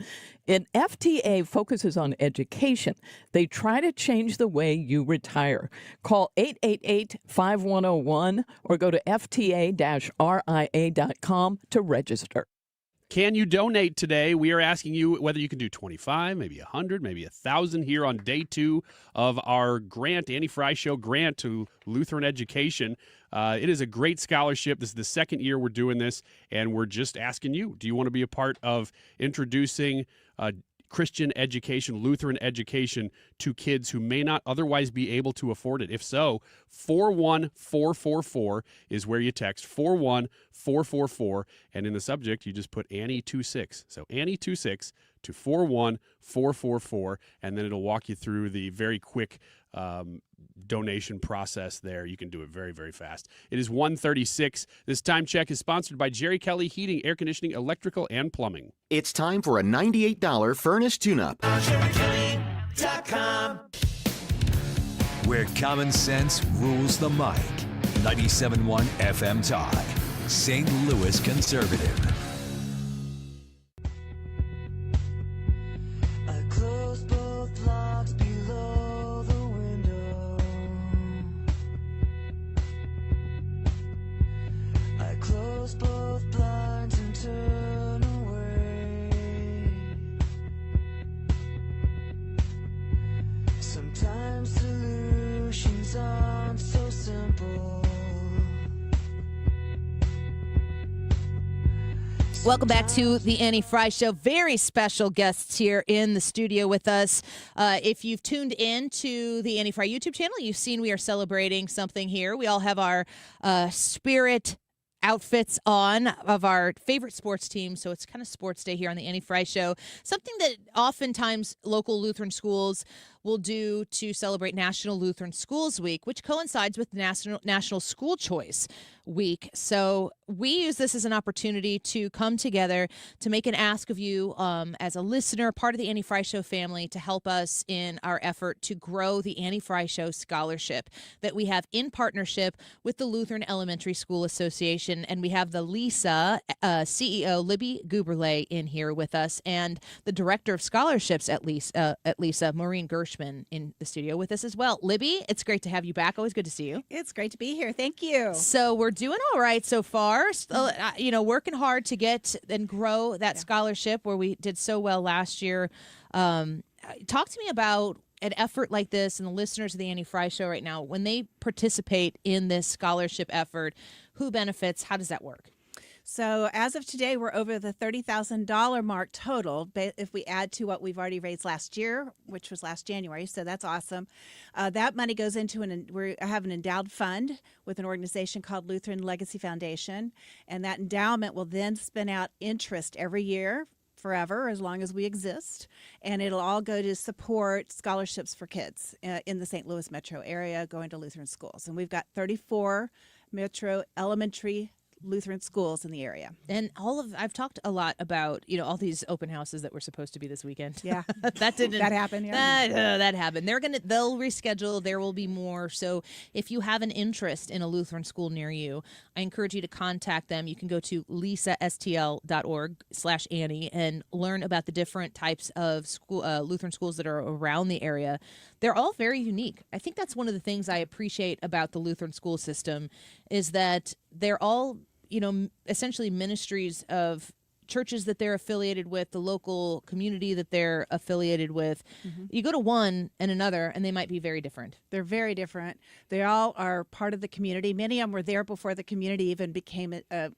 And FTA focuses on education. They try to change the way you retire. Call 888-5101 or go to fta-ria.com to register. Can you donate today? We are asking you whether you can do 25, maybe 100, maybe 1,000 here on day 2 of our grant, Annie Frey Show grant to Lutheran education. It is a great scholarship. This is the second year we're doing this, and we're just asking you, do you want to be a part of introducing Christian education, Lutheran education to kids who may not otherwise be able to afford it? If so, 41444 is where you text 41444, and in the subject you just put Annie26. So Annie26 to 41444, and then it'll walk you through the very quick donation process there. You can do it very, very fast. It is 1:36. This time check is sponsored by Jerry Kelly Heating, Air Conditioning, Electrical, and Plumbing. It's time for a $98 furnace tune-up. JerryKelly.com. Where common sense rules the mic. 97.1 FM Talk. St. Louis Conservative. I closed both locks below the window. I closed both blinds and turned away. Sometimes solutions aren't so simple. Welcome back to the Annie Frey Show. Very special guests here in the studio with us. If you've tuned in to the Annie Frey YouTube channel, you've seen we are celebrating something here. We all have our spirit outfits on of our favorite sports team, so it's kind of sports day here on the Annie Frey Show. Something that oftentimes local Lutheran schools will do to celebrate National Lutheran Schools Week, which coincides with National School Choice Week. So we use this as an opportunity to come together to make an ask of you as a listener, part of the Annie Frey Show family, to help us in our effort to grow the Annie Frey Show Scholarship that we have in partnership with the Lutheran Elementary School Association. And we have the LESA CEO, Libby Guberle, in here with us, and the Director of Scholarships at LESA, Maureen Gershman, in the studio with us as well. Libby, it's great to have you back. Always good to see you. It's great to be here. Thank you. So we're doing all right so far. Working hard to get and grow that scholarship where we did so well last year. Talk to me about an effort like this and the listeners of the Annie Frey Show right now. When they participate in this scholarship effort, who benefits? How does that work? So as of today, we're over the $30,000 mark total, if we add to what we've already raised last year, which was last January. So that's awesome. That money goes into we have an endowed fund with an organization called Lutheran Legacy Foundation. And that endowment will then spin out interest every year forever, as long as we exist. And it'll all go to support scholarships for kids in the St. Louis metro area going to Lutheran schools. And we've got 34 metro elementary Lutheran schools in the area. And I've talked a lot about, all these open houses that were supposed to be this weekend. Yeah. That happened. Yeah. That happened. They'll reschedule. There will be more. So if you have an interest in a Lutheran school near you, I encourage you to contact them. You can go to lesastl.org/Annie and learn about the different types of Lutheran schools that are around the area. They're all very unique. I think that's one of the things I appreciate about the Lutheran school system is that they're all essentially ministries of churches that they're affiliated with, the local community that they're affiliated with. Mm-hmm. You go to one and another, and they might be very different. They're very different. They all are part of the community. Many of them were there before the community even became a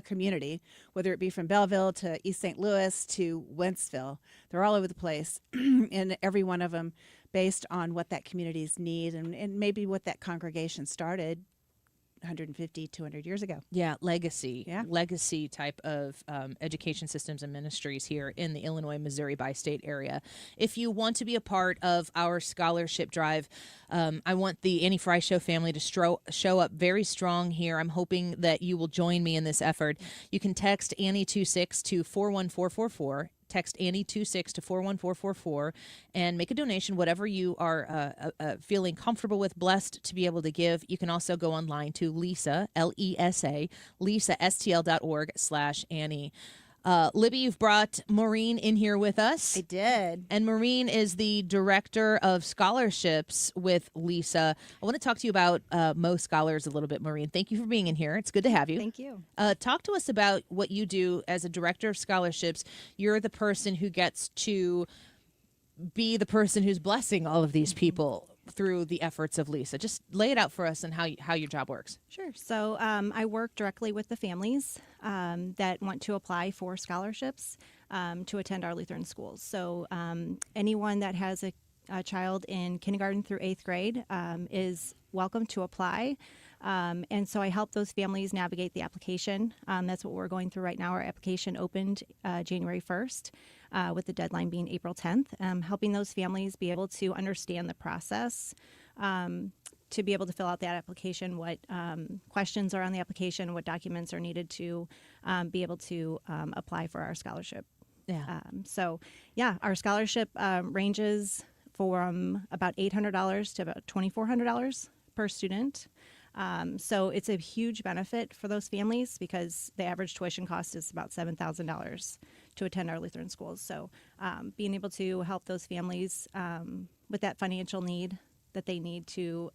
community, whether it be from Belleville to East St. Louis to Wentzville. They're all over the place, and every one of them based on what that community's need and maybe what that congregation started 150, 200 years ago. Yeah, legacy type of education systems and ministries here in the Illinois, Missouri bi-state area. If you want to be a part of our scholarship drive, I want the Annie Frey Show family to show up very strong here. I'm hoping that you will join me in this effort. You can text Annie26 to 41444. Text Annie26 to 41444 and make a donation, whatever you are feeling comfortable with, blessed to be able to give. You can also go online to LESA, LESA, lesastl.org/Annie. Libby, you've brought Maureen in here with us. I did. And Maureen is the Director of Scholarships with LESA. I want to talk to you about Mo Scholars a little bit, Maureen. Thank you for being in here. It's good to have you. Thank you. Talk to us about what you do as a Director of Scholarships. You're the person who gets to be the person who's blessing all of these people through the efforts of LESA. Just lay it out for us and how your job works. Sure. So I work directly with the families that want to apply for scholarships to attend our Lutheran schools. So anyone that has a child in kindergarten through 8th grade is welcome to apply. And so I help those families navigate the application. That's what we're going through right now. Our application opened January 1st. With the deadline being April 10th, helping those families be able to understand the process, to be able to fill out that application, what questions are on the application, what documents are needed to be able to apply for our scholarship. Yeah. Our scholarship ranges from about $800 to about $2,400 per student. So it's a huge benefit for those families because the average tuition cost is about $7,000 to attend our Lutheran schools. So being able to help those families with that financial need that they need to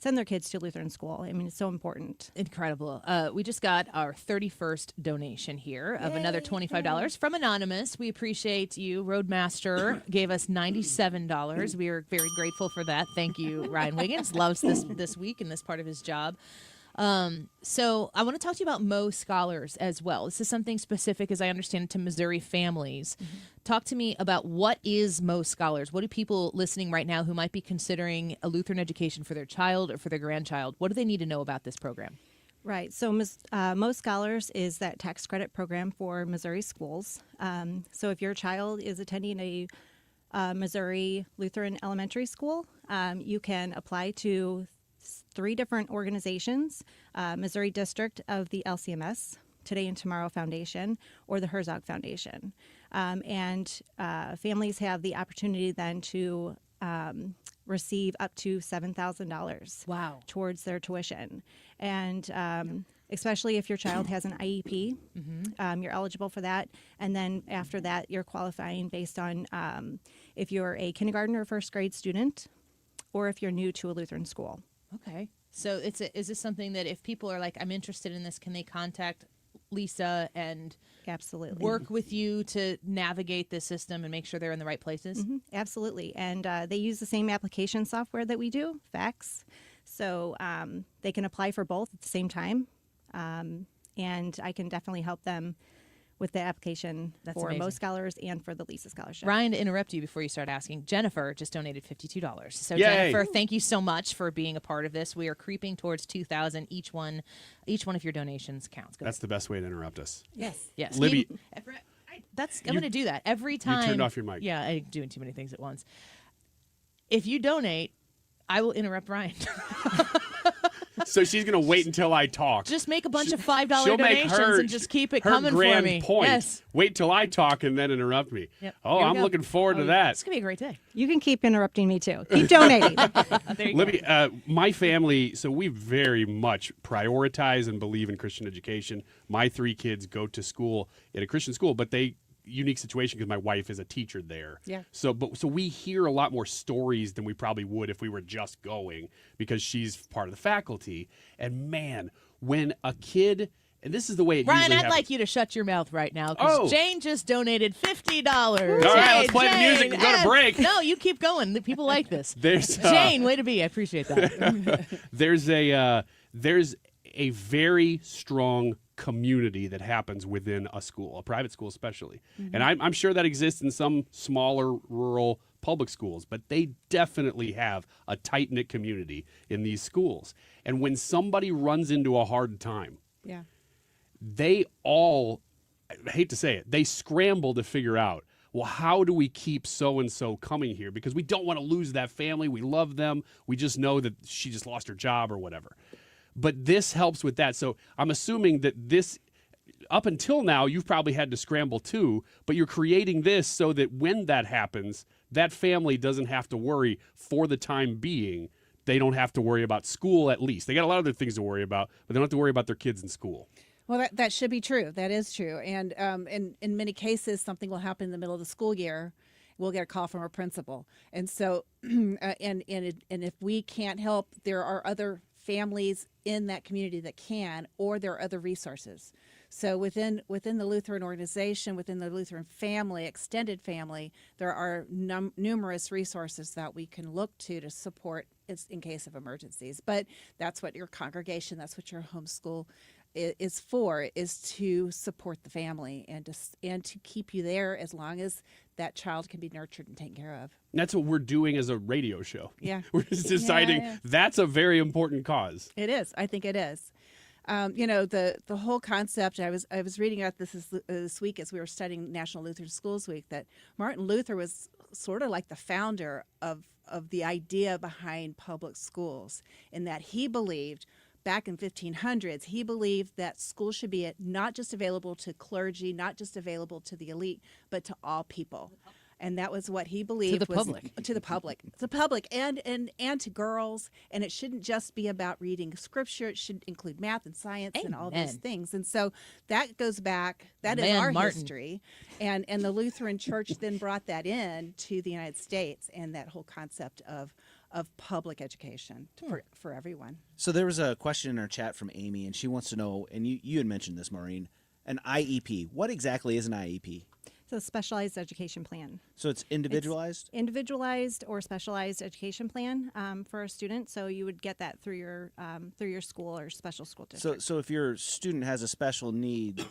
send their kids to Lutheran school. I mean, it's so important. Incredible. We just got our 31st donation here of another $25 from Anonymous. We appreciate you. Roadmaster gave us $97. We are very grateful for that. Thank you, Ryan Wiggins. Loves this week and this part of his job. So I want to talk to you about Mo Scholars as well. This is something specific, as I understand it, to Missouri families. Talk to me about what is Mo Scholars. What do people listening right now who might be considering a Lutheran education for their child or for their grandchild, what do they need to know about this program? Right. So Mo Scholars is that tax credit program for Missouri schools. So if your child is attending a Missouri Lutheran elementary school, you can apply to 3 different organizations, Missouri District of the LCMS, Today and Tomorrow Foundation, or the Herzog Foundation. And families have the opportunity then to receive up to $7,000 towards their tuition. And especially if your child has an IEP, you're eligible for that. And then after that, you're qualifying based on if you're a kindergarten or first grade student or if you're new to a Lutheran school. Okay. So is this something that if people are like, I'm interested in this, can they contact LESA and absolutely work with you to navigate this system and make sure they're in the right places? Absolutely. And they use the same application software that we do, Fax. So they can apply for both at the same time. And I can definitely help them with the application for amazing. Mo Scholars and for the LESA Scholarship. Ryan, to interrupt you before you start asking, Jennifer just donated $52. So Yay. Jennifer, thank you so much for being a part of this. We are creeping towards $2,000. Each one of your donations counts. That's the best way to interrupt us. Yes. Libby, I'm going to do that every time. You turned off your mic. Yeah, I'm doing too many things at once. If you donate, I will interrupt Ryan. so she's going to wait until I talk. Just make a bunch of $5 She'll make donations and just keep it her coming grand for me. Point. Yes. Wait till I talk and then interrupt me. Yep. Oh, Here we I'm go. looking forward to that. It's going to be a great day. You can keep interrupting me too. Keep donating. There you Libby, my family, so we very much prioritize and believe in Christian education. My 3 kids go to school in a Christian school, but unique situation because my wife is a teacher there. Yeah. So we hear a lot more stories than we probably would if we were just going because she's part of the faculty. And man, when a kid, and this is the way it Ryan, usually I'd happens. like you to shut your mouth right now because Jane just donated $50. All right, let's play the music and go to break. No, you keep going. The people like this. There's Jane, way to be. I appreciate that. there's a very strong community that happens within a school, a private school especially. And I'm sure that exists in some smaller rural public schools, but they definitely have a tight-knit community in these schools. And when somebody runs into a hard time, they all, I hate to say it, they scramble to figure out, well, how do we keep so-and-so coming here? Because we don't want to lose that family. We love them. We just know that she just lost her job or whatever. But this helps with that. So I'm assuming that this, up until now, you've probably had to scramble too, but you're creating this so that when that happens, that family doesn't have to worry for the time being. They don't have to worry about school at least. They got a lot of other things to worry about, but they don't have to worry about their kids in school. Well, that should be true. That is true. And in many cases, something will happen in the middle of the school year. We'll get a call from our principal. And so, and if we can't help, there are other families in that community that can, or there are other resources. So within the Lutheran organization, within the Lutheran family, extended family, there are numerous resources that we can look to support in case of emergencies. But that's what your congregation, that's what your homeschool is for, is to support the family and to keep you there as long as that child can be nurtured and taken care of. And that's what we're doing as a radio show. Yeah. We're just deciding that's a very important cause. It is. I think it is. The whole concept, I was reading about this week as we were studying National Lutheran Schools Week, that Martin Luther was sort of like the founder of the idea behind public schools, in that he believed back in 1500s, he believed that schools should be not just available to clergy, not just available to the elite, but to all people. And that was what he believed. To the public, and to girls. And it shouldn't just be about reading scripture. It should include math and science and all those things. And so that goes back. That is our history. And the Lutheran Church then brought that in to the United States, and that whole concept of public education for everyone. So there was a question in our chat from Amy, and she wants to know, and you had mentioned this, Maureen, an IEP. What exactly is an IEP? It's a specialized education plan. So it's individualized? It's individualized or specialized education plan for a student. So you would get that through your school or special school district. So if your student has a special need,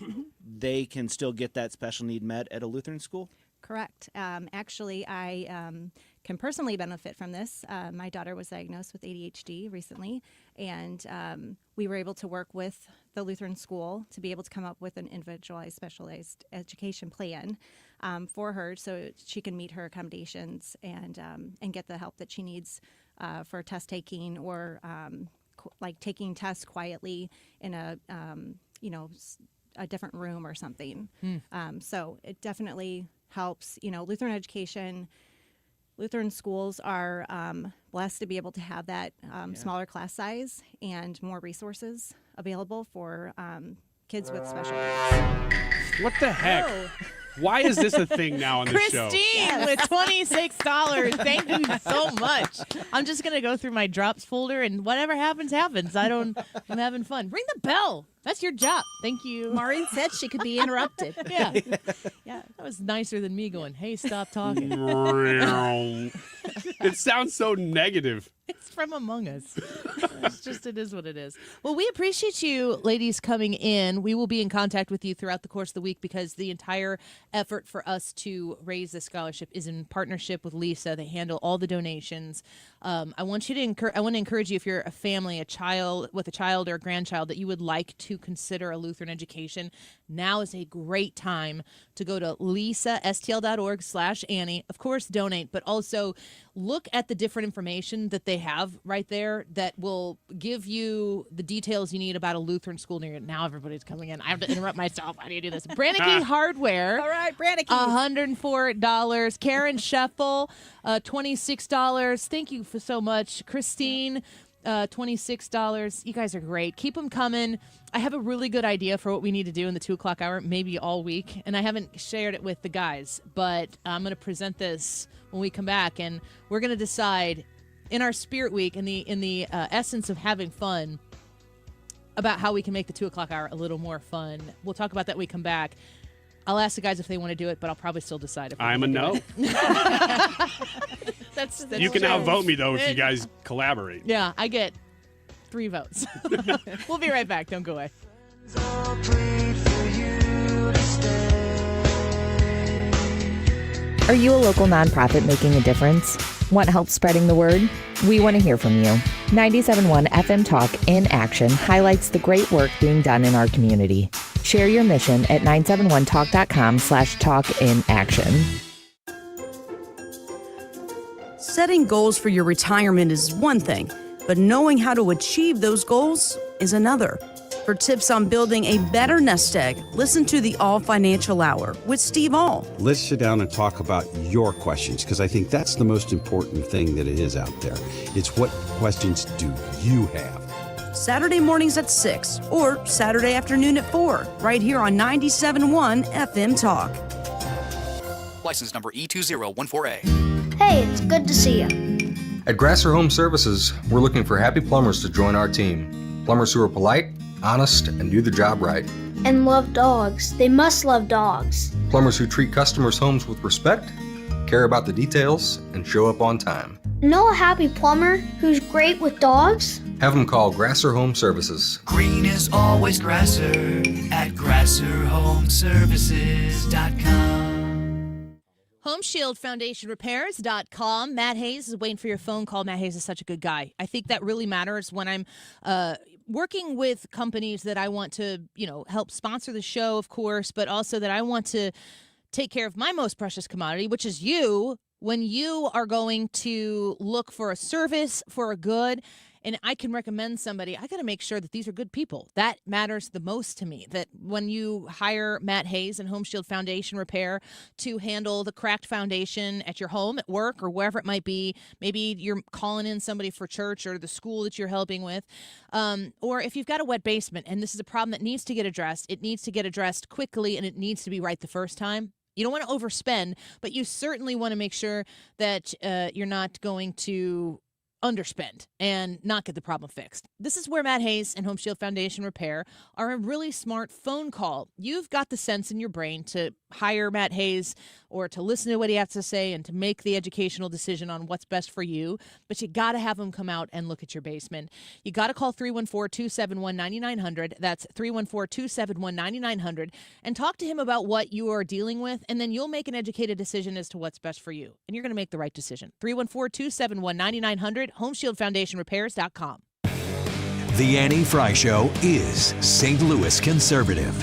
they can still get that special need met at a Lutheran school? Correct. Actually, I can personally benefit from this. My daughter was diagnosed with ADHD recently, and we were able to work with the Lutheran school to be able to come up with an individualized, specialized education plan for her so she can meet her accommodations and get the help that she needs for test taking or like taking tests quietly in a different room or something. So it definitely helps. Lutheran education, Lutheran schools are blessed to be able to have that smaller class size and more resources available for kids with special needs. What the heck? Oh. Why is this a thing now on the show? Christine with $26. Thank you so much. I'm just going to go through my drops folder and whatever happens, happens. I'm having fun. Ring the bell. That's your job. Thank you. Maureen said she could be interrupted. Yeah. Yeah. That was nicer than me going, hey, stop talking. It sounds so negative. It's from Among Us. It is what it is. Well, we appreciate you ladies coming in. We will be in contact with you throughout the course of the week because the entire effort for us to raise this scholarship is in partnership with LESA. They handle all the donations. I want to encourage you, if you're a family, a child or a grandchild that you would like to consider a Lutheran education, now is a great time to go to lesastl.org/Annie. Of course, donate, but also look at the different information that they have right there that will give you the details you need about a Lutheran school near you. Now everybody's coming in. I have to interrupt myself. How do you do this? Brannicky Hardware. All right, Brannicky. $104. Karen Scheffel, $26. Thank you so much. Christine, $26. You guys are great. Keep them coming. I have a really good idea for what we need to do in the 2 o'clock hour, maybe all week, and I haven't shared it with the guys, but I'm going to present this when we come back, and we're going to decide in our Spirit Week, in the essence of having fun, about how we can make the 2 o'clock hour a little more fun. We'll talk about that when we come back. I'll ask the guys if they want to do it, but I'll probably still decide if I'm a no. That's you can outvote me, though, if you guys collaborate. Yeah, I get 3 votes. We'll be right back. Don't go away. Are you a local nonprofit making a difference? Want help spreading the word? We want to hear from you. 97.1 FM Talk in Action highlights the great work being done in our community. Share your mission at 971talk.com/talkinaction. Setting goals for your retirement is one thing, but knowing how to achieve those goals is another. For tips on building a better nest egg, listen to the All Financial Hour with Steve All. Let's sit down and talk about your questions, because I think that's the most important thing that it is out there. It's what questions do you have? Saturday mornings at 6 or Saturday afternoon at 4, right here on 97.1 FM Talk. License number E2014A. Hey, it's good to see you. At Grasser Home Services, we're looking for happy plumbers to join our team. Plumbers who are polite, honest, and do the job right. And love dogs. They must love dogs. Plumbers who treat customers' homes with respect, care about the details, and show up on time. Know a happy plumber who's great with dogs? Have them call Grasser Home Services. Green is always Grasser at GrasserHomeservices.com. HomeshieldFoundationRepairs.com. Matt Hayes is waiting for your phone call. Matt Hayes is such a good guy. I think that really matters when I'm working with companies that I want to, help sponsor the show, of course, but also that I want to take care of my most precious commodity, which is you, when you are going to look for a service, for a good, and I can recommend somebody, I got to make sure that these are good people. That matters the most to me, that when you hire Matt Hayes and Home Shield Foundation Repair to handle the cracked foundation at your home, at work, or wherever it might be, maybe you're calling in somebody for church or the school that you're helping with, or if you've got a wet basement and this is a problem that needs to get addressed, it needs to get addressed quickly and it needs to be right the first time. You don't want to overspend, but you certainly want to make sure that you're not going to underspend and not get the problem fixed. This is where Matt Hayes and Home Shield Foundation Repair are a really smart phone call. You've got the sense in your brain to hire Matt Hayes or to listen to what he has to say and to make the educational decision on what's best for you, but you got to have him come out and look at your basement. You got to call 314-271-9900. That's 314-271-9900 and talk to him about what you are dealing with, and then you'll make an educated decision as to what's best for you, and you're going to make the right decision. 314-271-9900. HomeShieldFoundationRepairs.com. The Annie Frey Show is St. Louis conservative.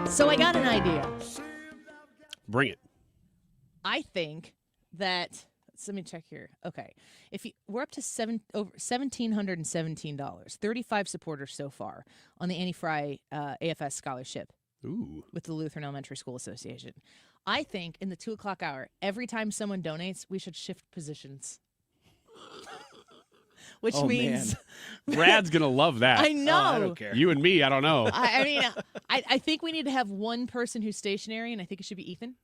So I got an idea. Bring it. I think that, let me check here. Okay. We're up to over $1,717, 35 supporters so far on the Annie Frey AFS scholarship. Ooh. With the Lutheran Elementary School Association. I think in the 2 o'clock hour, every time someone donates, we should shift positions. Which means Brad's gonna love that. I know. I don't care. You and me, I don't know. I mean, I think we need to have one person who's stationary, and I think it should be Ethan,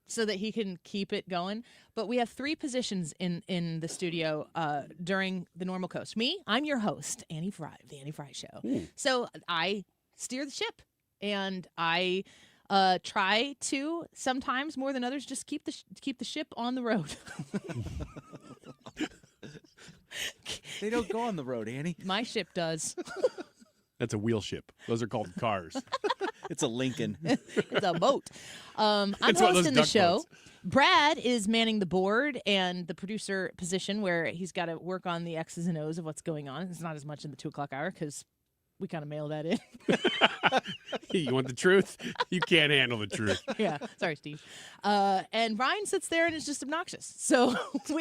so that he can keep it going. But we have 3 positions in the studio during the normal coast. Me, I'm your host, Annie Frey, the Annie Frey Show. Ooh. So I steer the ship, and I try to sometimes more than others just keep the ship on the road. They don't go on the road, Annie. My ship does. That's a wheel ship. Those are called cars. It's a Lincoln. It's a boat. I'm It's one of those hosting the duck show. boats. Brad is manning the board and the producer position where he's got to work on the X's and O's of what's going on. It's not as much in the 2 o'clock hour because we kind of mail that in. You want the truth? You can't handle the truth. Yeah. Sorry, Steve. And Ryan sits there and is just obnoxious. So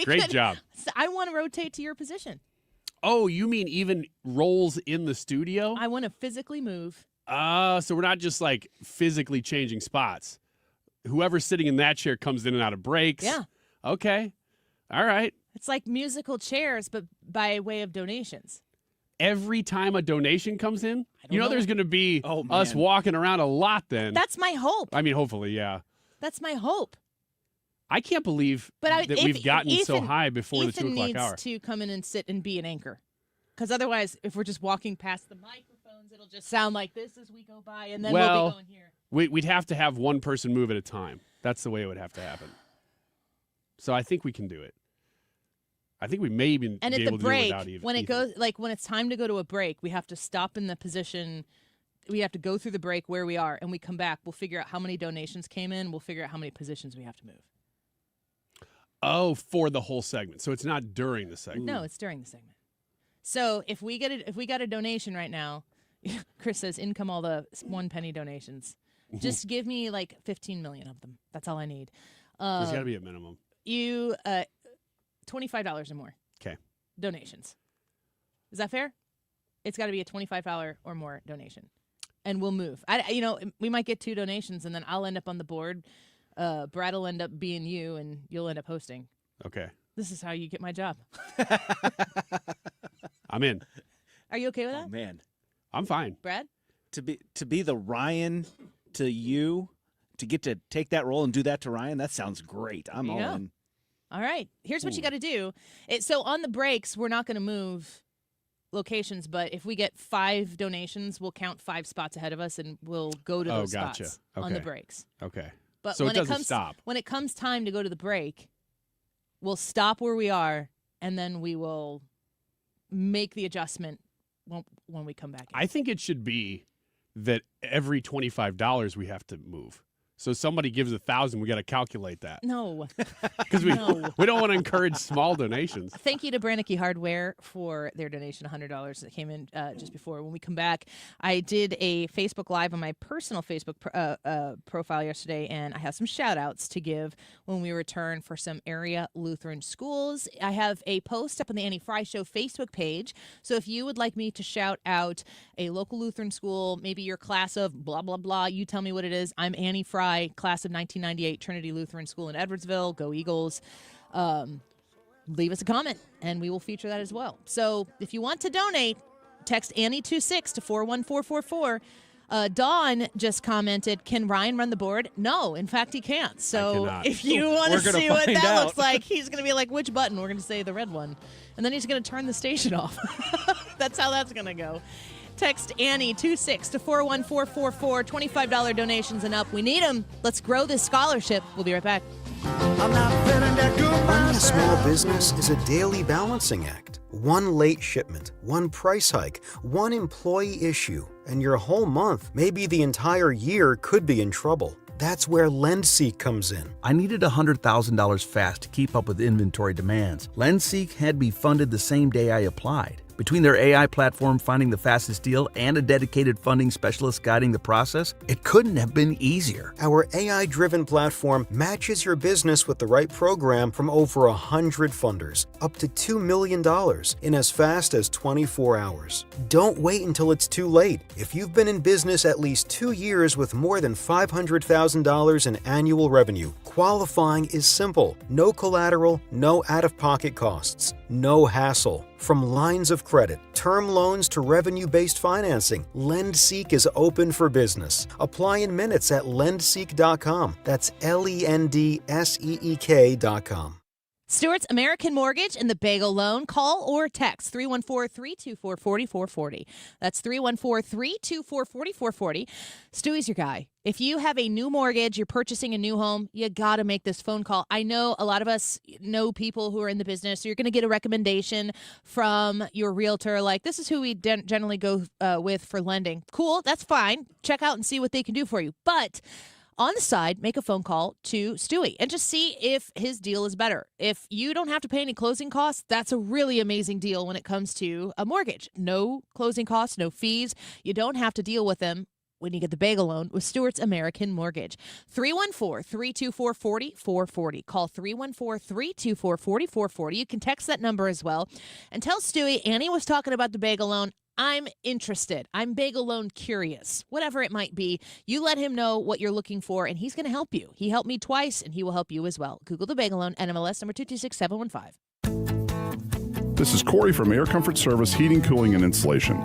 Great job. I want to rotate to your position. Oh, you mean even roles in the studio? I want to physically move. So we're not just like physically changing spots. Whoever's sitting in that chair comes in and out of breaks. Yeah. Okay. All right. It's like musical chairs, but by way of donations. Every time a donation comes in, you know, there's going to be us man. walking around a lot then. That's my hope. I mean, hopefully, yeah. That's my hope. I can't believe that we've gotten so high before the 2 o'clock Ethan hour. needs to come in and sit and be an anchor. Because otherwise, if we're just walking past the microphones, it'll just sound like this as we go by, and then we'll be going here. We'd have to have one person move at a time. That's the way it would have to happen. So I think we can do it. I think we may even And be at able the to do it break, without even. when it goes, like when it's time to go to a break, we have to stop in the position. We have to go through the break where we are, and we come back. We'll figure out how many donations came in. We'll figure out how many positions we have to move. Oh, for the whole segment. So it's not during the segment. No, it's during the segment. So if we got a donation right now, Chris says, "In come all the 1 penny donations. Just give me like 15 million of them. That's all I need." There's got to be a minimum. You $25 or more. Okay. Donations. Is that fair? It's got to be a $25 or more donation, and we'll move. We might get 2 donations, and then I'll end up on the board. Brad will end up being you, and you'll end up hosting. Okay. This is how you get my job. I'm in. Are you okay with that? Oh, man. I'm fine. Brad? To be the Ryan to you, to get to take that role and do that to Ryan, that sounds great. I'm There all you go. in. All right. Here's what you got to do. So on the breaks, we're not going to move locations, but if we get 5 donations, we'll count 5 spots ahead of us, and we'll go to those spots on the breaks. Okay. But so when it doesn't comes, stop. When it comes time to go to the break, we'll stop where we are, and then we will make the adjustment when we come back in. I think it should be that every $25 we have to move. So somebody gives 1,000, we got to calculate that. No. Because we don't want to encourage small donations. Thank you to Brannicky Hardware for their donation, $100 that came in just before. When we come back, I did a Facebook Live on my personal Facebook profile yesterday, and I have some shout-outs to give when we return for some area Lutheran schools. I have a post up on the Annie Frey Show Facebook page, so if you would like me to shout out a local Lutheran school, maybe your class of blah, blah, blah, you tell me what it is. I'm Annie Frey, class of 1998, Trinity Lutheran School in Edwardsville. Go Eagles. Leave us a comment, and we will feature that as well. So if you want to donate, text Annie26 to 41444. Dawn just commented, can Ryan run the board? No, in fact, he can't. So if you want to see what that looks like, he's going to be like, which button? We're going to say the red one. And then he's going to turn the station off. That's how that's going to go. Text Annie26 to 41444. $25 donations and up. We need them. Let's grow this scholarship. We'll be right back. Running a small business is a daily balancing act. One late shipment, one price hike, one employee issue, and your whole month, maybe the entire year, could be in trouble. That's where LendSeek comes in. I needed $100,000 fast to keep up with inventory demands. LendSeek had me funded the same day I applied. Between their AI platform finding the fastest deal and a dedicated funding specialist guiding the process, it couldn't have been easier. Our AI-driven platform matches your business with the right program from over 100 funders, up to $2 million in as fast as 24 hours. Don't wait until it's too late. If you've been in business at least 2 years with more than $500,000 in annual revenue, qualifying is simple. No collateral, no out-of-pocket costs, no hassle. From lines of credit, term loans to revenue-based financing, LendSeek is open for business. Apply in minutes at lendseek.com. That's LENDSEEK.com. Stewart's American Mortgage and the Bagel Loan. Call or text 314-324-4440. That's 314-324-4440. Stewie's your guy. If you have a new mortgage, you're purchasing a new home, you got to make this phone call. I know a lot of us know people who are in the business, so you're going to get a recommendation from your realtor, like, this is who we generally go with for lending. Cool, that's fine. Check out and see what they can do for you. But on the side, make a phone call to Stewie and just see if his deal is better. If you don't have to pay any closing costs, that's a really amazing deal when it comes to a mortgage. No closing costs, no fees. You don't have to deal with them when you get the bagel loan with Stewart's American Mortgage. 314-324-4440. Call 314-324-4440. You can text that number as well. And tell Stewie Annie was talking about the bagel loan. I'm interested. I'm bagel loan curious. Whatever it might be, you let him know what you're looking for, and he's going to help you. He helped me twice, and he will help you as well. Google the bagel loan, NMLS number 226715. This is Corey from Air Comfort Service Heating, Cooling, and Insulation.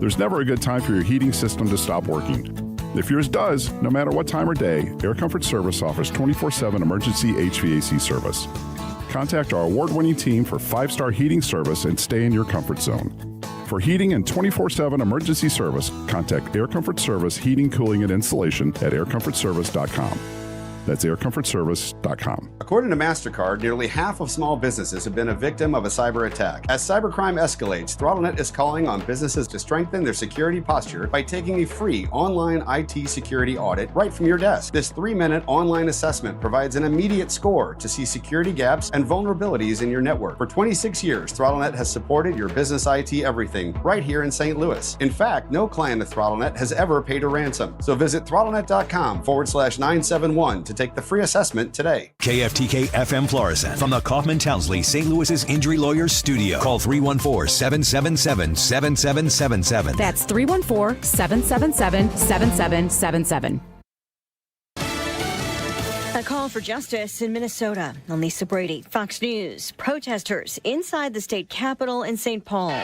There's never a good time for your heating system to stop working. If yours does, no matter what time or day, Air Comfort Service offers 24/7 emergency HVAC service. Contact our award-winning team for 5-star heating service and stay in your comfort zone. For heating and 24/7 emergency service, contact Air Comfort Service Heating, Cooling, and Insulation at aircomfortservice.com. That's aircomfortservice.com. According to MasterCard, nearly half of small businesses have been a victim of a cyber attack. As cybercrime escalates, ThrottleNet is calling on businesses to strengthen their security posture by taking a free online IT security audit right from your desk. This 3-minute online assessment provides an immediate score to see security gaps and vulnerabilities in your network. For 26 years, ThrottleNet has supported your business IT everything right here in St. Louis. In fact, no client of ThrottleNet has ever paid a ransom. So visit throttlenet.com/971 to take the free assessment today. KFTK FM Florissant from the Kaufman Townsley St. Louis's Injury Lawyers Studio. Call 314-777-7777. That's 314-777-7777. A call for justice in Minnesota. I'm Lisa Brady, Fox News. Protesters inside the state capitol in St. Paul,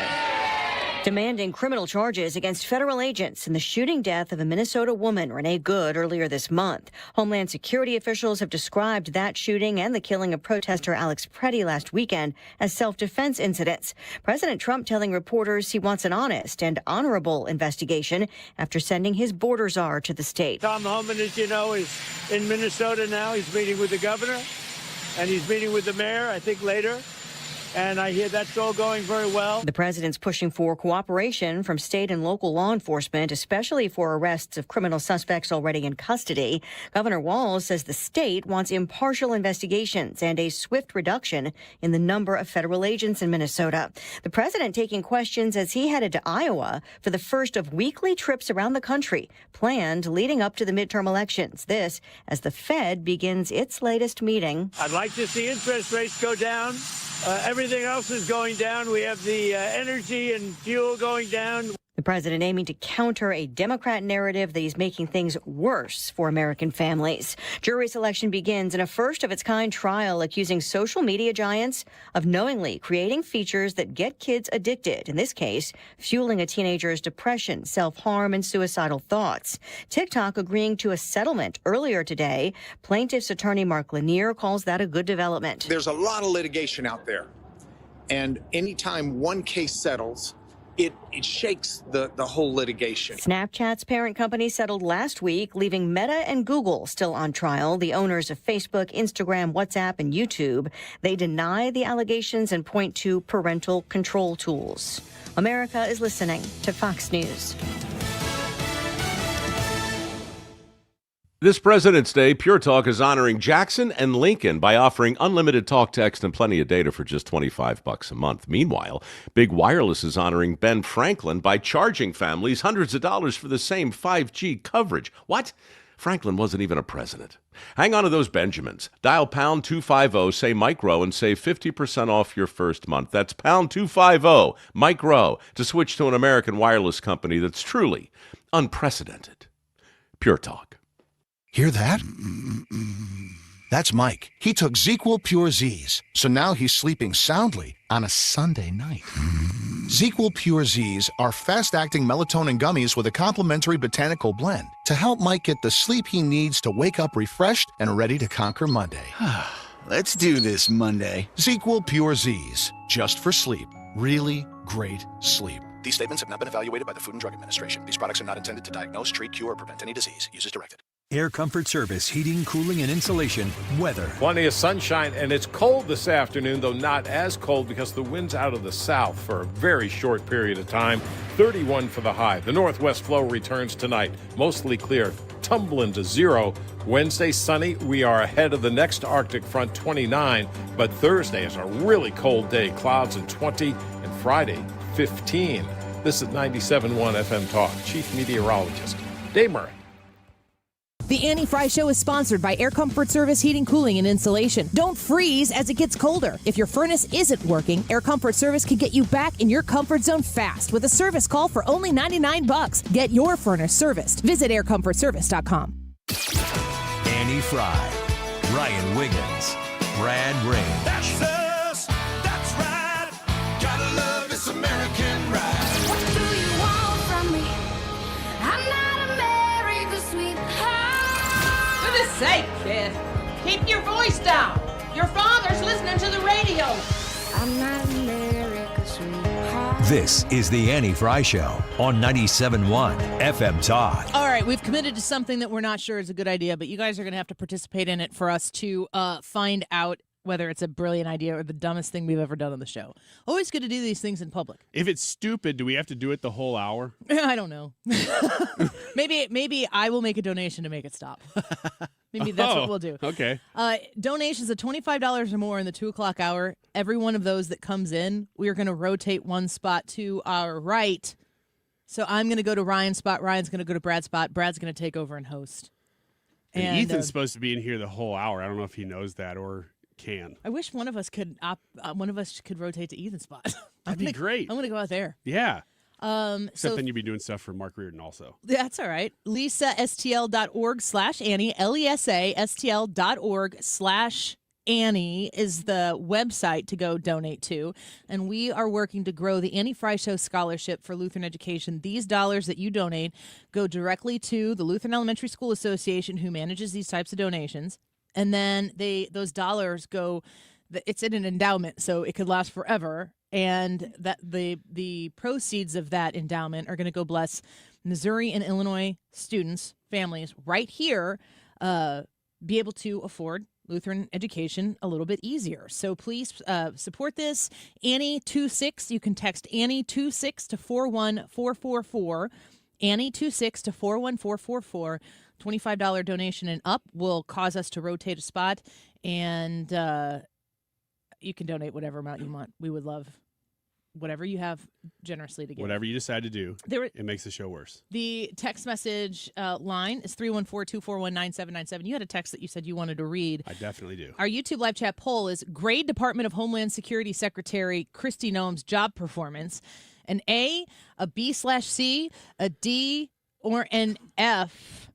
demanding criminal charges against federal agents in the shooting death of a Minnesota woman, Renee Good, earlier this month. Homeland Security officials have described that shooting and the killing of protester Alex Preddy last weekend as self-defense incidents. President Trump telling reporters he wants an honest and honorable investigation after sending his border czar to the state. Tom Homan, as you know, is in Minnesota now. He's meeting with the governor, and he's meeting with the mayor, I think, later. And I hear that's all going very well. The president's pushing for cooperation from state and local law enforcement, especially for arrests of criminal suspects already in custody. Governor Walz says the state wants impartial investigations and a swift reduction in the number of federal agents in Minnesota. The president taking questions as he headed to Iowa for the first of weekly trips around the country, planned leading up to the midterm elections. This as the Fed begins its latest meeting. I'd like to see interest rates go down. Everything else is going down. We have the energy and fuel going down. The president aiming to counter a Democrat narrative that he's making things worse for American families. Jury selection begins in a first-of-its-kind trial accusing social media giants of knowingly creating features that get kids addicted, in this case, fueling a teenager's depression, self-harm, and suicidal thoughts. TikTok agreeing to a settlement earlier today. Plaintiff's attorney Mark Lanier calls that a good development. There's a lot of litigation out there, and anytime one case settles, it shakes the whole litigation. Snapchat's parent company settled last week, leaving Meta and Google still on trial, the owners of Facebook, Instagram, WhatsApp, and YouTube. They deny the allegations and point to parental control tools. America is listening to Fox News. This President's Day, Pure Talk is honoring Jackson and Lincoln by offering unlimited talk, text, and plenty of data for just $25 a month. Meanwhile, Big Wireless is honoring Ben Franklin by charging families hundreds of dollars for the same 5G coverage. What? Franklin wasn't even a president. Hang on to those Benjamins. Dial pound 250, say Mike Rowe, and save 50% off your first month. That's pound 250, Mike Rowe, to switch to an American wireless company that's truly unprecedented. Pure Talk. Hear that? That's Mike. He took ZQL Pure Z's, so now he's sleeping soundly on a Sunday night. ZQL Pure Z's are fast-acting melatonin gummies with a complementary botanical blend to help Mike get the sleep he needs to wake up refreshed and ready to conquer Monday. Let's do this Monday. ZQL Pure Z's, just for sleep. Really great sleep. These statements have not been evaluated by the Food and Drug Administration. These products are not intended to diagnose, treat, cure, or prevent any disease. Use as directed. Air Comfort Service, heating, cooling, and insulation, weather. Plenty of sunshine, and it's cold this afternoon, though not as cold because the wind's out of the south for a very short period of time. 31 for the high. The northwest flow returns tonight. Mostly clear, tumbling to 0. Wednesday, sunny. We are ahead of the next Arctic front, 29. But Thursday is a really cold day. Clouds and 20. And Friday, 15. This is 97.1 FM Talk. Chief Meteorologist Dave Murray. The Annie Frey Show is sponsored by Air Comfort Service Heating, Cooling, and Insulation. Don't freeze as it gets colder. If your furnace isn't working, Air Comfort Service can get you back in your comfort zone fast with a service call for only $99. Get your furnace serviced. Visit aircomfortservice.com. Annie Frey, Ryan Wiggins, Brad Ray. That's us. That's right. Gotta love this American ride. What do you want from me? I'm not America's sweetheart. For the sake, kid, keep your voice down. Your father's listening to the radio. I'm not America's sweetheart. This is the Annie Frey Show on 97.1 FM Talk. All right, we've committed to something that we're not sure is a good idea, but you guys are going to have to participate in it for us to find out whether it's a brilliant idea or the dumbest thing we've ever done on the show. Always good to do these things in public. If it's stupid, do we have to do it the whole hour? I don't know. Maybe I will make a donation to make it stop. Maybe that's what we'll do. Okay. Donations of $25 or more in the 2 o'clock hour. Every one of those that comes in, we are going to rotate one spot to our right. So I'm going to go to Ryan's spot. Ryan's going to go to Brad's spot. Brad's going to take over and host. And Ethan's supposed to be in here the whole hour. I don't know if he knows that or can. I wish one of us could rotate to Ethan's spot. That'd be great. I'm going to go out there. Yeah. Except then you'd be doing stuff for Mark Reardon also. That's all right. LESASTL.org/Annie, LESASTL.org/Annie is the website to go donate to. And we are working to grow the Annie Frey Show Scholarship for Lutheran Education. These dollars that you donate go directly to the Lutheran Elementary School Association, who manages these types of donations. And then those dollars go, it's in an endowment, so it could last forever. And that the proceeds of that endowment are going to go bless Missouri and Illinois students, families right here, be able to afford Lutheran education a little bit easier. So please support this. Annie26, you can text Annie26 to 41444. Annie26 to 41444. $25 donation and up will cause us to rotate a spot, and you can donate whatever amount you want. We would love whatever you have generously to give. Whatever you decide to do, it makes the show worse. The text message line is 314-241-9797. You had a text that you said you wanted to read. I definitely do. Our YouTube live chat poll is grade Department of Homeland Security Secretary Kristi Noem's job performance. An A, a B/C, a D, or an F.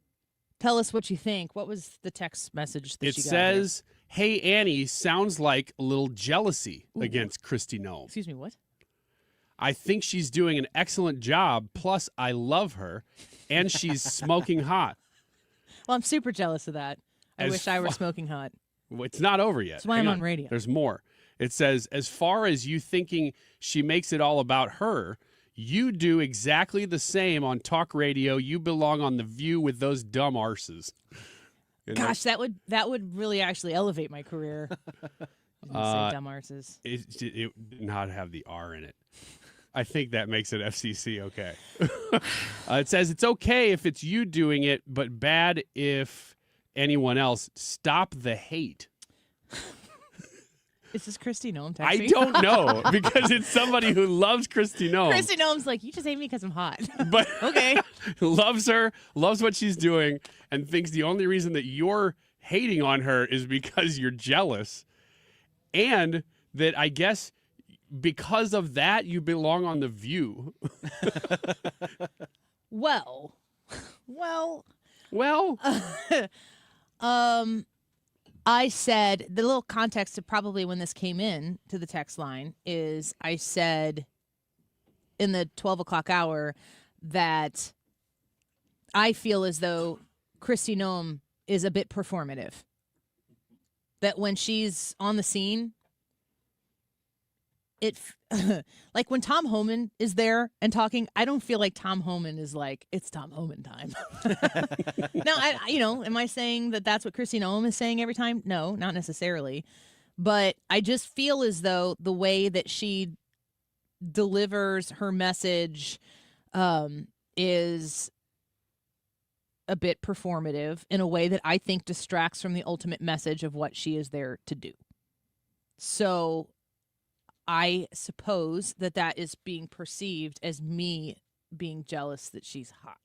Tell us what you think. What was the text message that It you got says, "Hey Annie, sounds like a little jealousy against Kristi Noem. Excuse me, what? I think she's doing an excellent job. Plus, I love her, and she's smoking hot." Well, I'm super jealous of that. I wish I were smoking hot. It's not over yet. That's why Hang I'm on radio. There's more. It says, "As far as you thinking she makes it all about her, you do exactly the same on talk radio. You belong on The View with those dumb arses." Gosh, that would really actually elevate my career. Say dumb arses. It did not have the R in it. I think that makes it FCC okay. It says it's okay if it's you doing it, but bad if anyone else. Stop the hate. Is this Kristi Noem texting? I don't know, because it's somebody who loves Kristi Noem. Kristi Noem's like, you just hate me because I'm hot. But okay. Loves her, loves what she's doing, and thinks the only reason that you're hating on her is because you're jealous. And that I guess because of that, you belong on The View. Well. I said, the little context of probably when this came in to the text line is I said in the 12 o'clock hour that I feel as though Kristi Noem is a bit performative. That when she's on the scene, like when Tom Homan is there and talking, I don't feel like Tom Homan is like, it's Tom Homan time. Now, am I saying that that's what Kristi Noem is saying every time? No, not necessarily. But I just feel as though the way that she delivers her message is a bit performative in a way that I think distracts from the ultimate message of what she is there to do. So I suppose that is being perceived as me being jealous that she's hot.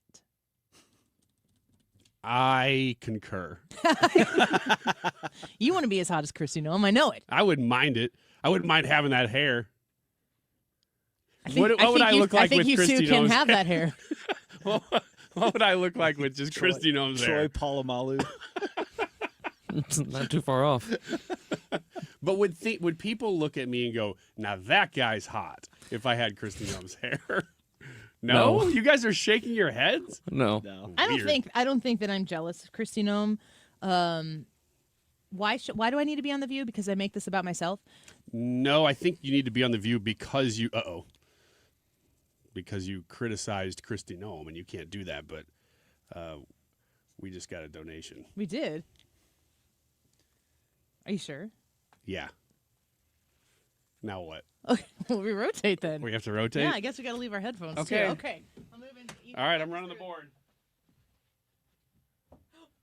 I concur. You want to be as hot as Kristi Noem. I know it. I wouldn't mind it. I wouldn't mind having that hair. What would I look like with Kristi Noem's hair? I think you two can have that hair. What would I look like with just Kristi Noem's hair? Troy Polamalu. It's not too far off. But would people look at me and go, now that guy's hot, if I had Kristi Noem's hair? No? You guys are shaking your heads? No. I don't think that I'm jealous of Kristi Noem. Why do I need to be on The View? Because I make this about myself? No, I think you need to be on The View because you criticized Kristi Noem, and you can't do that, but we just got a donation. We did. Are you sure? Yeah. Now what? Okay, well, we rotate then. We have to rotate? Yeah, I guess we got to leave our headphones Okay. too. Okay. I'm moving. All right, I'm running the board.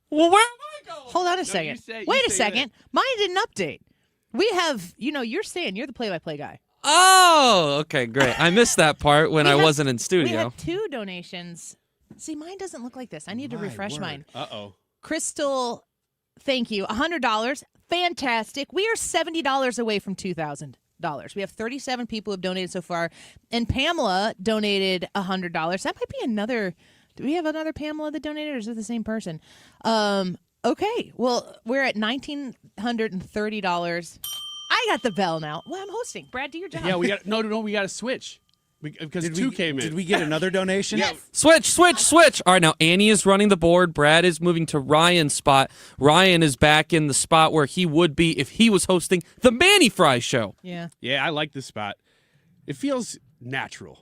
Well, where am I going? Hold on a second. you Wait a say second. Mine didn't update. We have, you're the play-by-play guy. Oh, okay, great. I missed that part when I wasn't in We studio. had 2 donations. See, mine doesn't look like this. I need to refresh mine. Uh-oh. Crystal, thank you. $100. Fantastic. We are $70 away from $2,000. We have 37 people who have donated so far. And Pamela donated $100. That might be another. Do we have another Pamela that donated, or is it the same person? Okay. Well, we're at $1,930. I got the bell now. Well, I'm hosting. Brad, do your job. Yeah, we got we got to switch. Because 2 came in. Did we get another donation? Yes. Switch. All right, now Annie is running the board. Brad is moving to Ryan's spot. Ryan is back in the spot where he would be if he was hosting the Manny Fry Show. Yeah. Yeah, I like this spot. It feels natural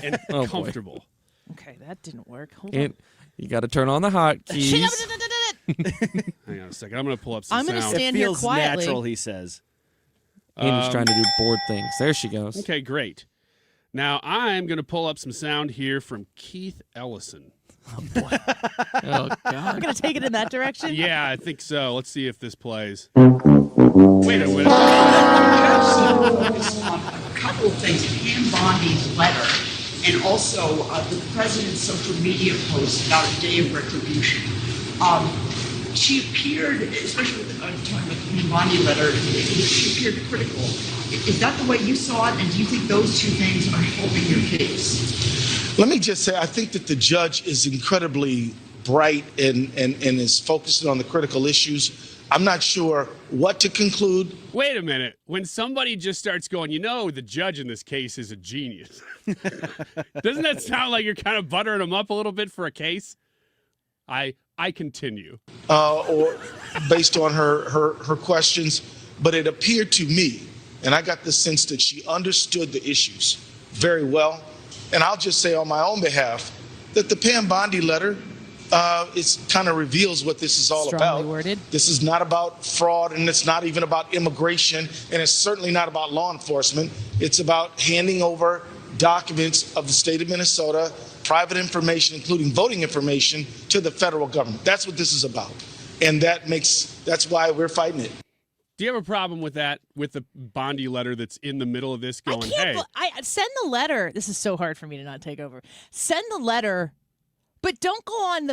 and comfortable. Boy. Okay, that didn't work. Hold on. You got to turn on the hotkeys. Hang on a second. I'm going to pull up some I'm going to sound. stand here feels quietly. natural, he says. Annie's trying to do board things. There she goes. Okay, great. Now, I'm going to pull up some sound here from Keith Ellison. Oh, boy. Oh, God. I'm going to take it in that direction? Yeah, I think so. Let's see if this plays. Wait a minute. Focus on a couple of things. Pam Bondi's letter and also the president's social media post about a day of retribution. she appeared, especially with talking about the Queen Bondi letter, she appeared critical. Is that the way you saw it, and do you think those two things are helping your case? Let me just say, I think that the judge is incredibly bright and is focusing on the critical issues. I'm not sure what to conclude. Wait a minute. When somebody just starts going, the judge in this case is a genius. Doesn't that sound like you're kind of buttering them up a little bit for a case? I continue. Or based on her questions, but it appeared to me, and I got the sense that she understood the issues very well. And I'll just say on my own behalf that the Pam Bondi letter it kind of reveals what this is all Strongly about. worded. This is not about fraud, and it's not even about immigration, and it's certainly not about law enforcement. It's about handing over documents of the state of Minnesota, private information, including voting information, to the federal government. That's what this is about, and that's why we're fighting it. Do you have a problem with that, with the Bondi letter that's in the middle of this going, hey? I send the letter. This is so hard for me to not take over. Send the letter. But don't go on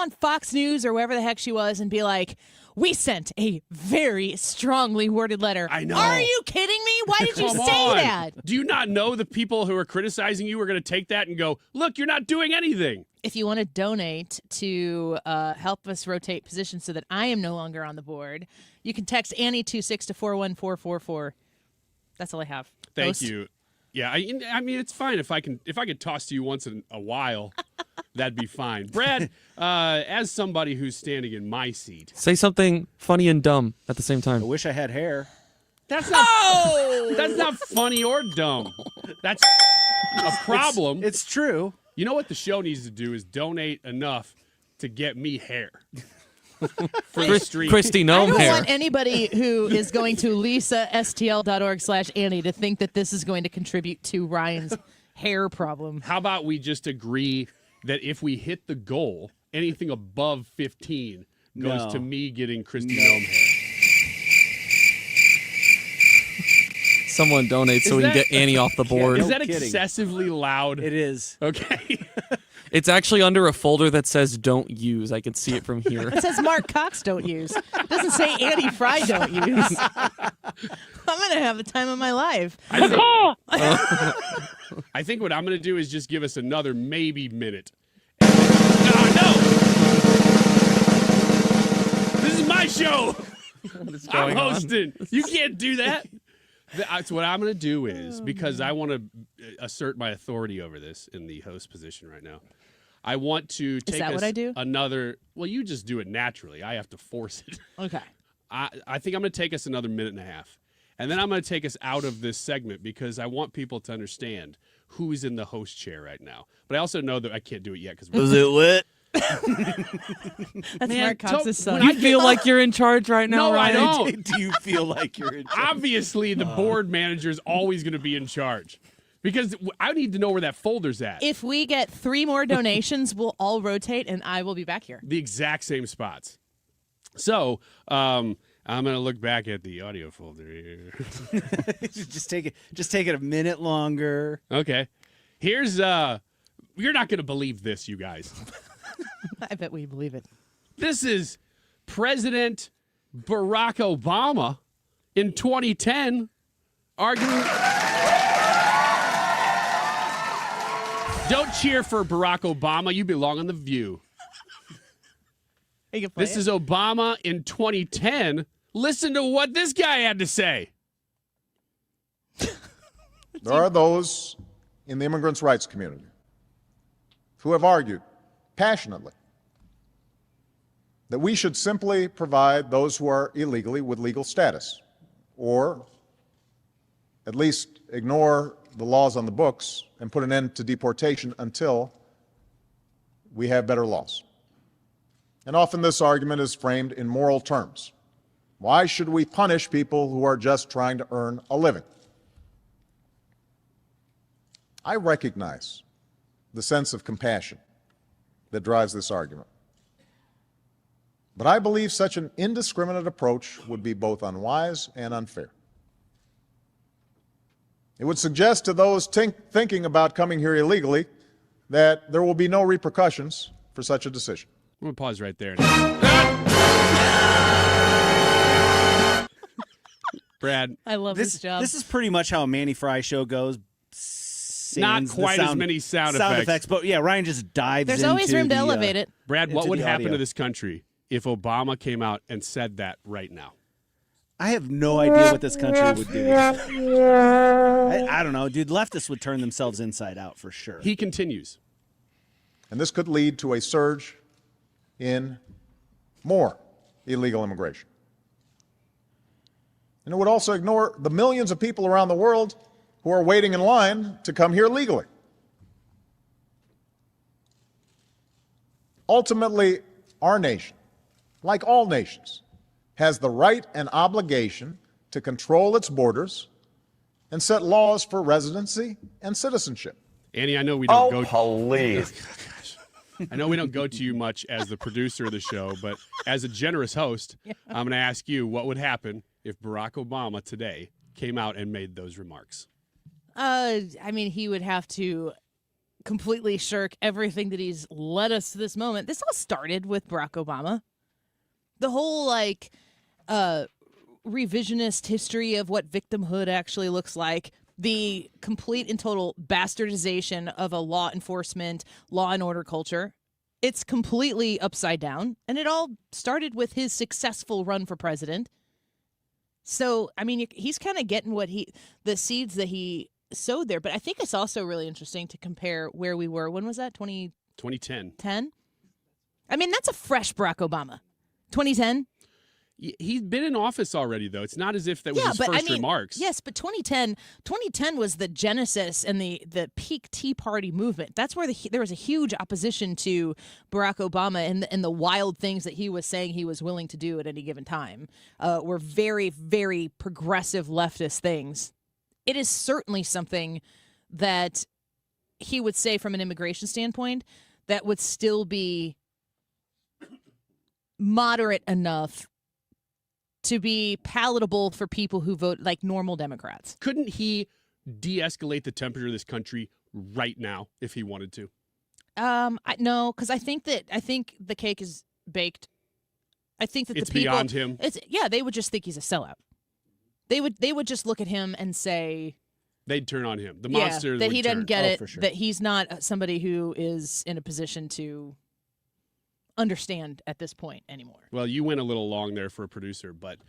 Fox News or wherever the heck she was and be like, we sent a very strongly worded letter. I know. Are you kidding me? Why did you Come say on. that? Do you not know the people who are criticizing you are going to take that and go, look, you're not doing anything? If you want to donate to help us rotate positions so that I am no longer on the board, you can text Annie26 to 41444. That's all I have. Thank you. Yeah, I mean, it's fine if I could toss to you once in a while, that'd be fine. Brad, as somebody who's standing in my seat, Say something funny and dumb at the same time. I wish I had hair. that's not funny or dumb. That's a problem. It's true. You know what the show needs to do is donate enough to get me hair. For the street. Kristi I Noem don't hair. want anybody who is going to lisastl.org/Annie to think that this is going to contribute to Ryan's hair problem. How about we just agree that if we hit the goal, anything above 15 goes to me getting Kristi Noem hair. Someone donate so we can get Annie off the board. Is that excessively loud? It is. Okay. It's actually under a folder that says "Don't use." I can see it from here. It says Mark Cox don't use. It doesn't say Annie Frey don't use. I'm going to have the time of my life. I think what I'm going to do is just give us another maybe minute. No! This is my show! I'm hosting. You can't do that. That's what I'm going to do is, because I want to assert my authority over this in the host position right now, I want to take what I do? another. Well, you just do it naturally. I have to force it. Okay. I think I'm going to take us another minute and a half. And then I'm going to take us out of this segment because I want people to understand who's in the host chair right now. But I also know that I can't do it yet. Was it lit? That's Mark Cox's son. You feel like you're in charge right now, No, I Ryan? don't. Do you feel like you're in charge? Obviously, the board manager is always going to be in charge because I need to know where that folder's at. If we get 3 more donations, we'll all rotate, and I will be back here. The exact same spots. So, I'm going to look back at the audio folder here. just take it a minute longer. Okay. Here's you're not going to believe this, you guys. I bet we believe it. This is President Barack Obama in 2010 arguing. Don't cheer for Barack Obama. You belong on The View. This is Obama in 2010. Listen to what this guy had to say. There are those in the immigrants' rights community who have argued passionately that we should simply provide those who are illegally with legal status, or at least ignore the laws on the books and put an end to deportation until we have better laws. And often this argument is framed in moral terms. Why should we punish people who are just trying to earn a living? I recognize the sense of compassion that drives this argument. But I believe such an indiscriminate approach would be both unwise and unfair. It would suggest to those thinking about coming here illegally that there will be no repercussions for such a decision. I'm going to pause right there. Brad. I love this job. This is pretty much how a Manny Frey show goes. Not quite as many sound effects. But yeah, Ryan just dives There's into always room to the, elevate it. Brad, what into would the happen audio. to this country if Obama came out and said that right now? I have no idea what this country would do. I don't know, dude. Leftists would turn themselves inside out for sure. He continues. And this could lead to a surge in more illegal immigration. And it would also ignore the millions of people around the world who are waiting in line to come here legally. Ultimately, our nation, like all nations, has the right and obligation to control its borders and set laws for residency and citizenship. Annie, I know we don't go. Please. I know we don't go to you much as the producer of the show, but as a generous host, I'm going to ask you what would happen if Barack Obama today came out and made those remarks. I mean, he would have to completely shirk everything that he's led us to this moment. This all started with Barack Obama. The whole, revisionist history of what victimhood actually looks like, the complete and total bastardization of a law enforcement, law and order culture. It's completely upside down, and it all started with his successful run for president. So, I mean, he's kind of getting the seeds that he sowed there. But I think it's also really interesting to compare where we were. When was that? 2010. 10? I mean, that's a fresh Barack Obama. 2010? He's been in office already, though. It's not as if that was his first remarks. Yes, but 2010 was the genesis and the peak Tea Party movement. That's where there was a huge opposition to Barack Obama and the wild things that he was saying he was willing to do at any given time were very, very progressive leftist things. It is certainly something that he would say from an immigration standpoint that would still be moderate enough to be palatable for people who vote like normal Democrats. Couldn't he de-escalate the temperature of this country right now if he wanted to? No, because I think the cake is baked. I think that it's the people, beyond him. They would just think he's a sellout. They would just look at him and say they'd turn on him. The monster that would he doesn't turn. get it. For sure. That he's not somebody who is in a position to understand at this point anymore. Well, you went a little long there for a producer, but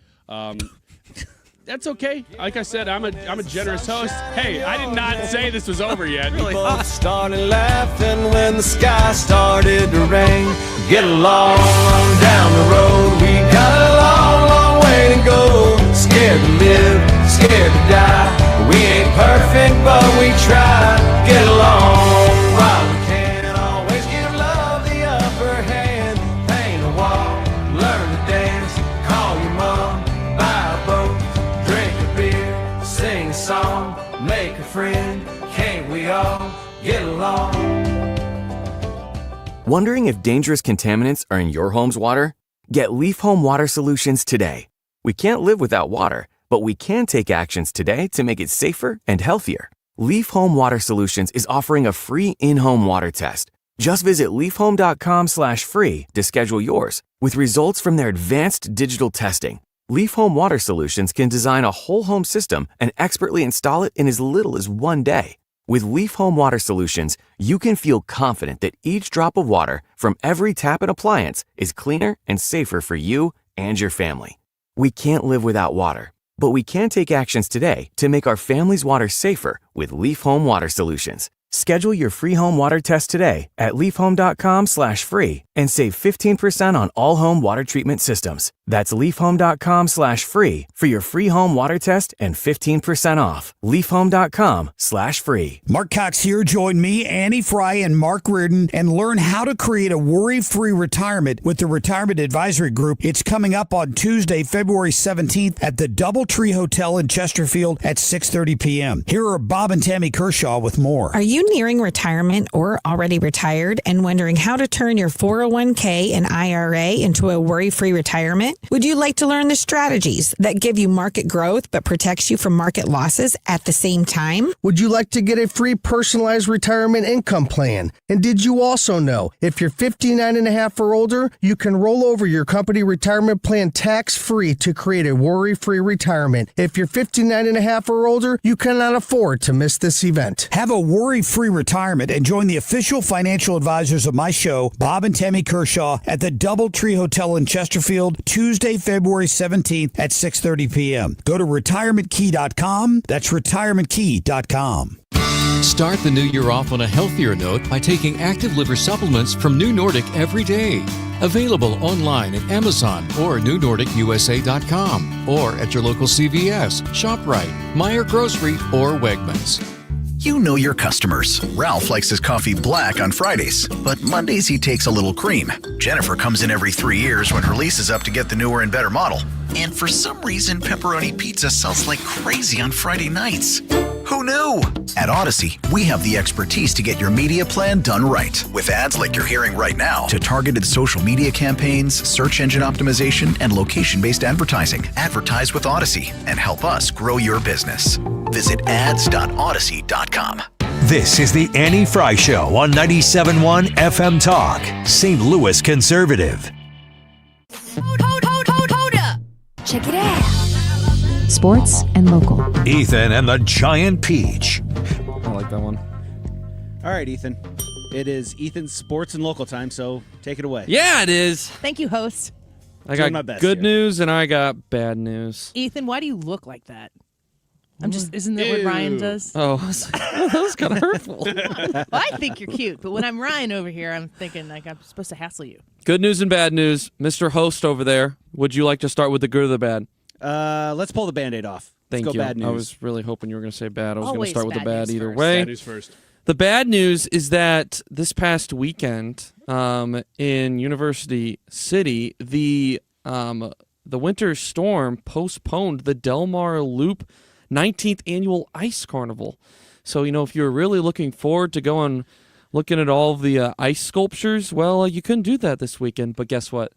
that's okay. Like I said, I'm a generous host. Hey, I did not say this was over yet. People started laughing when the sky started to rain. Get along on down the road. We got a long, long way to go. Scared to live, scared to die. We ain't perfect, but we try. Get along while we can. Always give love the upper hand. Paint a wall, learn to dance. Call your mom, buy a boat, drink a beer, sing a song, make a friend. Can't we all get along? Wondering if dangerous contaminants are in your home's water? Get Leaf Home Water Solutions today. We can't live without water, but we can take actions today to make it safer and healthier. Leaf Home Water Solutions is offering a free in-home water test. Just visit leafhome.com/free to schedule yours. With results from their advanced digital testing, Leaf Home Water Solutions can design a whole home system and expertly install it in as little as 1 day. With Leaf Home Water Solutions, you can feel confident that each drop of water from every tap and appliance is cleaner and safer for you and your family. We can't live without water, but we can take actions today to make our family's water safer with Leaf Home Water Solutions. Schedule your free home water test today at leafhome.com/free and save 15% on all home water treatment systems. That's leafhome.com/free for your free home water test and 15% off. leafhome.com/free. Mark Cox here. Join me, Annie Frey, and Mark Reardon and learn how to create a worry-free retirement with the Retirement Advisory Group. It's coming up on Tuesday, February 17th at the DoubleTree Hotel in Chesterfield at 6:30 p.m. Here are Bob and Tammy Kershaw with more. Are you nearing retirement or already retired and wondering how to turn your 401k and IRA into a worry-free retirement? Would you like to learn the strategies that give you market growth but protects you from market losses at the same time? Would you like to get a free personalized retirement income plan? And did you also know if you're 59 and a half or older, you can roll over your company retirement plan tax-free to create a worry-free retirement. If you're 59 and a half or older, you cannot afford to miss this event. Have a worry-free retirement and join the official financial advisors of my show, Bob and Tammy Kershaw, at the DoubleTree Hotel in Chesterfield, Tuesday, February 17th at 6:30 p.m. Go to retirementkey.com. That's retirementkey.com. Start the new year off on a healthier note by taking active liver supplements from New Nordic every day. Available online at Amazon or newnordicusa.com or at your local CVS, ShopRite, Meijer Grocery, or Wegmans. You know your customers. Ralph likes his coffee black on Fridays, but Mondays he takes a little cream. Jennifer comes in every 3 years when her lease is up to get the newer and better model. And for some reason, pepperoni pizza sells like crazy on Friday nights. Who knew? At Odyssey, we have the expertise to get your media plan done right. With ads like you're hearing right now, to targeted social media campaigns, search engine optimization, and location-based advertising. Advertise with Odyssey and help us grow your business. Visit ads.odyssey.com. This is the Annie Frey Show on 97.1 FM Talk, St. Louis Conservative. Hold up. Check it out. Sports and local. Ethan and the Giant Peach. I like that one. All right, Ethan. It is Ethan's sports and local time, so take it away. Yeah, it is. Thank you, host. I Doing got my best good here. news and I got bad news. Ethan, why do you look like that? Isn't that what Ryan does? Oh, that was kind of hurtful. Well, I think you're cute, but when I'm Ryan over here, I'm thinking like I'm supposed to hassle you. Good news and bad news. Mr. Host over there, would you like to start with the good or the bad? Let's pull the Band-Aid off. Thank Let's go you. bad news. I was really hoping you were going to say bad. I was going to Always start with the bad bad news either first. way. Bad news first. The bad news is that this past weekend in University City, the winter storm postponed the Del Mar Loop 19th annual ice carnival. So, if you were really looking forward to going looking at all of the ice sculptures, well, you couldn't do that this weekend. But guess what?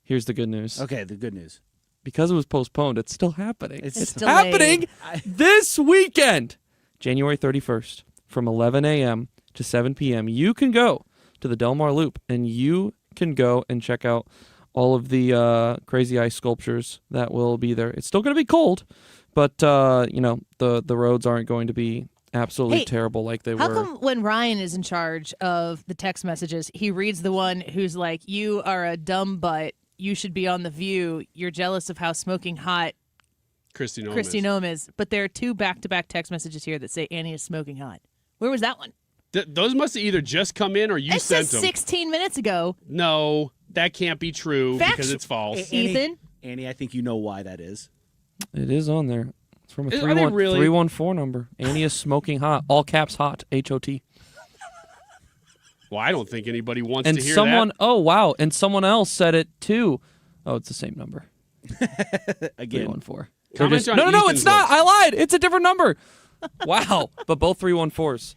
Here's the good news. Okay, the good news. Because it was postponed, it's still happening. It's happening this weekend, January 31st, from 11 a.m. to 7 p.m. You can go to the Del Mar Loop, and you can go and check out all of the crazy ice sculptures that will be there. It's still going to be cold, but the roads aren't going to be absolutely terrible like they were. How come when Ryan is in charge of the text messages, he reads the one who's like, "You are a dumb butt. You should be on The View. You're jealous of how smoking hot Kristi Noem is." But there are two back-to-back text messages here that say Annie is smoking hot. Where was that one? Those must have either just come in or you it sent says them. 16 minutes ago. No, that can't be true because it's false. Ethan? Annie, I think you know why that is. It is on there. It's from a Are they 314 number. Annie is smoking hot. All caps hot. H-O-T. Well, I don't think anybody wants And to hear someone, that. oh, wow. And someone else said it, too. Oh, it's the same number. Again. 314. Comment on No, Ethan's it's not. list. I lied. It's a different number. Wow. But both 314s.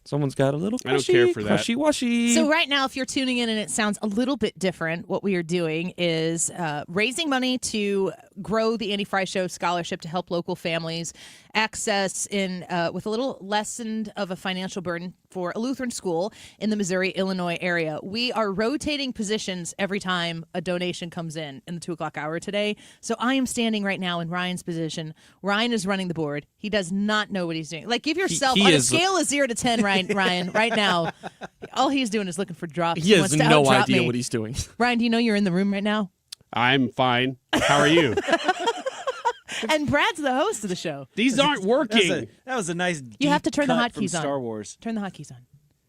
Someone's got a little crushy, I don't care for that. Crushy-washy. So right now, if you're tuning in and it sounds a little bit different, what we are doing is raising money to grow the Annie Frey Show Scholarship to help local families access with a little lessened of a financial burden for a Lutheran school in the Missouri-Illinois area. We are rotating positions every time a donation comes in the 2 o'clock hour today. So I am standing right now in Ryan's position. Ryan is running the board. He does not know what he's doing. Like, give yourself, on a scale of 0 to 10, Ryan, right now, all he's doing is looking for drops. He has wants to no outdrop idea me. what he's doing. Ryan, do you know you're in the room right now? I'm fine. How are you? And Brad's the host of the show. These aren't working. That was a nice. You have to turn the cut hotkeys from on. Star Wars. Turn the hotkeys on.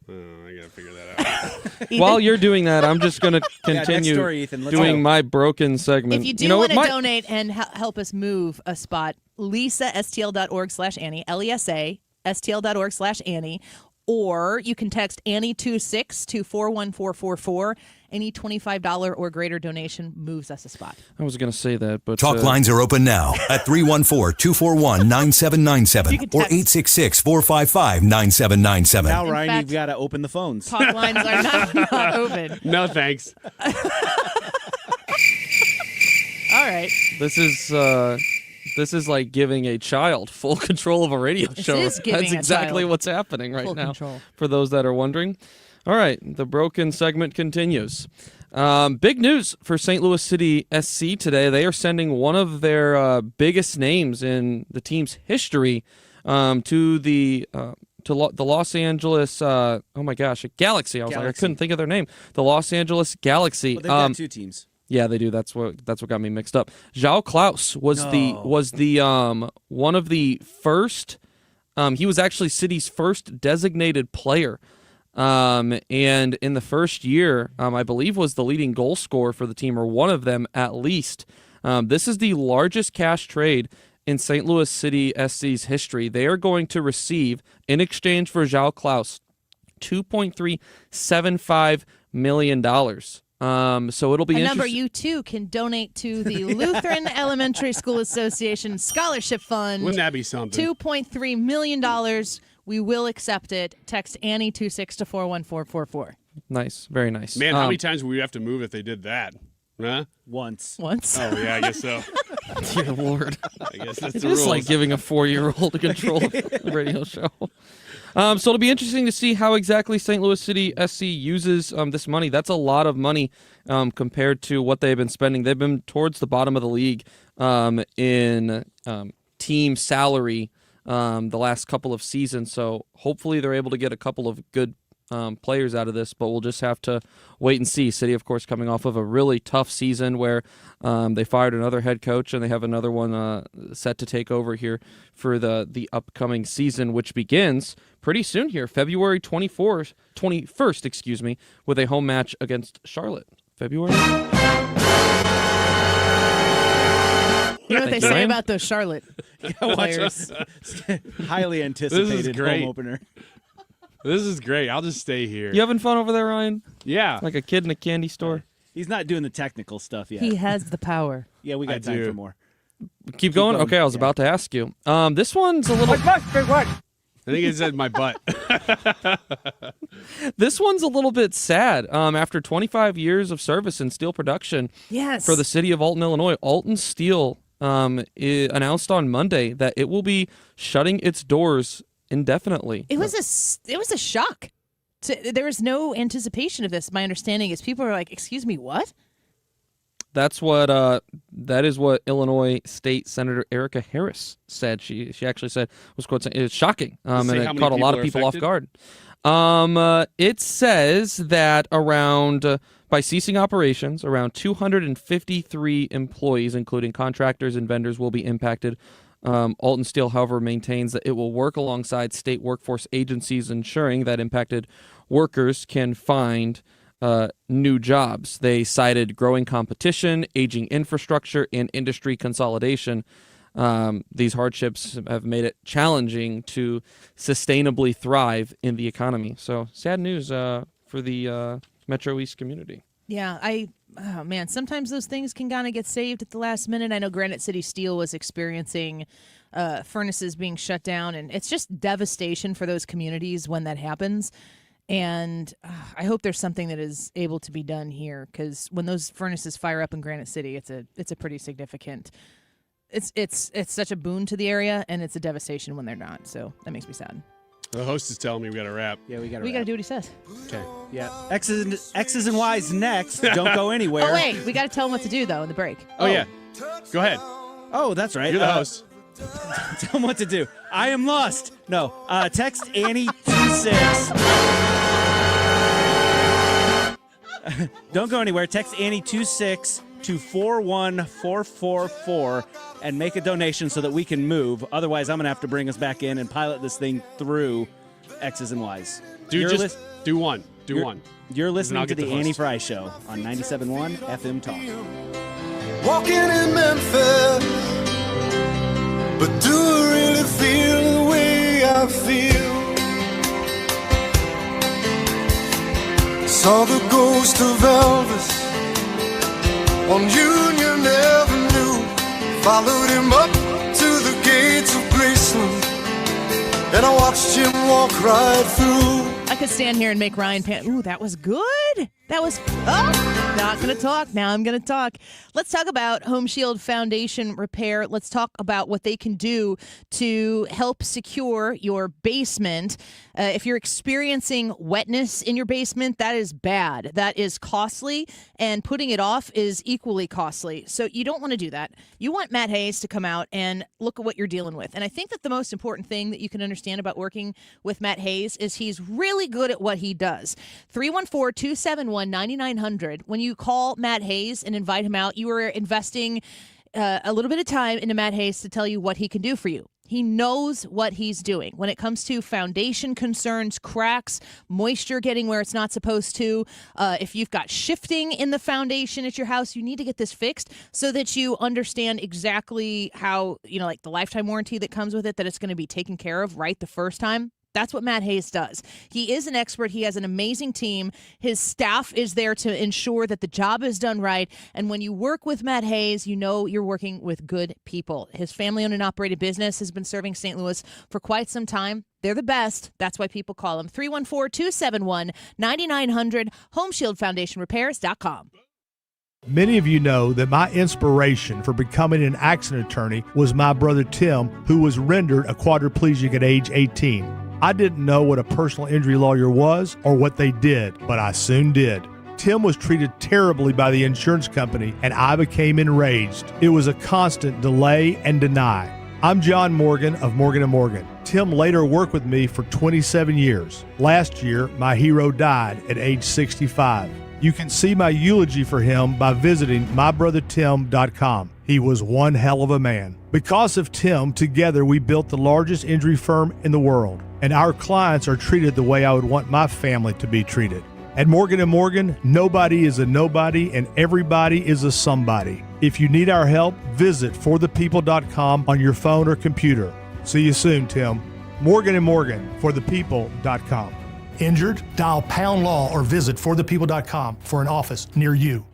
I gotta figure that out. While you're doing that, I'm just going to continue next story, Ethan. Let's doing go. my broken segment. If you do want to donate and help us move a spot, LESASTL.org/Annie, LESA, STL.org/Annie, or you can text Annie26 to 41444. Any $25 or greater donation moves us a spot. I was going to say that, but... Talk lines are open now at 314-241-9797 or 866-455-9797. Now, Ryan, you've got to open the phones. Talk lines are not open. No, thanks. All All right. This is like giving a child full control of a radio show. Is giving That's a exactly child what's happening right full now. control. For those that are wondering. All right, the broken segment continues. Big news for St. Louis City SC today. They are sending one of their biggest names in the team's history to the Los Angeles. Oh my gosh, Galaxy. I couldn't think of their name. The Los Angeles Galaxy. Well, they've got two teams. Yeah, they do. That's what got me mixed up. João Klaus was the one of the first. He was actually City's first designated player. And in the first year, I believe was the leading goal scorer for the team, or one of them at least. This is the largest cash trade in St. Louis City SC's history. They are going to receive, in exchange for João Klaus, $2.375 million. So it'll be a number you too can donate to the Lutheran Elementary School Association Scholarship Fund. Wouldn't that be something? $2.3 million. We will accept it. Text Annie 26 to 41444. Nice, very nice. Man, how many times would we have to move if they did that? Huh? Once. Oh yeah, I guess so. Dear Lord, I guess that's it's the rules. like giving a 4-year-old a control radio show. So it'll be interesting to see how exactly St. Louis City SC uses this money. That's a lot of money compared to what they've been spending. They've been towards the bottom of the league in team salary the last couple of seasons. So hopefully they're able to get a couple of good players out of this, but we'll just have to wait and see. City, of course, coming off of a really tough season where they fired another head coach, and they have another one set to take over here for the upcoming season, which begins pretty soon here, February 21st, with a home match against Charlotte. February? You know what they say about those Charlotte players? Highly anticipated home opener. This is great. I'll just stay here. You having fun over there, Ryan? Yeah. Like a kid in a candy store? He's not doing the technical stuff yet. He has the power. Yeah, we got time for more. Keep going? Okay, I was about to ask you. This one's a little... I think it said my butt. This one's a little bit sad. After 25 years of service in steel production for the city of Alton, Illinois, Alton Steel announced on Monday that it will be shutting its doors indefinitely. It was a shock. There was no anticipation of this. My understanding is people are like, "Excuse me, what?" That is what Illinois State Senator Erica Harris said. She actually said was quote it's shocking, and it caught a lot of people off guard. It says that by ceasing operations, around 253 employees, including contractors and vendors, will be impacted. Alton Steel, however, maintains that it will work alongside state workforce agencies, ensuring that impacted workers can find new jobs. They cited growing competition, aging infrastructure, and industry consolidation. These hardships have made it challenging to sustainably thrive in the economy. So sad news for the Metro East community. Yeah, oh man, sometimes those things can kind of get saved at the last minute. I know Granite City Steel was experiencing furnaces being shut down, and it's just devastation for those communities when that happens. And I hope there's something that is able to be done here, because when those furnaces fire up in Granite City, it's a pretty significant. It's such a boon to the area, and it's a devastation when they're not. So that makes me sad. The host is telling me we got to wrap. Yeah, we got to. We got to do what he says. Okay. Yeah. X's and Y's next. Don't go anywhere. Oh wait, we got to tell him what to do though in the break. Oh yeah, go ahead. Oh, that's right. You're the host. Tell him what to do. I am lost. No. Text Annie 26. Don't go anywhere. Text Annie 26 to 41444 and make a donation so that we can move. Otherwise, I'm going to have to bring us back in and pilot this thing through X's and Y's. Do one. You're listening to the Annie Frey Show on 97.1 FM Talk. Walking in Memphis, but do I really feel the way I feel? Saw the ghost of Elvis on Union Avenue, followed him up to the gates of Graceland, and I watched him walk right through. I could stand here and make Ryan pant. Ooh, that was good. That was. Oh! Not going to talk. Now I'm going to talk. Let's talk about Home Shield Foundation repair. Let's talk about what they can do to help secure your basement. If you're experiencing wetness in your basement, that is bad. That is costly, and putting it off is equally costly. So you don't want to do that. You want Matt Hayes to come out and look at what you're dealing with. And I think that the most important thing that you can understand about working with Matt Hayes is he's really good at what he does. 314-271-9900. When you call Matt Hayes and invite him out, you are investing a little bit of time into Matt Hayes to tell you what he can do for you. He knows what he's doing. When it comes to foundation concerns, cracks, moisture getting where it's not supposed to, if you've got shifting in the foundation at your house, you need to get this fixed so that you understand exactly how, like the lifetime warranty that comes with it, that it's going to be taken care of right the first time. That's what Matt Hayes does. He is an expert. He has an amazing team. His staff is there to ensure that the job is done right. And when you work with Matt Hayes, you know you're working with good people. His family-owned and operated business has been serving St. Louis for quite some time. They're the best. That's why people call him. 314-271-9900, HomeshieldFoundationRepairs.com. Many of you know that my inspiration for becoming an accident attorney was my brother Tim, who was rendered a quadriplegic at age 18. I didn't know what a personal injury lawyer was or what they did, but I soon did. Tim was treated terribly by the insurance company, and I became enraged. It was a constant delay and deny. I'm John Morgan of Morgan & Morgan. Tim later worked with me for 27 years. Last year, my hero died at age 65. You can see my eulogy for him by visiting mybrothertim.com. He was one hell of a man. Because of Tim, together we built the largest injury firm in the world, and our clients are treated the way I would want my family to be treated. At Morgan & Morgan, nobody is a nobody and everybody is a somebody. If you need our help, visit forthepeople.com on your phone or computer. See you soon, Tim. Morgan & Morgan, forthepeople.com. Injured? Dial pound law or visit forthepeople.com for an office near you.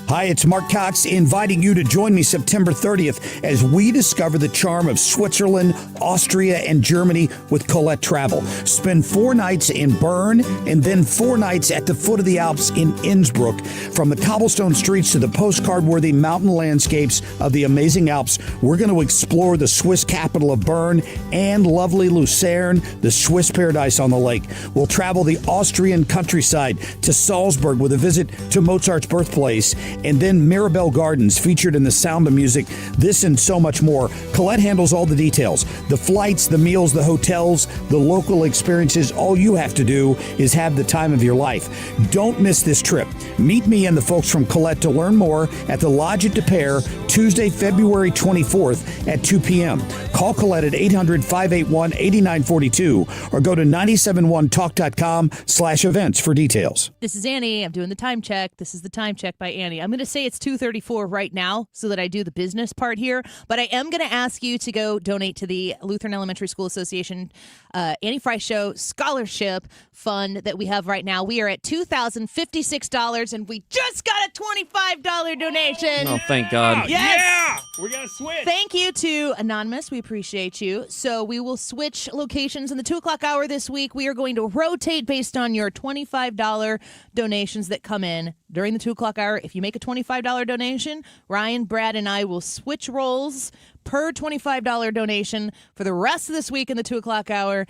Hi, it's Mark Cox inviting you to join me September 30th as we discover the charm of Switzerland, Austria, and Germany with Colette Travel. Spend 4 nights in Bern and then 4 nights at the foot of the Alps in Innsbruck. From the cobblestone streets to the postcard-worthy mountain landscapes of the amazing Alps, we're going to explore the Swiss capital of Bern and lovely Lucerne, the Swiss paradise on the lake. We'll travel the Austrian countryside to Salzburg with a visit to Mozart's birthplace, and then Mirabelle Gardens featured in The Sound of Music. This and so much more. Colette handles all the details. The flights, the meals, the hotels, the local experiences. All you have to do is have the time of your life. Don't miss this trip. Meet me and the folks from Colette to learn more at the Lodge at De Pere, Tuesday, February 24th at 2 p.m. Call Colette at 800-581-8942 or go to 971talk.com/events for details. This is Annie. I'm doing the time check. This is the time check by Annie. I'm going to say it's 2:34 right now so that I do the business part here, but I am going to ask you to go donate to the Lutheran Elementary School Association Annie Frey Show Scholarship Fund that we have right now. We are at $2,056, and we just got a $25 donation. Oh, thank God. Yes! Yeah! We're going to switch. Thank you to Anonymous. We appreciate you. So we will switch locations in the 2 o'clock hour this week. We are going to rotate based on your $25 donations that come in during the 2 o'clock hour. If you make a $25 donation, Ryan, Brad, and I will switch roles per $25 donation for the rest of this week in the 2 o'clock hour.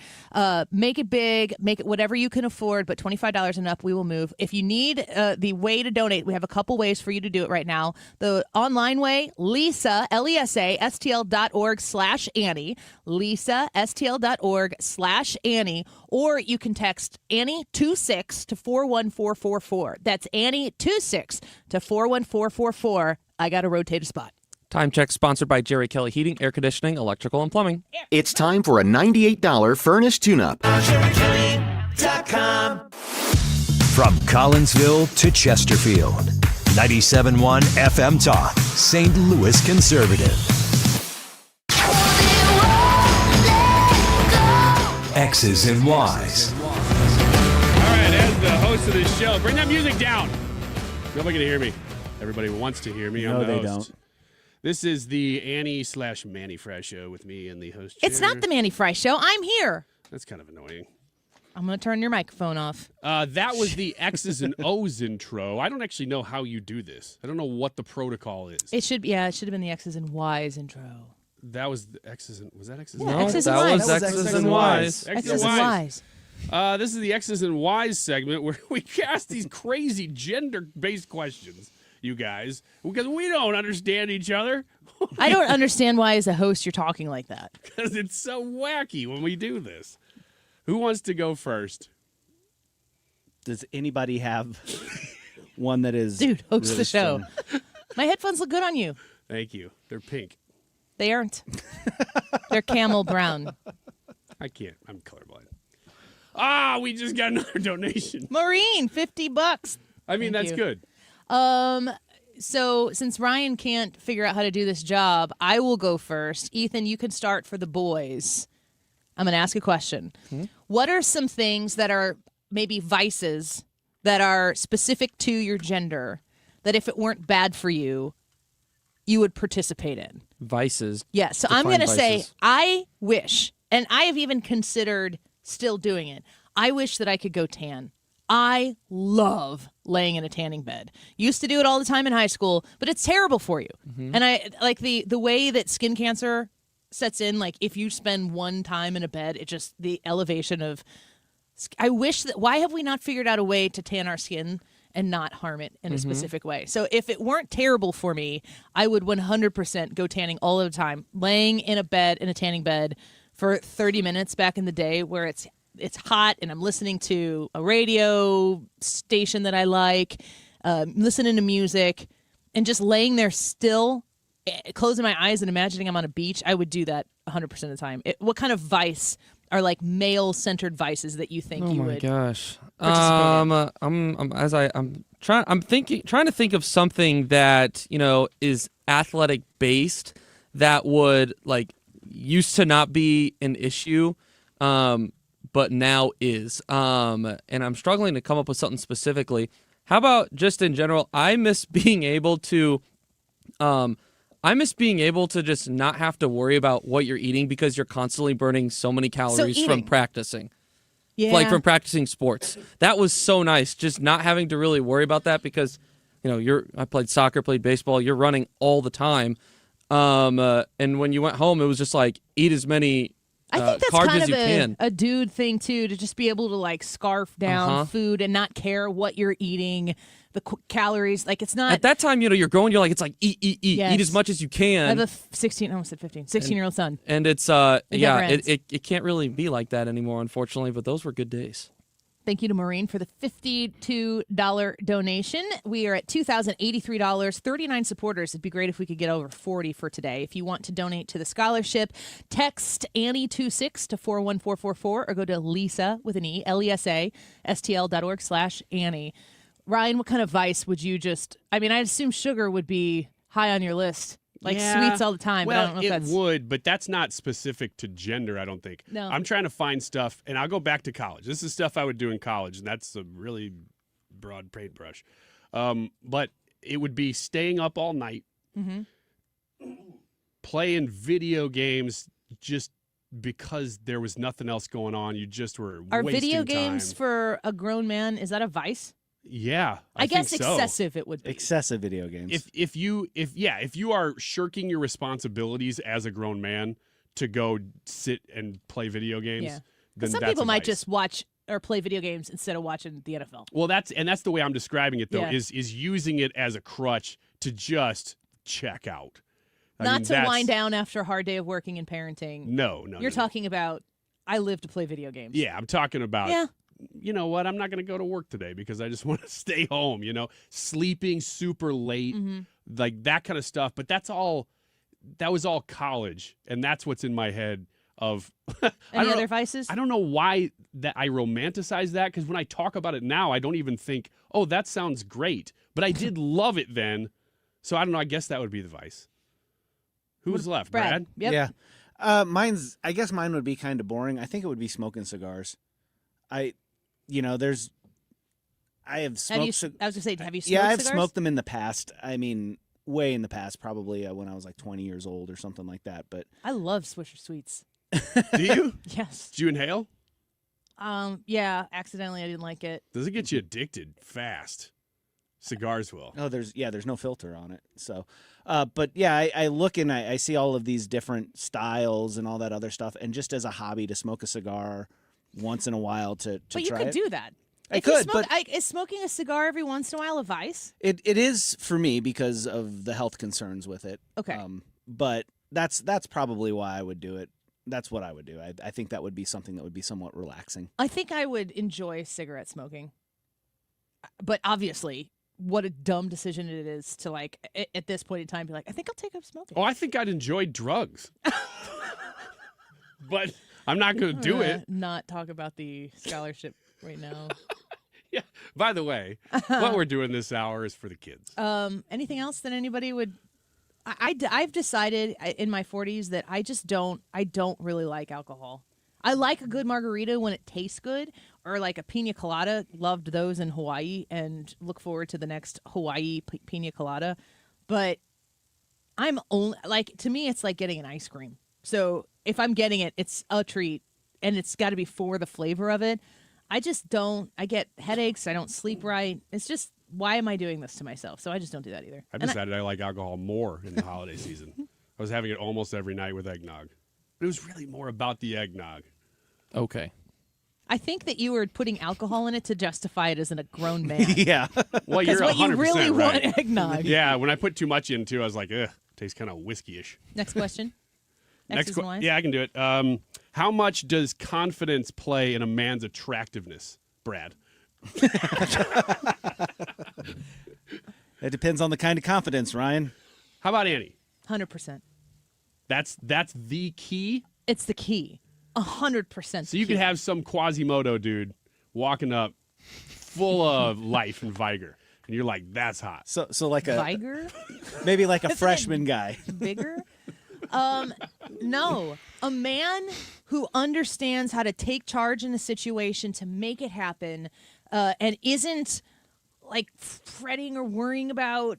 Make it big, make it whatever you can afford, but $25 and up, we will move. If you need the way to donate, we have a couple ways for you to do it right now. The online way, LESA, LESA, STL.org/Annie, LESA, STL.org/Annie, or you can text Annie26 to 41444. That's Annie26 to 41444. I got to rotate a spot. Time check sponsored by Jerry Kelly Heating, Air Conditioning, Electrical, and Plumbing. It's time for a $98 furnace tune-up. JerryKelly.com. From Collinsville to Chesterfield, 97.1 FM Talk, St. Louis Conservative. X's and Y's. All right, as the host of this show, bring that music down. Nobody can hear me. Everybody wants to hear me. No, I'm the they host. don't. This is the Annie/Manny Fry show with me and the host. It's not the Manny Fry show. I'm here. That's kind of annoying. I'm going to turn your microphone off. That was the X's and O's intro. I don't actually know how you do this. I don't know what the protocol is. It should have been the X's and Y's intro. That was the X's and was that X's and Yeah, Y's? X's and that Y's. was X's and Y's. X's and Y's. This is the X's and Y's segment where we ask these crazy gender-based questions, you guys, because we don't understand each other. I don't understand why, as a host, you're talking like that. Because it's so wacky when we do this. Who wants to go first? Does anybody have one that is... Dude, host really the show. strong? My headphones look good on you. Thank you. They're pink. They aren't. They're camel brown. I can't. I'm colorblind. We just got another donation. Maureen, $50. I mean, Thank that's you. good. So since Ryan can't figure out how to do this job, I will go first. Ethan, you can start for the boys. I'm going to ask a question. What are some things that are maybe vices that are specific to your gender that if it weren't bad for you, you would participate in? Vices. Yeah, so I'm going to say I wish, and I have even considered still doing it, I wish that I could go tan. I love laying in a tanning bed. Used to do it all the time in high school, but it's terrible for you. And I like the way that skin cancer sets in, like if you spend one time in a bed, it just the elevation of I wish that why have we not figured out a way to tan our skin and not harm it in a specific way? So if it weren't terrible for me, I would 100% go tanning all of the time. Laying in a tanning bed for 30 minutes back in the day where it's hot and I'm listening to a radio station that I like, listening to music, and just laying there still, closing my eyes and imagining I'm on a beach. I would do that 100% of the time. What kind of vice are like male-centered vices that you think you would? Oh my gosh. participate in? Trying to think of something that, is athletic based that would like used to not be an issue, but now is. And I'm struggling to come up with something specifically. How about just in general? I miss being able to just not have to worry about what you're eating because you're constantly burning so many calories from practicing. Yeah. Like from practicing sports. That was so nice, just not having to really worry about that because, I played soccer, played baseball, you're running all the time. And when you went home, it was just like, eat as many I think that's carbs kind as of you can. a dude thing, too, to just be able to, like, scarf down food and not care what you're eating, the calories. Like, it's not... At that time, you're growing, you're like, it's like, eat. Yes. Eat as much as you can. I have a 16-year-old son. And it's, never ends. it can't really be like that anymore, unfortunately, but those were good days. Thank you to Maureen for the $52 donation. We are at $2,083, 39 supporters. It'd be great if we could get over 40 for today. If you want to donate to the scholarship, text Annie26 to 41444 or go to LESA with an E, LESA.STL.org/Annie. Ryan, what kind of vice would you I assume sugar would be high on your list. Like sweets all the time. Well, but I don't know if that's... would, but that's not specific to gender, I don't think. No. I'm trying to find stuff, and I'll go back to college. This is stuff I would do in college, and that's a really broad paintbrush. But it would be staying up all night, playing video games just because there was nothing else going on. You just were Are wasting video games time. for a grown man, is that a vice? Yeah, I guess think so. excessive it would be. Excessive video games. If you are shirking your responsibilities as a grown man to go sit and play video games, Yeah. then Some that's people a might vice. just watch or play video games instead of watching the NFL. Well, that's the way I'm describing it though, Yeah. is using it as a crutch to just check out. Not to wind down after a hard day of working and parenting. No. You're talking about I live to play video games. Yeah, I'm talking about. Yeah. You know what? I'm not going to go to work today because I just want to stay home. Sleeping super late, like that kind of stuff. But that was all college, and that's what's in my head. Of Any other vices? I don't know why that I romanticize that because when I talk about it now, I don't even think, oh, that sounds great. But I did love it then, so I don't know. I guess that would be the vice. Who's left, Brad? Yep. Yeah. I guess mine would be kind of boring. I think it would be smoking cigars. I have smoked. I was going to say, have you smoked Yeah, I've cigars? smoked them in the past. I mean, way in the past, probably when I was like 20 years old or something like that. But I love Swisher Sweets. Do you? Yes. Do you inhale? Yeah, accidentally I didn't like it. Does it get you addicted fast? Cigars will. Oh, there's no filter on it. So, but yeah, I look and I see all of these different styles and all that other stuff, and just as a hobby to smoke a cigar once in a while to But you try could it. do that. I If you could, smoke, but is smoking a cigar every once in a while a vice? it is for me because of the health concerns with it. Okay. But that's probably why I would do it. That's what I would do. I think that would be something that would be somewhat relaxing. I think I would enjoy cigarette smoking. But obviously, what a dumb decision it is to, like, at this point in time, be like, I think I'll take up smoking. Oh, I think I'd enjoy drugs. But I'm not going to do it. Not talk about the scholarship right now. Yeah. By the way, what we're doing this hour is for the kids. Anything else that anybody would... I've decided in my 40s that I don't really like alcohol. I like a good margarita when it tastes good, or like a pina colada. Loved those in Hawaii and look forward to the next Hawaii pina colada. But I'm only, like, to me, it's like getting an ice cream. So if I'm getting it, it's a treat, and it's got to be for the flavor of it. I get headaches. I don't sleep right. It's just, why am I doing this to myself? So I just don't do that either. I've decided I like alcohol more in the holiday season. I was having it almost every night with eggnog. But it was really more about the eggnog. Okay. I think that you were putting alcohol in it to justify it as a grown man. Yeah. Well, you're 100% what you really right. want eggnog. Yeah, when I put too much in, too, I was like, ugh, tastes kind of whiskey-ish. Next question. X's and Y's. Yeah, I can do it. How much does confidence play in a man's attractiveness, Brad? It depends on the kind of confidence, Ryan. How about Annie? 100%. That's the key? It's the key. 100%. So you could have some Quasimodo dude walking up full of life and vigor, and you're like, that's hot. So like a Vigor? maybe like a freshman guy. Bigger? No. A man who understands how to take charge in a situation to make it happen, and isn't like fretting or worrying about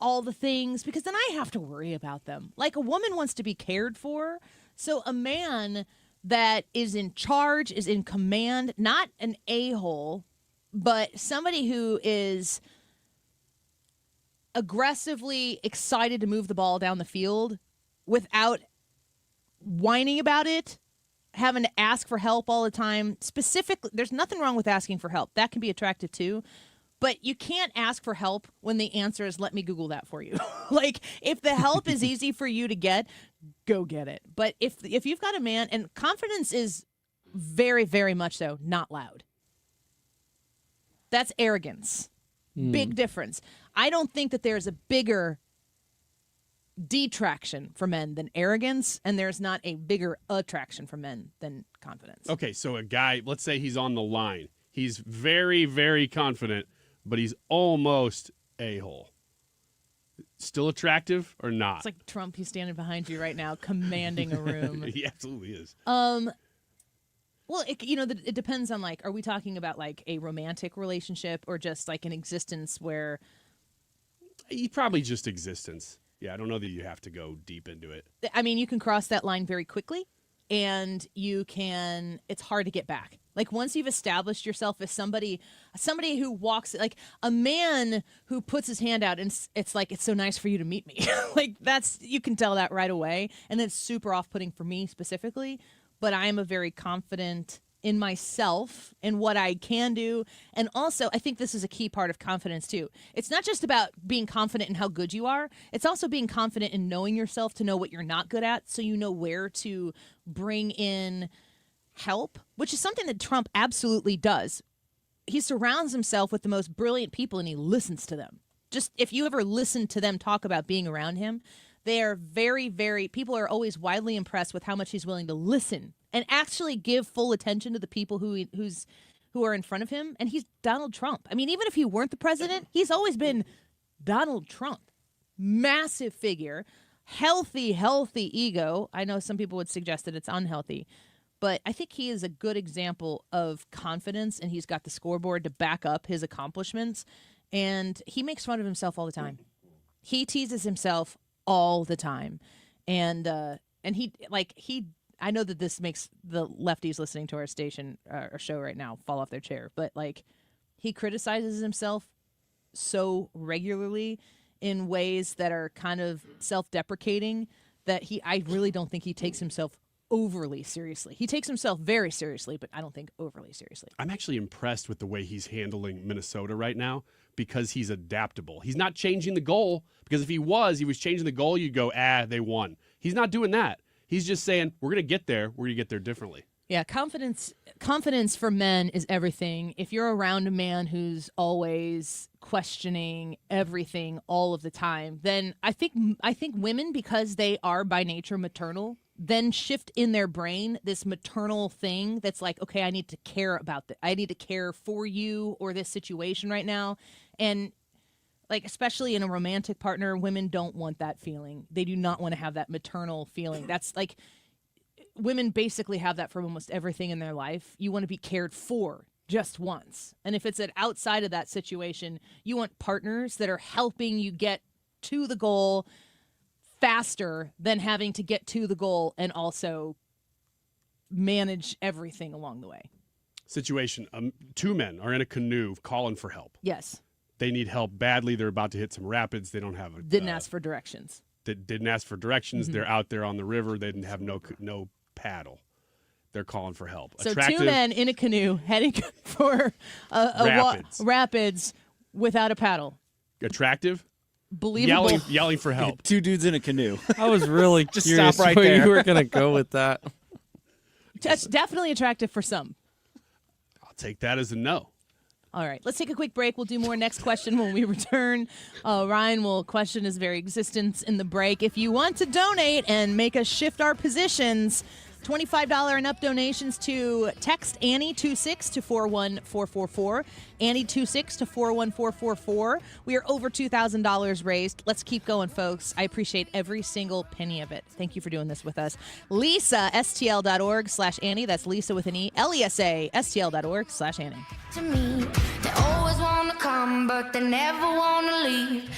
all the things, because then I have to worry about them. Like, a woman wants to be cared for. So a man that is in charge, is in command, not an a-hole, but somebody who is aggressively excited to move the ball down the field without whining about it, having to ask for help all the time. Specifically, there's nothing wrong with asking for help. That can be attractive too. But you can't ask for help when the answer is, let me Google that for you. Like, if the help is easy for you to get, go get it. But if you've got a man, and confidence is very, very much so not loud. That's arrogance. Big difference. I don't think that there's a bigger detraction for men than arrogance, and there's not a bigger attraction for men than confidence. Okay, so a guy, let's say he's on the line. He's very, very confident, but he's almost a-hole. Still attractive or not? It's like Trump. He's standing behind you right now, commanding a room. He absolutely is. Well, it depends on, like, are we talking about like a romantic relationship or just like an existence where? Probably just existence. Yeah, I don't know that you have to go deep into it. I mean, you can cross that line very quickly, and it's hard to get back. Like, once you've established yourself as somebody who walks, like a man who puts his hand out and it's like, it's so nice for you to meet me. Like, you can tell that right away. And it's super off-putting for me specifically, but I am a very confident in myself and what I can do. And also, I think this is a key part of confidence too. It's not just about being confident in how good you are. It's also being confident in knowing yourself, to know what you're not good at, so you know where to bring in help, which is something that Trump absolutely does. He surrounds himself with the most brilliant people, and he listens to them. Just, if you ever listen to them talk about being around him, they are very, very, people are always widely impressed with how much he's willing to listen and actually give full attention to the people who are in front of him. And he's Donald Trump. I mean, even if he weren't the president, he's always been Donald Trump. Massive figure, healthy ego. I know some people would suggest that it's unhealthy, but I think he is a good example of confidence, and he's got the scoreboard to back up his accomplishments. And he makes fun of himself all the time. He teases himself all the time. And I know that this makes the lefties listening to our station, our show right now, fall off their chair, but like he criticizes himself so regularly in ways that are kind of self-deprecating that I really don't think he takes himself overly seriously. He takes himself very seriously, but I don't think overly seriously. I'm actually impressed with the way he's handling Minnesota right now because he's adaptable. He's not changing the goal, because if he was changing the goal, you'd go, they won. He's not doing that. He's just saying, we're going to get there. We're going to get there differently. Yeah, confidence for men is everything. If you're around a man who's always questioning everything all of the time, then I think women, because they are by nature maternal, then shift in their brain this maternal thing that's like, okay, I need to care about that. I need to care for you or this situation right now. And like, especially in a romantic partner, women don't want that feeling. They do not want to have that maternal feeling. That's like, women basically have that for almost everything in their life. You want to be cared for just once. And if it's outside of that situation, you want partners that are helping you get to the goal faster than having to get to the goal and also manage everything along the way. Situation, two men are in a canoe calling for help. Yes. They need help badly. They're about to hit some rapids. They don't have Didn't ask for directions. Didn't ask for directions. Mhm. They're out there on the river. They didn't have no paddle. They're calling for help. So two men in a canoe heading for rapids without a paddle. Attractive. Believable. Yelling for help. Two dudes in a canoe. I was really Just curious stop right where there. you were going to go with that. That's definitely attractive for some. I'll take that as a no. All right, let's take a quick break. We'll do more next question when we return. Ryan will question his very existence in the break. If you want to donate and make us shift our positions, $25 and up donations to text Annie26 to 41444. Annie26 to 41444. We are over $2,000 raised. Let's keep going, folks. I appreciate every single penny of it. Thank you for doing this with us. LESASTL.org/Annie. That's Lisa with an E. LESASTL.org/Annie. To me, they always want to come, but they never want to leave.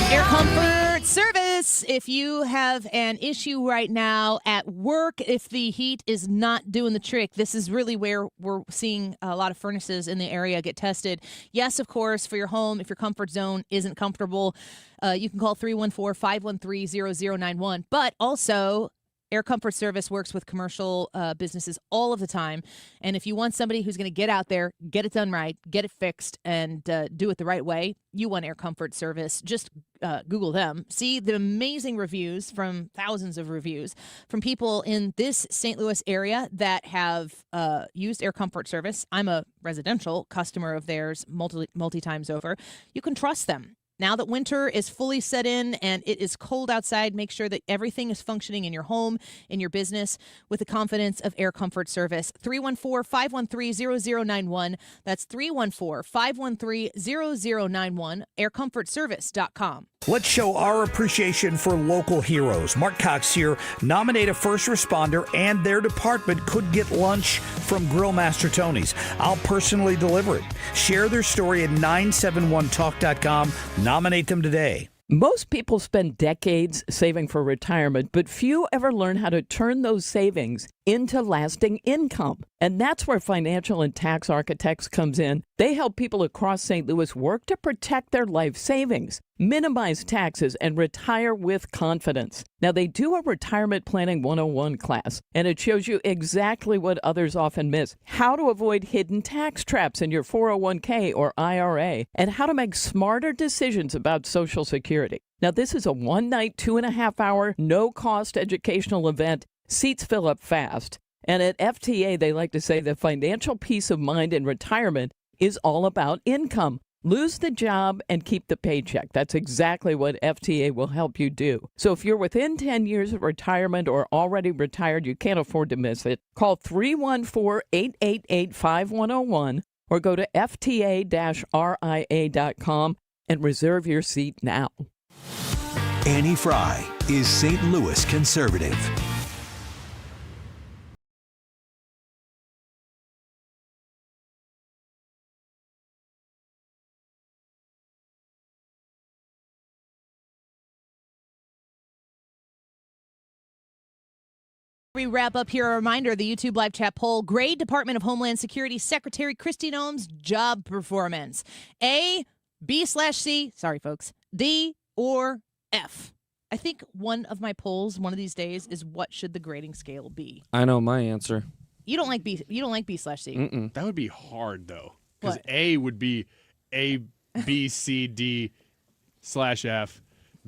Air Comfort Service. If you have an issue right now at work, if the heat is not doing the trick, this is really where we're seeing a lot of furnaces in the area get tested. Yes, of course, for your home, if your comfort zone isn't comfortable, you can call 314-513-0091. But also, Air Comfort Service works with commercial businesses all of the time. And if you want somebody who's going to get out there, get it done right, get it fixed, and do it the right way, you want Air Comfort Service. Just Google them. See the amazing reviews, from thousands of reviews, from people in this St. Louis area that have used Air Comfort Service. I'm a residential customer of theirs multi times over. You can trust them. Now that winter is fully set in and it is cold outside, make sure that everything is functioning in your home, in your business, with the confidence of Air Comfort Service. 314-513-0091. That's 314-513-0091. AirComfortService.com. Let's show our appreciation for local heroes. Mark Cox here. Nominate a first responder and their department could get lunch from Grill Master Tony's. I'll personally deliver it. Share their story at 971talk.com. Nominate them today. Most people spend decades saving for retirement, but few ever learn how to turn those savings into lasting income. And that's where Financial and Tax Architects comes in. They help people across St. Louis work to protect their life savings, minimize taxes, and retire with confidence. Now, they do a Retirement Planning 101 class, and it shows you exactly what others often miss: how to avoid hidden tax traps in your 401k or IRA, and how to make smarter decisions about Social Security. Now, this is a one-night, 2.5-hour, no-cost educational event. Seats fill up fast. And at FTA, they like to say that financial peace of mind in retirement is all about income. Lose the job and keep the paycheck. That's exactly what FTA will help you do. So if you're within 10 years of retirement or already retired, you can't afford to miss it. Call 314-888-5101 or go to fta-ria.com and reserve your seat now. Annie Frey is St. Louis conservative. We wrap up here. A reminder, the YouTube live chat poll, grade Department of Homeland Security Secretary Kristi Noem's job performance. A, B/C, sorry folks, D, or F. I think one of my polls one of these days is what should the grading scale be? I know my answer. You don't like B/C. Mm-mm. That would be hard, though. Because What? A would be A, B, C, D/F.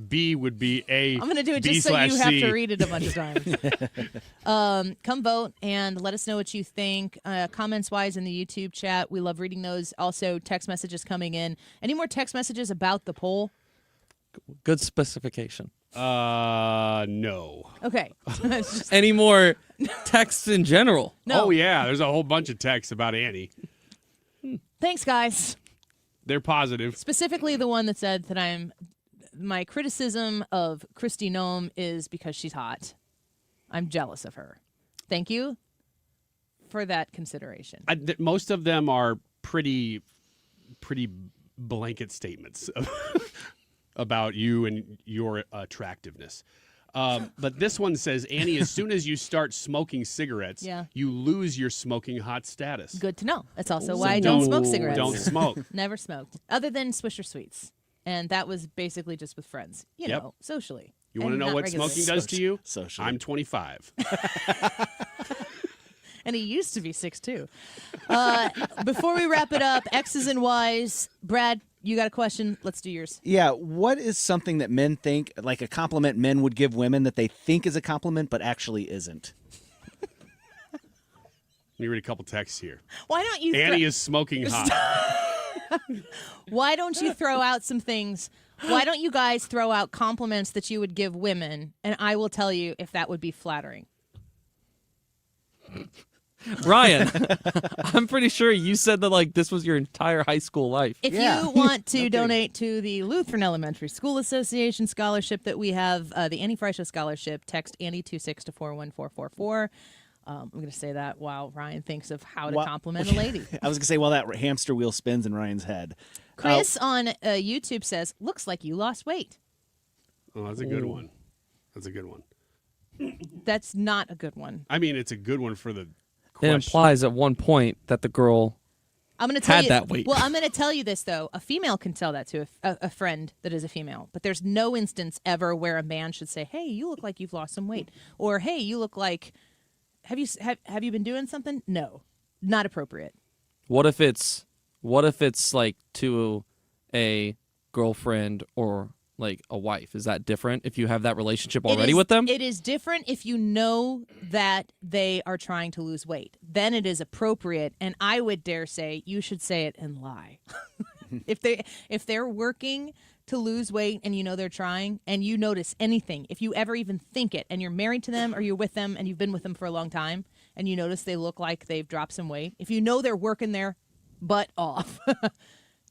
B would be A. I'm going to do it B just so you have C. to read it a bunch of times. Come vote and let us know what you think. Comments-wise in the YouTube chat, we love reading those. Also, text messages coming in. Any more text messages about the poll? Good specification. No. Okay. It's just- Any more texts in general? No. Oh, yeah. There's a whole bunch of texts about Annie. Thanks, guys. They're positive. Specifically the one that said that my criticism of Kristi Noem is because she's hot. I'm jealous of her. Thank you for that consideration. Most of them are pretty blanket statements about you and your attractiveness. But this one says, Annie, as soon as you start smoking cigarettes, Yeah. you lose your smoking hot status. Good to know. That's also So why I don't smoke don't- cigarettes. don't smoke. Never smoked. Other than Swisher Sweets. And that was basically just with friends, you Yep. know, socially. You want to And know not what regularly. smoking does to you? Socially. I'm 25. And he used to be 6'2". Before we wrap it up, X's and Y's. Brad, you got a question? Let's do yours. Yeah, what is something that men think, like a compliment men would give women that they think is a compliment but actually isn't? Let me read a couple texts here. Why don't you? Annie is smoking hot. Why don't you throw out some things? Why don't you guys throw out compliments that you would give women, and I will tell you if that would be flattering. Ryan, I'm pretty sure you said that this was your entire high school life. If you want to donate to the Lutheran Elementary School Association scholarship that we have, the Annie Frey Show scholarship, text Annie26 to 41444. I'm going to say that while Ryan thinks of how to compliment a lady. I was going to say, while that hamster wheel spins in Ryan's head. Chris on YouTube says, looks like you lost weight. Oh, that's a good one. That's a good one. That's not a good one. I mean, it's a good one for the It question. implies at one point that the girl I'm going to tell had you that weight. Well, I'm going to tell you this though. A female can tell that to a friend that is a female, but there's no instance ever where a man should say, "Hey, you look like you've lost some weight," or "Hey, you look like have you been doing something?" No, not appropriate. What if it's like to a girlfriend or like a wife? Is that different if you have that relationship already with them? It is different if you know that they are trying to lose weight. Then it is appropriate, and I would dare say you should say it and lie. If they're working to lose weight and you know they're trying and you notice anything, if you ever even think it, and you're married to them or you're with them and you've been with them for a long time and you notice they look like they've dropped some weight, if you know they're working their butt off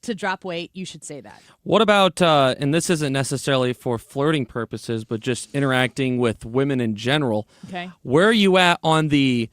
to drop weight, you should say that. What about, and this isn't necessarily for flirting purposes, but just interacting with women in general. Okay. Where are you at on the,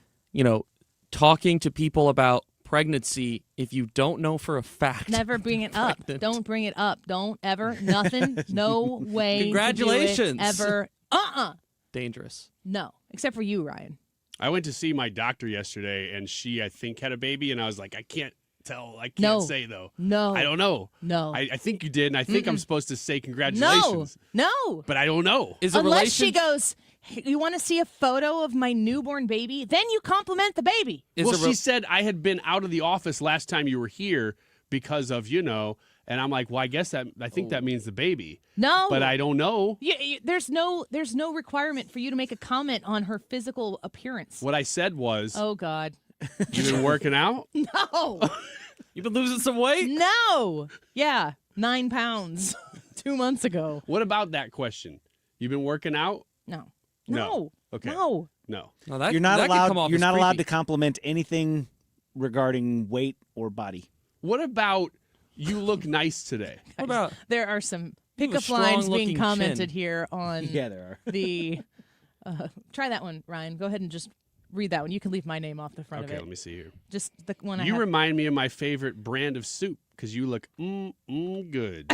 talking to people about pregnancy if you don't know for a fact? Never bring it up. Don't bring it up. Don't ever. Nothing. No way. Congratulations. To do it, ever. Dangerous. No. Except for you, Ryan. I went to see my doctor yesterday, and she, I think, had a baby, and I was like, I can't tell. I can't No. say, though. No. I don't know. No. I think you did, and I think I'm supposed to say congratulations. No. But I don't know. Unless she goes, "Hey, you want to see a photo of my newborn baby? Then you compliment the baby. Well, she said I had been out of the office last time you were here because of, and I'm like, well, I think that means the baby. No. But I don't know. There's no requirement for you to make a comment on her physical appearance. What I said was, Oh, God. you've been working out? No. You've been losing some weight? No. Yeah. 9 pounds 2 months ago. What about that question? You've been working out? No. No. Okay. No. No. You're not allowed. You're not allowed to compliment anything regarding weight or body. What about you look nice today? What about There are some You have a pickup lines being strong-looking commented chin. here on Yeah, there are. the try that one, Ryan. Go ahead and just read that one. You can leave my name off the front Okay, of it. let me see here. Just the one I You have. remind me of my favorite brand of soup because you look good.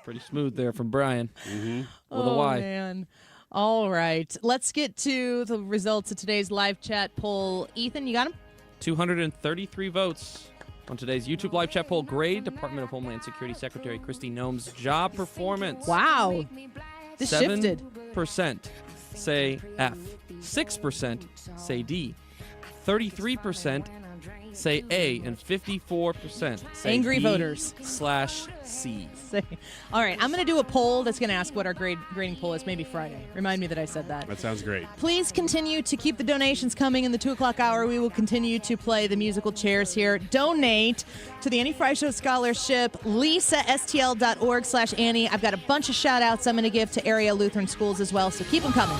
Pretty smooth there from Brian. Mm-hmm. With a Y. Man. All right. Let's get to the results of today's live chat poll. Ethan, you got them? 233 votes on today's YouTube live chat poll. Grade Department of Homeland Security Secretary Kristi Noem's job performance. Wow. This shifted. 7% say F. 6% say D. 33% say A, and 54% say Angry B voters /C. All right, I'm going to do a poll that's going to ask what our grading poll is, maybe Friday. Remind me that I said that. That sounds great. Please continue to keep the donations coming in the 2 o'clock hour. We will continue to play the musical chairs here. Donate to the Annie Frey Show Scholarship, LESASTL.org/Annie. I've got a bunch of shout outs I'm going to give to area Lutheran schools as well, so keep them coming.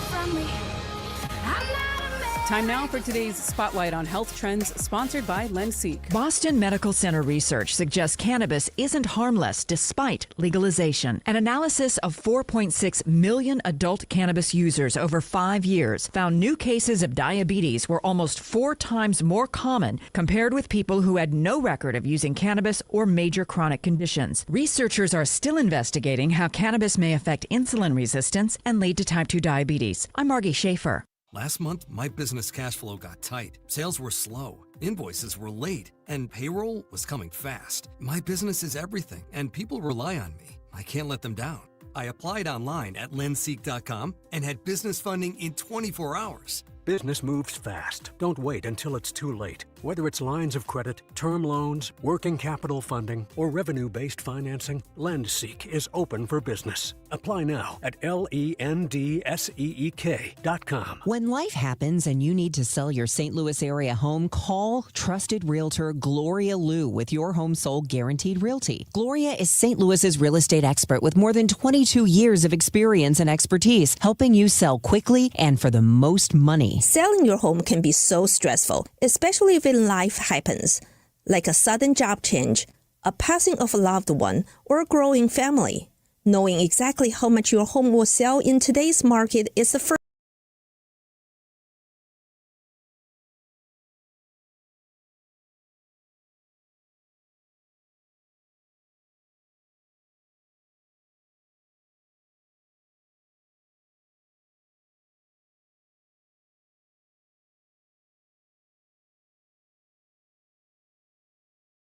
Time now for today's Spotlight on Health Trends, sponsored by LendSeek. Boston Medical Center research suggests cannabis isn't harmless despite legalization. An analysis of 4.6 million adult cannabis users over 5 years found new cases of diabetes were almost 4 times more common compared with people who had no record of using cannabis or major chronic conditions. Researchers are still investigating how cannabis may affect insulin resistance and lead to type 2 diabetes. I'm Margie Schaefer. Last month, my business cash flow got tight. Sales were slow, invoices were late, and payroll was coming fast. My business is everything, and people rely on me. I can't let them down. I applied online at lendseek.com and had business funding in 24 hours. Business moves fast. Don't wait until it's too late. Whether it's lines of credit, term loans, working capital funding, or revenue-based financing, LendSeek is open for business. Apply now at LENDSEEK.com. When life happens and you need to sell your St. Louis area home, call trusted realtor Gloria Liu with Your Home Sold Guaranteed Realty. Gloria is St. Louis's real estate expert with more than 22 years of experience and expertise, helping you sell quickly and for the most money. Selling your home can be so stressful, especially if life happens, like a sudden job change, a passing of a loved one, or a growing family. Knowing exactly how much your home will sell in today's market is the first